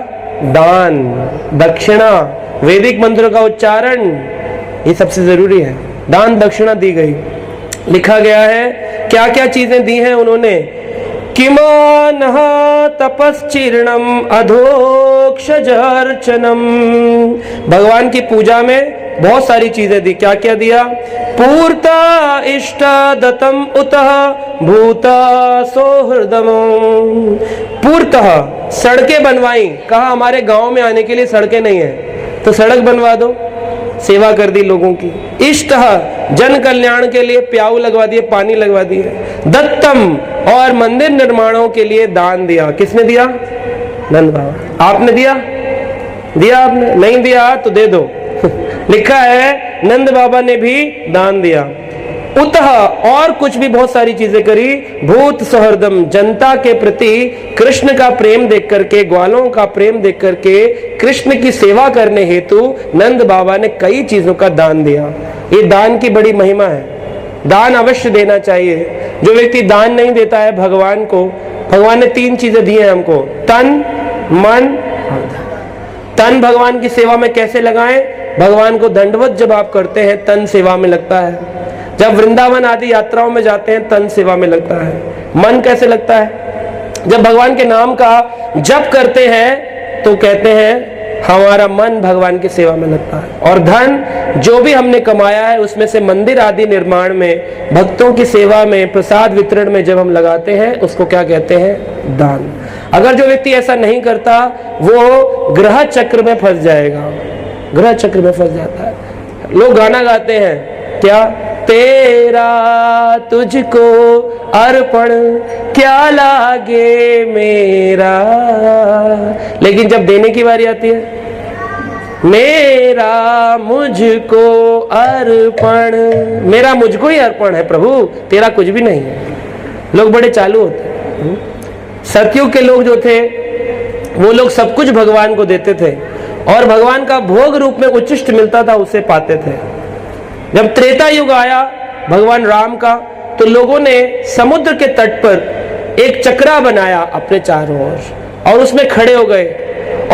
दान, दक्षिणा, वैदिक मंत्रों का उच्चारण, ये सबसे जरूरी है। दान दक्षिणा दी गई। लिखा गया है क्या क्या चीजें दी हैं उन्होंने। किमानः तपश्चीर्णम अधोक्षजर्चनम। भगवान की पूजा में बहुत सारी चीजें दी। क्या क्या दिया? पूर्ता इष्ट दत्तम उतः भूता सौहृदम। पूर्तः सड़कें बनवाई। कहा हमारे गांव में आने के लिए सड़कें नहीं है, तो सड़क बनवा दो। सेवा कर दी लोगों की। इष्ट जन कल्याण के लिए प्याऊ लगवा दिए, पानी लगवा दिए। दत्तम और मंदिर निर्माणों के लिए दान दिया। किसने दिया? नंद बाबा। आपने दिया? दिया आपने? नहीं दिया तो दे दो। लिखा है नंद बाबा ने भी दान दिया। उतः और कुछ भी बहुत सारी चीजें करी। भूत सौहृदम, जनता के प्रति कृष्ण का प्रेम देख करके, ग्वालों का प्रेम देख करके कृष्ण की सेवा करने हेतु नंद बाबा ने कई चीजों का दान दिया। ये दान की बड़ी महिमा है। दान अवश्य देना चाहिए। जो व्यक्ति दान नहीं देता है भगवान को, भगवान ने 3 चीजें दी हैं हमको, तन मन तन भगवान की सेवा में कैसे लगाएं? भगवान को दंडवत जब आप करते हैं तन सेवा में लगता है। जब वृंदावन आदि यात्राओं में जाते हैं तन सेवा में लगता है। मन कैसे लगता है? जब भगवान के नाम का जप करते हैं तो कहते हैं हमारा मन भगवान की सेवा में लगता है। और धन जो भी हमने कमाया है उसमें से मंदिर आदि निर्माण में, भक्तों की सेवा में, प्रसाद वितरण में जब हम लगाते हैं उसको क्या कहते हैं? दान। अगर जो व्यक्ति ऐसा नहीं करता वो ग्रह चक्र में फंस जाएगा, ग्रह चक्र में फंस जाता है। लोग गाना गाते हैं क्या? तेरा तुझको अर्पण क्या लागे मेरा, लेकिन जब देने की बारी आती है मेरा मुझको अर्पण, मेरा मुझको ही अर्पण है प्रभु, तेरा कुछ भी नहीं है। लोग बड़े चालू होते हैं। सतयुग के लोग जो थे वो लोग सब कुछ भगवान को देते थे और भगवान का भोग रूप में उच्चिष्ट मिलता था उसे पाते थे। जब त्रेता युग आया भगवान राम का तो लोगों ने समुद्र के तट पर एक चक्रा बनाया अपने चारों ओर और उसमें खड़े हो गए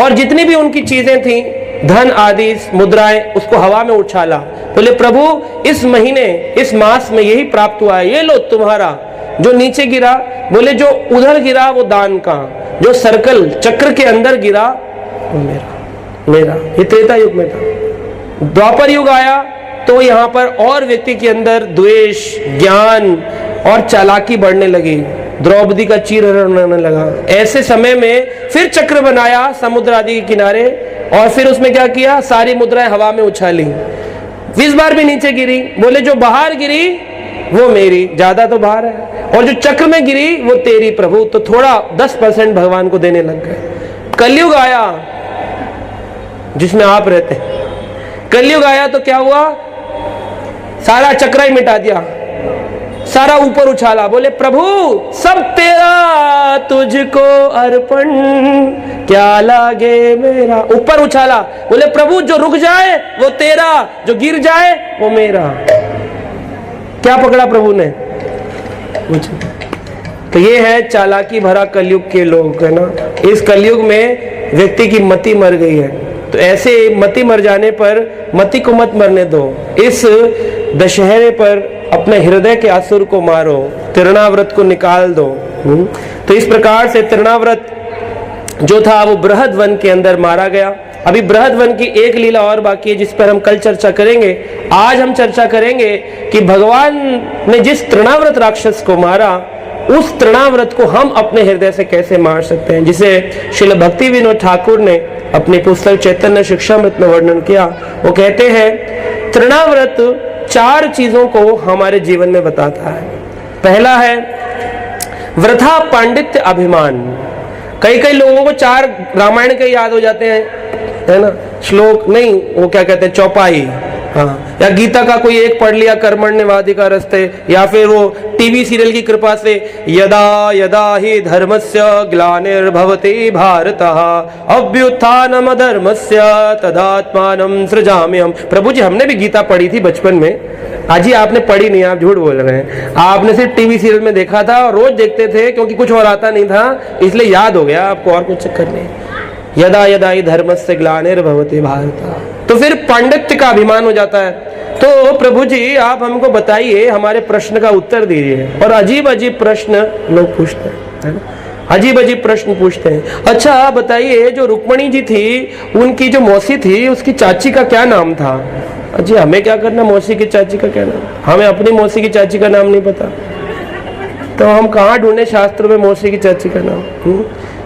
और जितनी भी उनकी चीजें थी, धन आदि मुद्राएं, उसको हवा में उछाला। बोले प्रभु इस महीने इस मास में यही प्राप्त हुआ है, ये लो तुम्हारा। जो नीचे गिरा, बोले जो उधर गिरा वो दान का, जो सर्कल चक्र के अंदर गिरा वो मेरा। ये त्रेता युग में था। द्वापर युग आया तो यहाँ पर और व्यक्ति के अंदर द्वेष, ज्ञान और चालाकी बढ़ने लगी। द्रौपदी का चीरहरण होने लगा। ऐसे समय में फिर चक्र बनाया समुद्र आदि के किनारे और फिर उसमें क्या किया? सारी मुद्राएं हवा में उछाली। इस बार भी नीचे गिरी, बोले जो बाहर गिरी वो मेरी, ज्यादा तो बाहर है, और जो चक्र में गिरी वो तेरी प्रभु। तो थोड़ा 10% भगवान को देने लग गए। कलयुग आया जिसमें आप रहते हैं। कलयुग आया तो क्या हुआ? सारा चक्र ही मिटा दिया, सारा ऊपर उछाला। बोले प्रभु सब तेरा तुझको अर्पण क्या लागे मेरा, ऊपर उछाला। बोले प्रभु जो रुक जाए वो तेरा, जो गिर जाए वो मेरा। क्या पकड़ा प्रभु ने? कुछ। तो ये है चालाकी भरा कलयुग के लोग, है ना। इस कलयुग में व्यक्ति की मति मर गई है। तो ऐसे मति मर जाने पर मति को मत मरने दो। इस दशहरे पर अपने हृदय के असुर को मारो, तृणाव्रत को निकाल दो। तो इस प्रकार से तृणाव्रत जो था वो बृहद के अंदर मारा गया। अभी बृहद की एक लीला और बाकी है जिस पर हम कल चर्चा करेंगे। आज हम चर्चा करेंगे कि भगवान ने जिस तृणाव्रत राक्षस को मारा उस तृणाव्रत को हम अपने हृदय से कैसे मार सकते हैं, जिसे श्रील भक्ति विनोद ठाकुर ने अपनी पुस्तक चैतन्य शिक्षामृत में वर्णन किया। वो कहते हैं तृणाव्रत 4 चीजों को हमारे जीवन में बताता है। पहला है वृथा पांडित्य अभिमान। कई लोगों को 4 रामायण के याद हो जाते हैं, है ना, श्लोक नहीं, वो क्या कहते हैं, चौपाई, हाँ, या गीता का कोई एक पढ़ लिया, कर्मण्येवाधिकार रस्ते, या फिर वो टीवी सीरियल की कृपा से यदा यदा ही धर्मस्य ग्लानिर्भवति भारतः अभ्युत्थानम् अधर्मस्य तदात्मानं सृजाम्यहम्। प्रभु जी हमने भी गीता पढ़ी थी बचपन में। आज ही आपने पढ़ी नहीं, आप झूठ बोल रहे हैं। आपने सिर्फ टीवी सीरियल में देखा था और रोज देखते थे क्योंकि कुछ और आता नहीं था, इसलिए याद हो गया आपको, और कुछ चक्कर नहीं। यदा यदा ही धर्मस्य ग्लानिर्भवति भारतः। तो फिर पांडित्य का अभिमान हो जाता है। तो प्रभु जी आप हमको बताइए, हमारे प्रश्न का उत्तर दीजिए। और अजीब अजीब प्रश्न लोग पूछते हैं, है ना, अजीब अजीब प्रश्न पूछते हैं। अच्छा बताइए, जो रुक्मणी जी थी उनकी जो मौसी थी उसकी चाची का क्या नाम था? जी हमें क्या करना मौसी की चाची का क्या नाम, हमें अपनी मौसी की चाची का नाम नहीं पता, तो हम कहाँ ढूंढे शास्त्र में मौसी की चाची का नाम?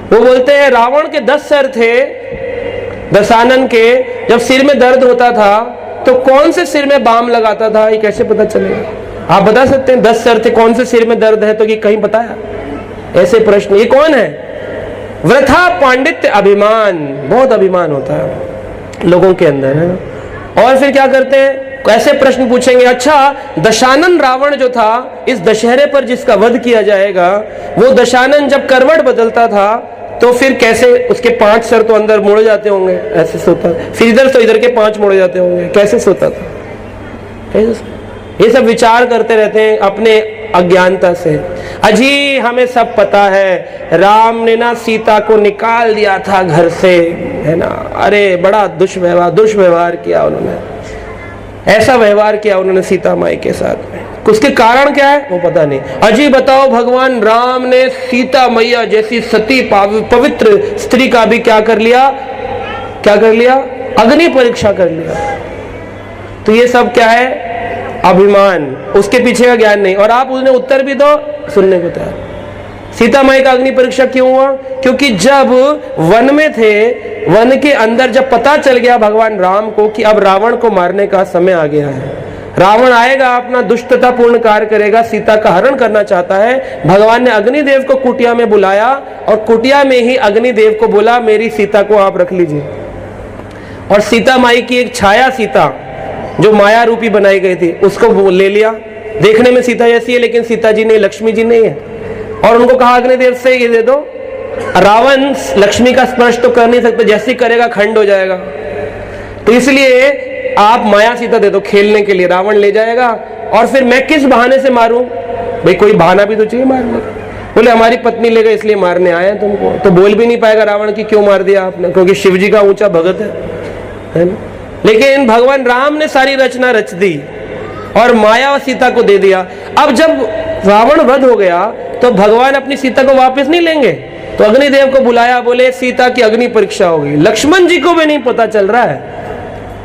वो बोलते हैं रावण के 10 सर थे, दशानन के। जब सिर में दर्द होता था तो कौन से सिर में बाम लगाता था, ये कैसे पता चलेगा? आप बता सकते हैं? 10 सर थे, कौन से सिर में दर्द है, तो ये कहीं बताया? ऐसे प्रश्न, ये कौन है? वृथा पांडित्य अभिमान, बहुत अभिमान होता है लोगों के अंदर, है ना। और फिर क्या करते हैं, कैसे प्रश्न पूछेंगे, अच्छा दशानन रावण जो था इस दशहरे पर जिसका वध किया जाएगा, वो दशानन जब करवट बदलता था तो फिर कैसे उसके 5 सर तो अंदर मुड़ जाते होंगे, ऐसे सोता, फिर इधर तो इधर के 5 मुड़ जाते होंगे, कैसे सोता था? कैसे? ये सब विचार करते रहते हैं अपने अज्ञानता से। अजी हमें सब पता है, राम ने ना सीता को निकाल दिया था घर से, है ना। अरे बड़ा दुष्व्यवहार किया उन्होंने, ऐसा व्यवहार किया उन्होंने सीता माई के साथ में। उसके कारण क्या है वो पता नहीं। अजी बताओ, भगवान राम ने सीता मैया जैसी सती पवित्र स्त्री का भी क्या कर लिया, अग्नि परीक्षा कर लिया। तो ये सब क्या है, अभिमान, उसके पीछे का ज्ञान नहीं। और आप उसने उत्तर भी दो, सुनने को तैयार। सीता माई का अग्नि परीक्षा क्यों हुआ? क्योंकि जब वन में थे, वन के अंदर जब पता चल गया भगवान राम को कि अब रावण को मारने का समय आ गया है, रावण आएगा, अपना दुष्टता पूर्ण कार्य करेगा, सीता का हरण करना चाहता है। भगवान ने अग्निदेव को कुटिया में बुलाया और कुटिया में ही अग्निदेव को बोला मेरी सीता को आप रख लीजिए। और सीता माई की एक छाया सीता जो माया रूपी बनाई गई थी उसको ले लिया। देखने में सीता जैसी है लेकिन सीता जी नहीं, लक्ष्मी जी नहीं है। और उनको कहा अग्निदेव से ये दे दो। रावण लक्ष्मी का स्पर्श तो कर नहीं सकता, जैसे करेगा खंड हो जाएगा, तो इसलिए आप माया सीता दे दो खेलने के लिए। रावण ले जाएगा और फिर मैं किस बहाने से मारूं? भाई कोई बहाना भी तो चाहिए मारने का। बोले हमारी पत्नी ले गए इसलिए मारने आए हैं तुमको। तो बोल भी नहीं पाएगा रावण की क्यों मार दिया आपने, क्योंकि शिव जी का ऊंचा भगत है ना। लेकिन भगवान राम ने सारी रचना रच दी और माया और सीता को दे दिया। अब जब रावण वध हो गया तो भगवान अपनी सीता को वापस नहीं लेंगे, तो अग्निदेव को बुलाया, बोले सीता की अग्नि परीक्षा होगी। लक्ष्मण जी को भी नहीं पता चल रहा है।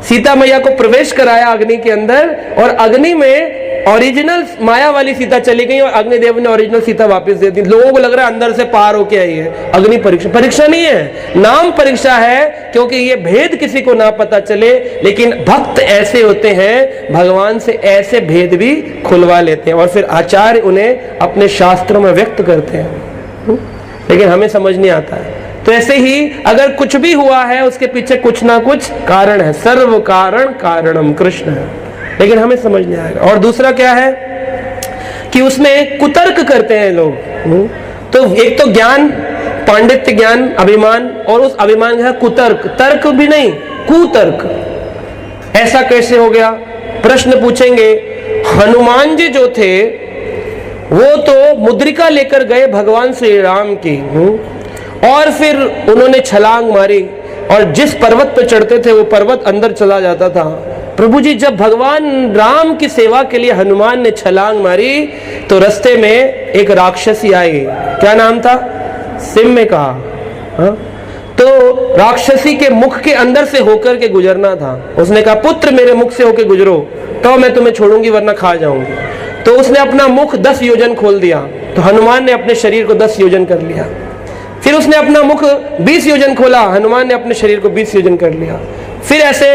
सीता मैया को प्रवेश कराया अग्नि के अंदर और अग्नि में ओरिजिनल माया वाली सीता चली गई और अग्निदेव ने ओरिजिनल सीता वापस दे दी। लोगों को लग रहा है अंदर से पार होके आई है। अग्नि परीक्षा नहीं है, नाम परीक्षा है, क्योंकि ये भेद किसी को ना पता चले। लेकिन भक्त ऐसे होते हैं, भगवान से ऐसे भेद भी खुलवा लेते हैं और फिर आचार्य उन्हें अपने शास्त्रों में व्यक्त करते हैं, लेकिन हमें समझ नहीं आता है। तो ऐसे ही अगर कुछ भी हुआ है उसके पीछे कुछ ना कुछ कारण है। सर्व कारण कारणम कृष्ण है, लेकिन हमें समझ नहीं आएगा। और दूसरा क्या है कि उसमें कुतर्क करते हैं लोग। तो एक तो ज्ञान, पांडित्य ज्ञान, अभिमान, और उस अभिमान का कुतर्क, तर्क भी नहीं, कुतर्क। ऐसा कैसे हो गया? प्रश्न पूछेंगे। हनुमान जी जो थे वो तो मुद्रिका लेकर गए भगवान श्री राम की, और फिर उन्होंने छलांग मारी और जिस पर्वत पर चढ़ते थे वो पर्वत अंदर चला जाता था। प्रभु जी, जब भगवान राम की सेवा के लिए हनुमान ने छलांग मारी तो रास्ते में एक राक्षसी आई। क्या नाम था? सिम्मिका। तो राक्षसी के मुख के अंदर से होकर के गुजरना था। उसने कहा पुत्र मेरे मुख से होकर गुजरो तो मैं तुम्हें छोड़ूंगी वरना खा जाऊंगी। तो उसने अपना मुख 10 योजन खोल दिया, तो हनुमान ने अपने शरीर को 10 योजन कर लिया। फिर उसने अपना मुख 20 योजन खोला, हनुमान ने अपने शरीर को 20 योजन कर लिया। फिर ऐसे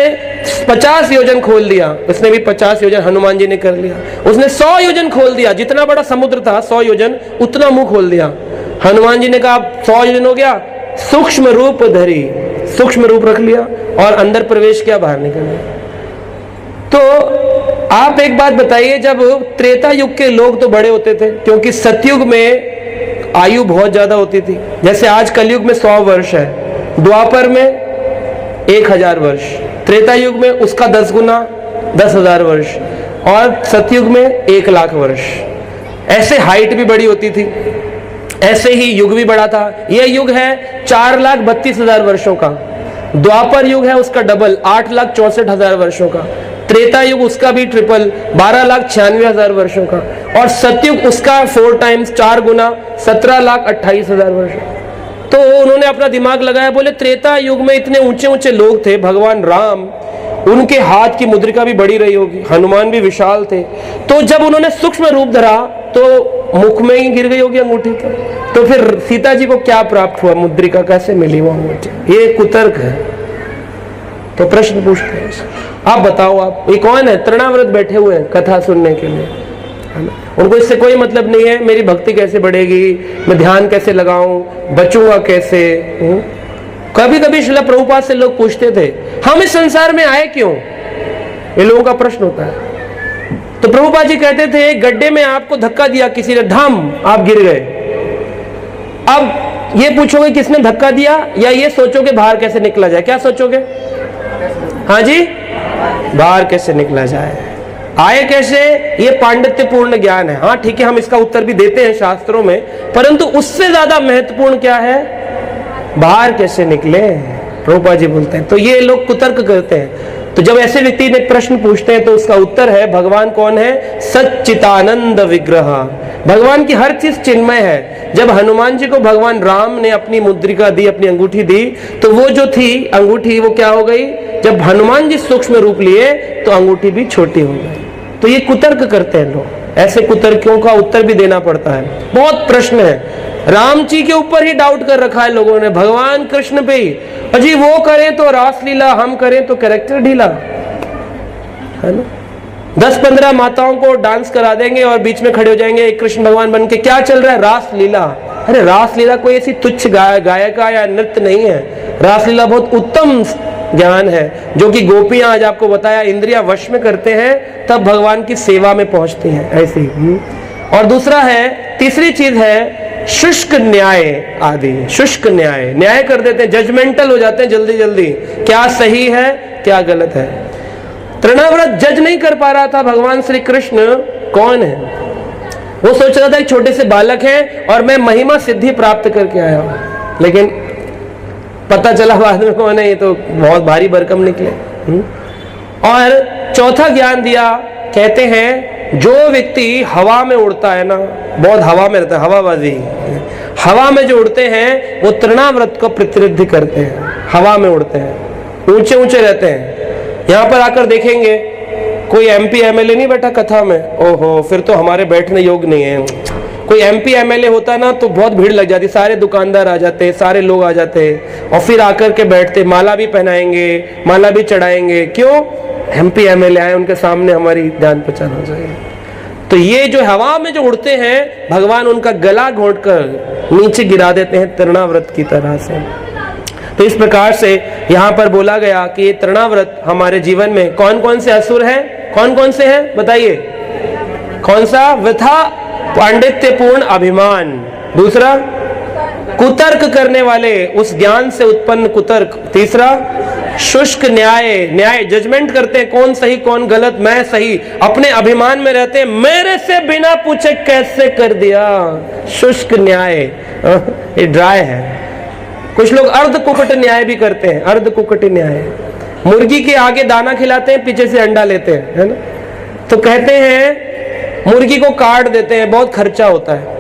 50 योजन खोल दिया, उसने भी 50 योजन हनुमान जी ने कर लिया। उसने 100 योजन खोल दिया, जितना बड़ा समुद्र था 100 योजन उतना मुंह खोल दिया। हनुमान जी ने कहा 100 योजन हो गया, सूक्ष्म रूप धरी, सूक्ष्म रूप रख लिया और अंदर प्रवेश किया, बाहर निकल गया। तो आप एक बात बताइए, जब त्रेता युग के लोग तो बड़े होते थे, क्योंकि सतयुग में आयु बहुत ज्यादा होती थी। जैसे आज कलयुग में 100 वर्ष है, द्वापर में 1000 वर्ष, त्रेता युग में उसका 10 गुना 10,000 वर्ष, और सतयुग में 1,00,000 वर्ष। ऐसे हाइट भी बड़ी होती थी, ऐसे ही युग भी बड़ा था। यह युग है 4,32,000 वर्षों का, द्वापर युग है उसका डबल 8,64,000 वर्षों का, त्रेता युग उसका भी ट्रिपल 12,96,000 वर्षों का, और सतयुग उसका 4 टाइम्स 4 गुना 17,28,000 वर्ष। तो उन्होंने अपना दिमाग लगाया, बोले त्रेता युग में इतने ऊंचे ऊंचे लोग थे, भगवान राम, उनके हाथ की मुद्रिका भी बड़ी रही होगी, हनुमान भी विशाल थे, तो जब उन्होंने सूक्ष्म रूप धरा तो मुख में ही गिर गई होगी अंगूठी। तो फिर सीता जी को क्या प्राप्त हुआ, मुद्रिका कैसे मिली वो अंगूठी? ये कुतर्क है। तो प्रश्न पूछते हैं, आप बताओ, आप ये कौन है? तृणाव्रत बैठे हुए हैं कथा सुनने के लिए, उनको इससे कोई मतलब नहीं है मेरी भक्ति कैसे बढ़ेगी, मैं ध्यान कैसे लगाऊं, बचूंगा कैसे। कभी कभी श्रील प्रभुपाद से लोग पूछते थे हम इस संसार में आए क्यों, ये लोगों का प्रश्न होता है। तो प्रभुपाद जी कहते थे गड्ढे में आपको धक्का दिया किसी ने, धम, आप गिर गए। अब ये पूछोगे किसने धक्का दिया, या ये सोचोगे बाहर कैसे निकला जाए? क्या सोचोगे? हाँ जी, बाहर कैसे निकला जाए। आए कैसे? ये पांडित्यपूर्ण ज्ञान है। हाँ ठीक है, हम इसका उत्तर भी देते हैं शास्त्रों में, परंतु उससे ज्यादा महत्वपूर्ण क्या है? बाहर कैसे निकले, प्रभुपाद जी बोलते हैं। तो ये लोग कुतर्क करते हैं। तो जब ऐसे व्यक्ति ने प्रश्न पूछते हैं तो उसका उत्तर है, भगवान कौन है? सच्चिदानंद विग्रह। भगवान की हर चीज चिन्मय है। जब हनुमान जी को भगवान राम ने अपनी मुद्रिका दी, अपनी अंगूठी दी, तो वो जो थी अंगूठी वो क्या हो गई? जब हनुमान जी सूक्ष्म रूप लिए तो अंगूठी भी छोटी हो गई। तो ये कुतर्क करते हैं लोग। ऐसे कुतर्कियों का उत्तर भी देना पड़ता है। बहुत प्रश्न है, राम जी के ऊपर ही डाउट कर रखा है लोगों ने, भगवान कृष्ण पे ही। अजी वो करें तो रासलीला, हम करें तो कैरेक्टर ढीला, है ना। 10-15 माताओं को डांस करा देंगे और बीच में खड़े हो जाएंगे कृष्ण भगवान बन के, क्या चल रहा है? रासलीला। अरे रासलीला कोई ऐसी तुच्छ गायका या नृत्य नहीं है। रासलीला बहुत उत्तम ज्ञान है, जो कि गोपियां, आज आपको बताया, इंद्रिया वश में करते हैं, तब भगवान की सेवा में पहुंचती हैं ऐसे ही। और दूसरा है, तीसरी चीज है शुष्क न्याय आदि। शुष्क न्याय, न्याय कर देते हैं, जजमेंटल हो जाते हैं जल्दी जल्दी, क्या सही है क्या गलत है। तृणाव्रत जज नहीं कर पा रहा था भगवान श्री कृष्ण कौन है। वो सोच रहा था एक छोटे से बालक है और मैं महिमा सिद्धि प्राप्त करके आया हूं, लेकिन पता चला बाद में कौन है, ये तो बहुत भारी भरकम निकले। और चौथा ज्ञान दिया, कहते हैं जो व्यक्ति हवा में उड़ता है ना, बहुत हवा में रहता है, हवाबाजी, हवा में जो उड़ते हैं वो तृणाव्रत को प्रतिनिधि करते हैं। हवा में उड़ते हैं, ऊंचे ऊंचे रहते हैं। यहां पर आकर देखेंगे कोई एमपी एमएलए नहीं बैठा कथा में, ओहो फिर तो हमारे बैठने योग्य नहीं है। कोई एमपी एमएलए होता ना तो बहुत भीड़ लग जाती, सारे दुकानदार आ जाते, सारे लोग आ जाते और फिर आकर के बैठते, माला भी पहनाएंगे, माला भी चढ़ाएंगे। क्यों? एमपी एमएलए आए, उनके सामने हमारी जान पहचान हो जाएगी। तो ये जो हवा में जो उड़ते हैं, भगवान उनका गला घोंटकर नीचे गिरा देते हैं तृणाव्रत की तरह से। तो इस प्रकार से यहाँ पर बोला गया कि ये तृणाव्रत हमारे जीवन में कौन कौन से असुर हैं, कौन कौन से हैं बताइए? कौन सा? वृथा पांडित्यपूर्ण अभिमान, दूसरा कुतर्क करने वाले, उस ज्ञान से उत्पन्न कुतर्क, तीसरा शुष्क न्याय, न्याय जजमेंट करते हैं कौन सही कौन गलत, मैं सही, अपने अभिमान में रहते हैं, मेरे से बिना पूछे कैसे कर दिया, शुष्क न्याय। ये ड्राई है। कुछ लोग अर्ध कुकट न्याय भी करते हैं, अर्ध कुकट न्याय, मुर्गी के आगे दाना खिलाते हैं, पीछे से अंडा लेते हैं, है ना। तो कहते हैं मुर्गी को काट देते हैं, बहुत खर्चा होता है,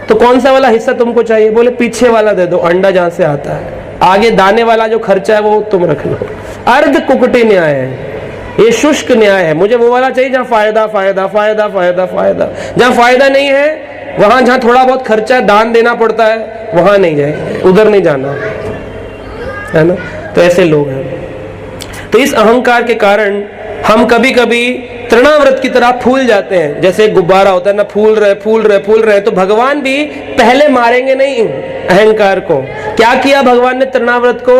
तो कौन सा वाला हिस्सा तुमको चाहिए? बोले पीछे वाला दे दो, अंडा जहां से आता है, आगे दाने वाला जो खर्चा है वो तुम रख लो। अर्ध कुकटी न्याय है, ये शुष्क न्याय है। मुझे वो वाला चाहिए जहां फायदा फायदा फायदा फायदा फायदा, जहां फायदा नहीं है, वहां जहां थोड़ा बहुत खर्चा दान देना पड़ता है वहां नहीं जाए, उधर नहीं जाना, है ना। तो ऐसे लोग हैं। तो इस अहंकार के कारण हम कभी कभी तृणाव्रत की तरह फूल जाते हैं, जैसे गुब्बारा होता है ना, फूल रहे फूल रहे फूल रहे। तो भगवान भी पहले मारेंगे नहीं अहंकार को। क्या किया भगवान ने? तृणाव्रत को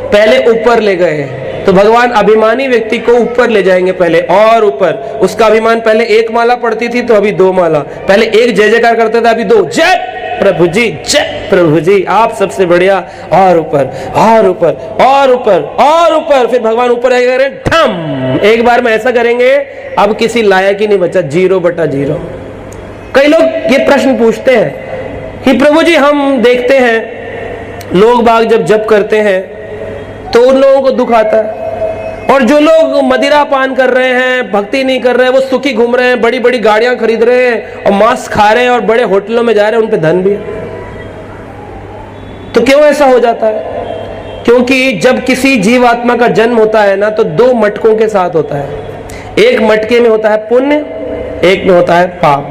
पहले ऊपर ले गए। तो भगवान अभिमानी व्यक्ति को ऊपर ले जाएंगे पहले, और ऊपर। उसका अभिमान पहले 1 माला पड़ती थी तो अभी 2 माला, पहले 1 जय जयकार करता था अभी 2, जय प्रभु जी, जय प्रभु जी, आप सबसे बढ़िया, और ऊपर और ऊपर और ऊपर और ऊपर। फिर भगवान ऊपर आएगा, ठम एक बार में ऐसा करेंगे, अब किसी लायक ही नहीं बचा, 0/0। कई लोग ये प्रश्न पूछते हैं कि प्रभु जी हम देखते हैं लोग बाग जब जप करते हैं तो उन लोगों को दुख आता है, और जो लोग मदिरा पान कर रहे हैं, भक्ति नहीं कर रहे हैं, वो सुखी घूम रहे हैं, बड़ी बड़ी गाड़ियां खरीद रहे हैं और मांस खा रहे हैं और बड़े होटलों में जा रहे हैं, उन पे धन भी है। तो क्यों ऐसा हो जाता है? क्योंकि जब किसी जीवात्मा का जन्म होता है ना, तो 2 मटकों के साथ होता है। एक मटके में होता है पुण्य, एक में होता है पाप।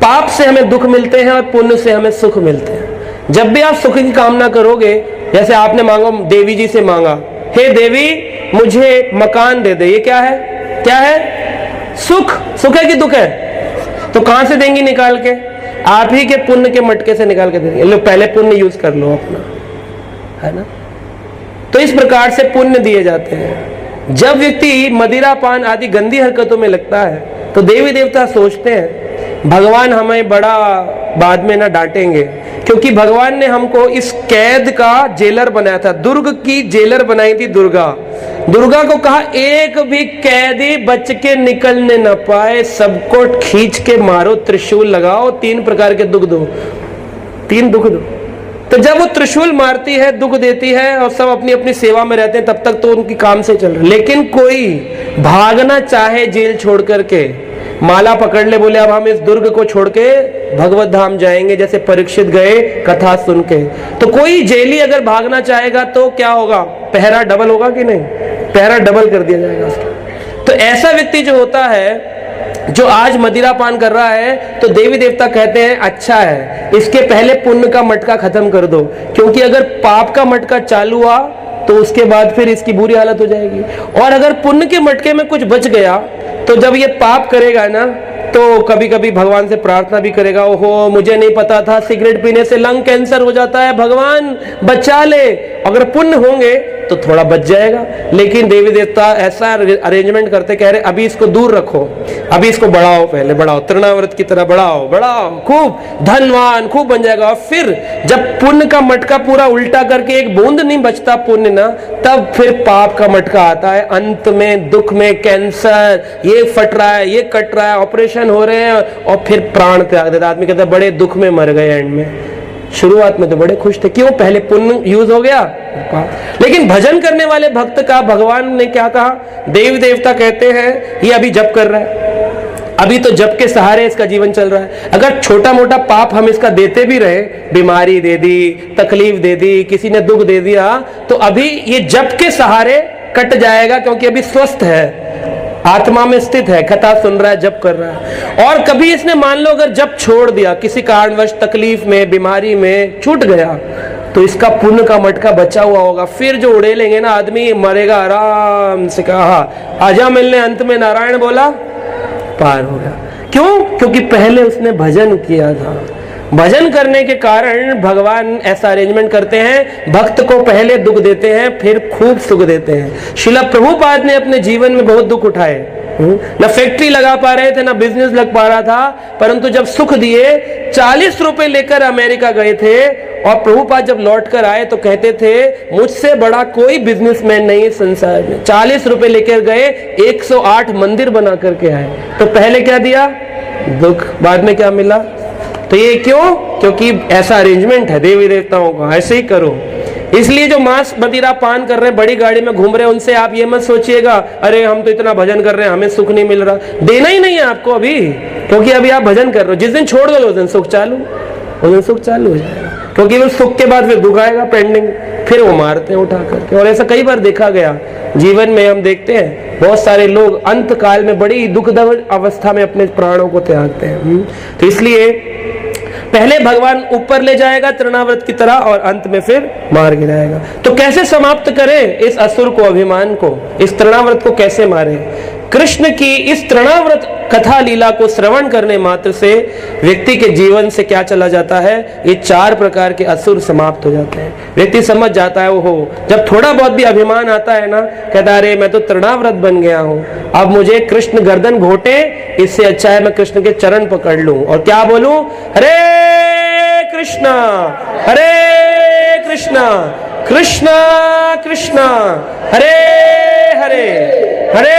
पाप से हमें दुख मिलते हैं और पुण्य से हमें सुख मिलते हैं। जब भी आप सुख की कामना करोगे, जैसे आपने मांगा, देवी जी से मांगा, हे देवी मुझे मकान दे दे, ये क्या है? क्या है? सुख। सुख है कि दुख है? तो कहां से देंगी? निकाल के आप ही के पुण्य के मटके से निकाल के देंगे। लो पहले पुण्य यूज कर लो अपना, है ना। तो इस प्रकार से पुण्य दिए जाते हैं। जब व्यक्ति मदिरा पान आदि गंदी हरकतों में लगता है तो देवी देवता सोचते हैं भगवान हमें बड़ा बाद में ना डांटेंगे, क्योंकि भगवान ने हमको इस कैद का जेलर बनाया था। दुर्ग की जेलर बनाई थी दुर्गा, दुर्गा को कहा एक भी कैदी बच के निकलने न पाए, सबको खींच के मारो, त्रिशूल लगाओ, 3 प्रकार के दुख दो, 3 दुख दो। तो जब वो त्रिशूल मारती है, दुख देती है और सब अपनी अपनी सेवा में रहते हैं, तब तक तो उनकी काम से चल रहा है। लेकिन कोई भागना चाहे जेल छोड़ करके, माला पकड़ ले, बोले अब हम इस दुर्ग को छोड़ के भगवत धाम जाएंगे, जैसे परीक्षित गए कथा सुन के, तो कोई जेली अगर भागना चाहेगा तो क्या होगा, पहरा डबल होगा कि नहीं, पहरा डबल कर दिया जाएगा उसका। तो ऐसा व्यक्ति जो होता है, जो आज मदिरा पान कर रहा है, तो देवी देवता कहते हैं अच्छा है, इसके पहले पुण्य का मटका खत्म कर दो, क्योंकि अगर पाप का मटका चालू हुआ तो उसके बाद फिर इसकी बुरी हालत हो जाएगी। और अगर पुण्य के मटके में कुछ बच गया तो जब ये पाप करेगा ना, तो कभी कभी भगवान से प्रार्थना भी करेगा, ओहो मुझे नहीं पता था सिगरेट पीने से लंग कैंसर हो जाता है, भगवान बचा ले। अगर पुण्य होंगे तो थोड़ा बच जाएगा। लेकिन देवी देवता ऐसा अरेंजमेंट करते, कह रहे अभी इसको दूर रखो, अभी इसको बढ़ाओ, पहले बढ़ाओ, तृणाव्रत की तरह बढ़ाओ बढ़ाओ, खूब धनवान खूब बन जाएगा। और फिर जब पुण्य का मटका पूरा उल्टा करके एक बूंद नहीं बचता पुण्य ना, तब फिर पाप का मटका आता है। अंत में दुख में कैंसर, ये फट रहा है, ये कट रहा है, ऑपरेशन हो रहे हैं, और फिर प्राण त्याग देता आदमी, कहता है बड़े दुख में मर गए एंड में। शुरुआत में तो बड़े खुश थे, क्यों, पहले पुण्य यूज हो गया। लेकिन भजन करने वाले भक्त का भगवान ने क्या कहा, देवी देवता कहते हैं ये अभी जप कर रहा है, अभी तो जप के सहारे इसका जीवन चल रहा है। अगर छोटा मोटा पाप हम इसका देते भी रहे, बीमारी दे दी, तकलीफ दे दी, किसी ने दुख दे दिया, तो अभी ये जप के सहारे कट जाएगा, क्योंकि अभी स्वस्थ है, आत्मा में स्थित है, कथा सुन रहा है, जप कर रहा है। और कभी इसने मान लो अगर जप छोड़ दिया, किसी कारणवश तकलीफ में, बीमारी में छूट गया, तो इसका पुण्य का मटका बचा हुआ होगा। फिर जो उड़े लेंगे ना आदमी, मरेगा आराम से, कहा आजा मिलने, अंत में नारायण बोला, पार हो गया। क्यों, क्योंकि पहले उसने भजन किया था। भजन करने के कारण भगवान ऐसा अरेंजमेंट करते हैं, भक्त को पहले दुख देते हैं, फिर खूब सुख देते हैं। श्रील प्रभुपाद ने अपने जीवन में बहुत दुख उठाए, ना फैक्ट्री लगा पा रहे थे, ना बिजनेस लग पा रहा था, परंतु जब सुख दिए, 40 रुपए लेकर अमेरिका गए थे, और प्रभुपाद जब लौट कर आए तो कहते थे मुझसे बड़ा कोई बिजनेसमैन नहीं है संसार में। 40 रुपए लेकर गए, 108 मंदिर बना करके आए। तो पहले क्या दिया, दुख, बाद में क्या मिला। तो ये क्यों, क्योंकि ऐसा अरेंजमेंट है देवी देवताओं का, ऐसे ही करो। इसलिए जो मांस मदिरा पान कर रहे हैं, बड़ी गाड़ी में घूम रहे हैं, उनसे आप ये मत सोचिएगा अरे हम तो इतना भजन कर रहे हैं, हमें सुख नहीं मिल रहा। देना ही नहीं है आपको अभी, क्योंकि अभी आप भजन कर रहे हो। जिस दिन छोड़ दो उस दिन सुख चालू, उस दिन सुख चालू हो जाएगा, क्योंकि वो सुख के बाद फिर दुख आएगा पेंडिंग, फिर वो मारते हैं उठा करके। और ऐसा कई बार देखा गया जीवन में, हम देखते हैं बहुत सारे लोग अंत काल में बड़ी दुखद अवस्था में अपने प्राणों को त्यागते हैं। तो इसलिए पहले भगवान ऊपर ले जाएगा तृणाव्रत की तरह, और अंत में फिर मार गिराएगा। तो कैसे समाप्त करें इस असुर को, अभिमान को, इस तृणाव्रत को कैसे मारे। कृष्ण की इस तृणाव्रत कथा लीला को श्रवण करने मात्र से व्यक्ति के जीवन से क्या चला जाता है, ये 4 प्रकार के असुर समाप्त हो जाते हैं। व्यक्ति समझ जाता है, ओहो जब थोड़ा बहुत भी अभिमान आता है ना, कहता है अरे मैं तो तृणाव्रत बन गया हूं, अब मुझे कृष्ण गर्दन घोटे, इससे अच्छा है मैं कृष्ण के चरण पकड़ लूं और क्या बोलूं, हरे कृष्णा कृष्णा कृष्णा हरे हरे, हरे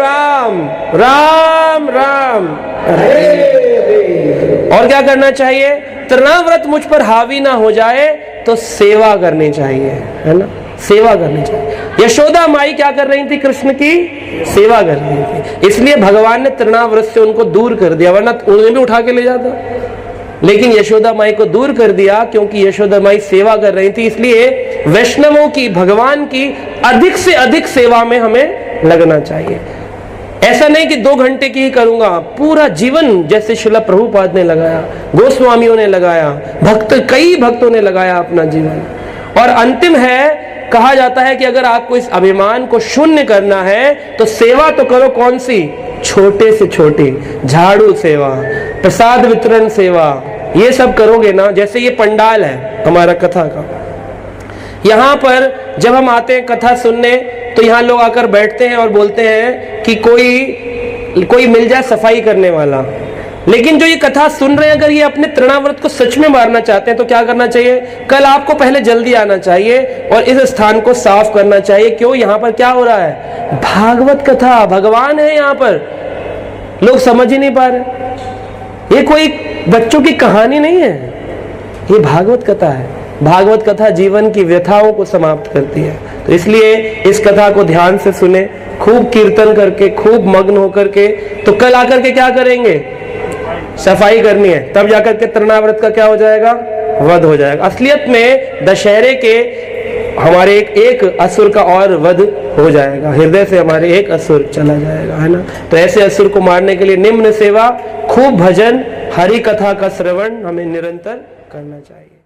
राम राम राम हरे हरे। और क्या करना चाहिए, तृणाव्रत मुझ पर हावी ना हो जाए तो सेवा करनी चाहिए, है ना, सेवा करनी चाहिए। यशोदा माई क्या कर रही थी, कृष्ण की सेवा कर रही थी, इसलिए भगवान ने तृणाव्रत से उनको दूर कर दिया, वरना उन्हें भी उठा के ले जाता। लेकिन यशोदा माई को दूर कर दिया, क्योंकि यशोदा माई सेवा कर रही थी। इसलिए वैष्णवों की, भगवान की अधिक से अधिक सेवा में हमें लगना चाहिए। ऐसा नहीं कि 2 घंटे की ही करूंगा, पूरा जीवन जैसे श्रील प्रभुपाद ने लगाया, गोस्वामियों ने लगाया, कई भक्तों ने लगाया अपना जीवन। और अंतिम है, कहा जाता है कि अगर आपको इस अभिमान को शून्य करना है तो सेवा तो करो, कौन सी, छोटे से छोटी, झाड़ू सेवा, प्रसाद वितरण सेवा, ये सब करोगे ना। जैसे ये पंडाल है हमारा कथा का, यहाँ पर जब हम आते हैं कथा सुनने, तो यहाँ लोग आकर बैठते हैं और बोलते हैं कि कोई मिल जाए सफाई करने वाला। लेकिन जो ये कथा सुन रहे हैं, अगर ये अपने तृणाव्रत को सच में मारना चाहते हैं तो क्या करना चाहिए? कल आपको पहले जल्दी आना चाहिए और इस स्थान को साफ करना चाहिए। क्यों? यहाँ पर क्या हो रहा है? भागवत कथा, भगवान है यहाँ पर। लोग समझ ही नहीं पा रहे। ये कोई बच्चों की कहानी नहीं है, ये भागवत कथा है। भागवत कथा जीवन की व्यथाओं को समाप्त करती है। तो इसलिए इस कथा को ध्यान से सुने, खूब कीर्तन करके, खूब मग्न होकर के। तो कल आकर के क्या करेंगे? सफाई करनी है, तब जाकर के तृणाव्रत का क्या हो जाएगा? वध हो जाएगा। असलियत में दशहरे के हमारे एक असुर का और वध हो जाएगा, हृदय से हमारे एक असुर चला जाएगा, है ना। तो ऐसे असुर को मारने के लिए निम्न सेवा, खूब भजन, हरि कथा का श्रवण हमें निरंतर करना चाहिए।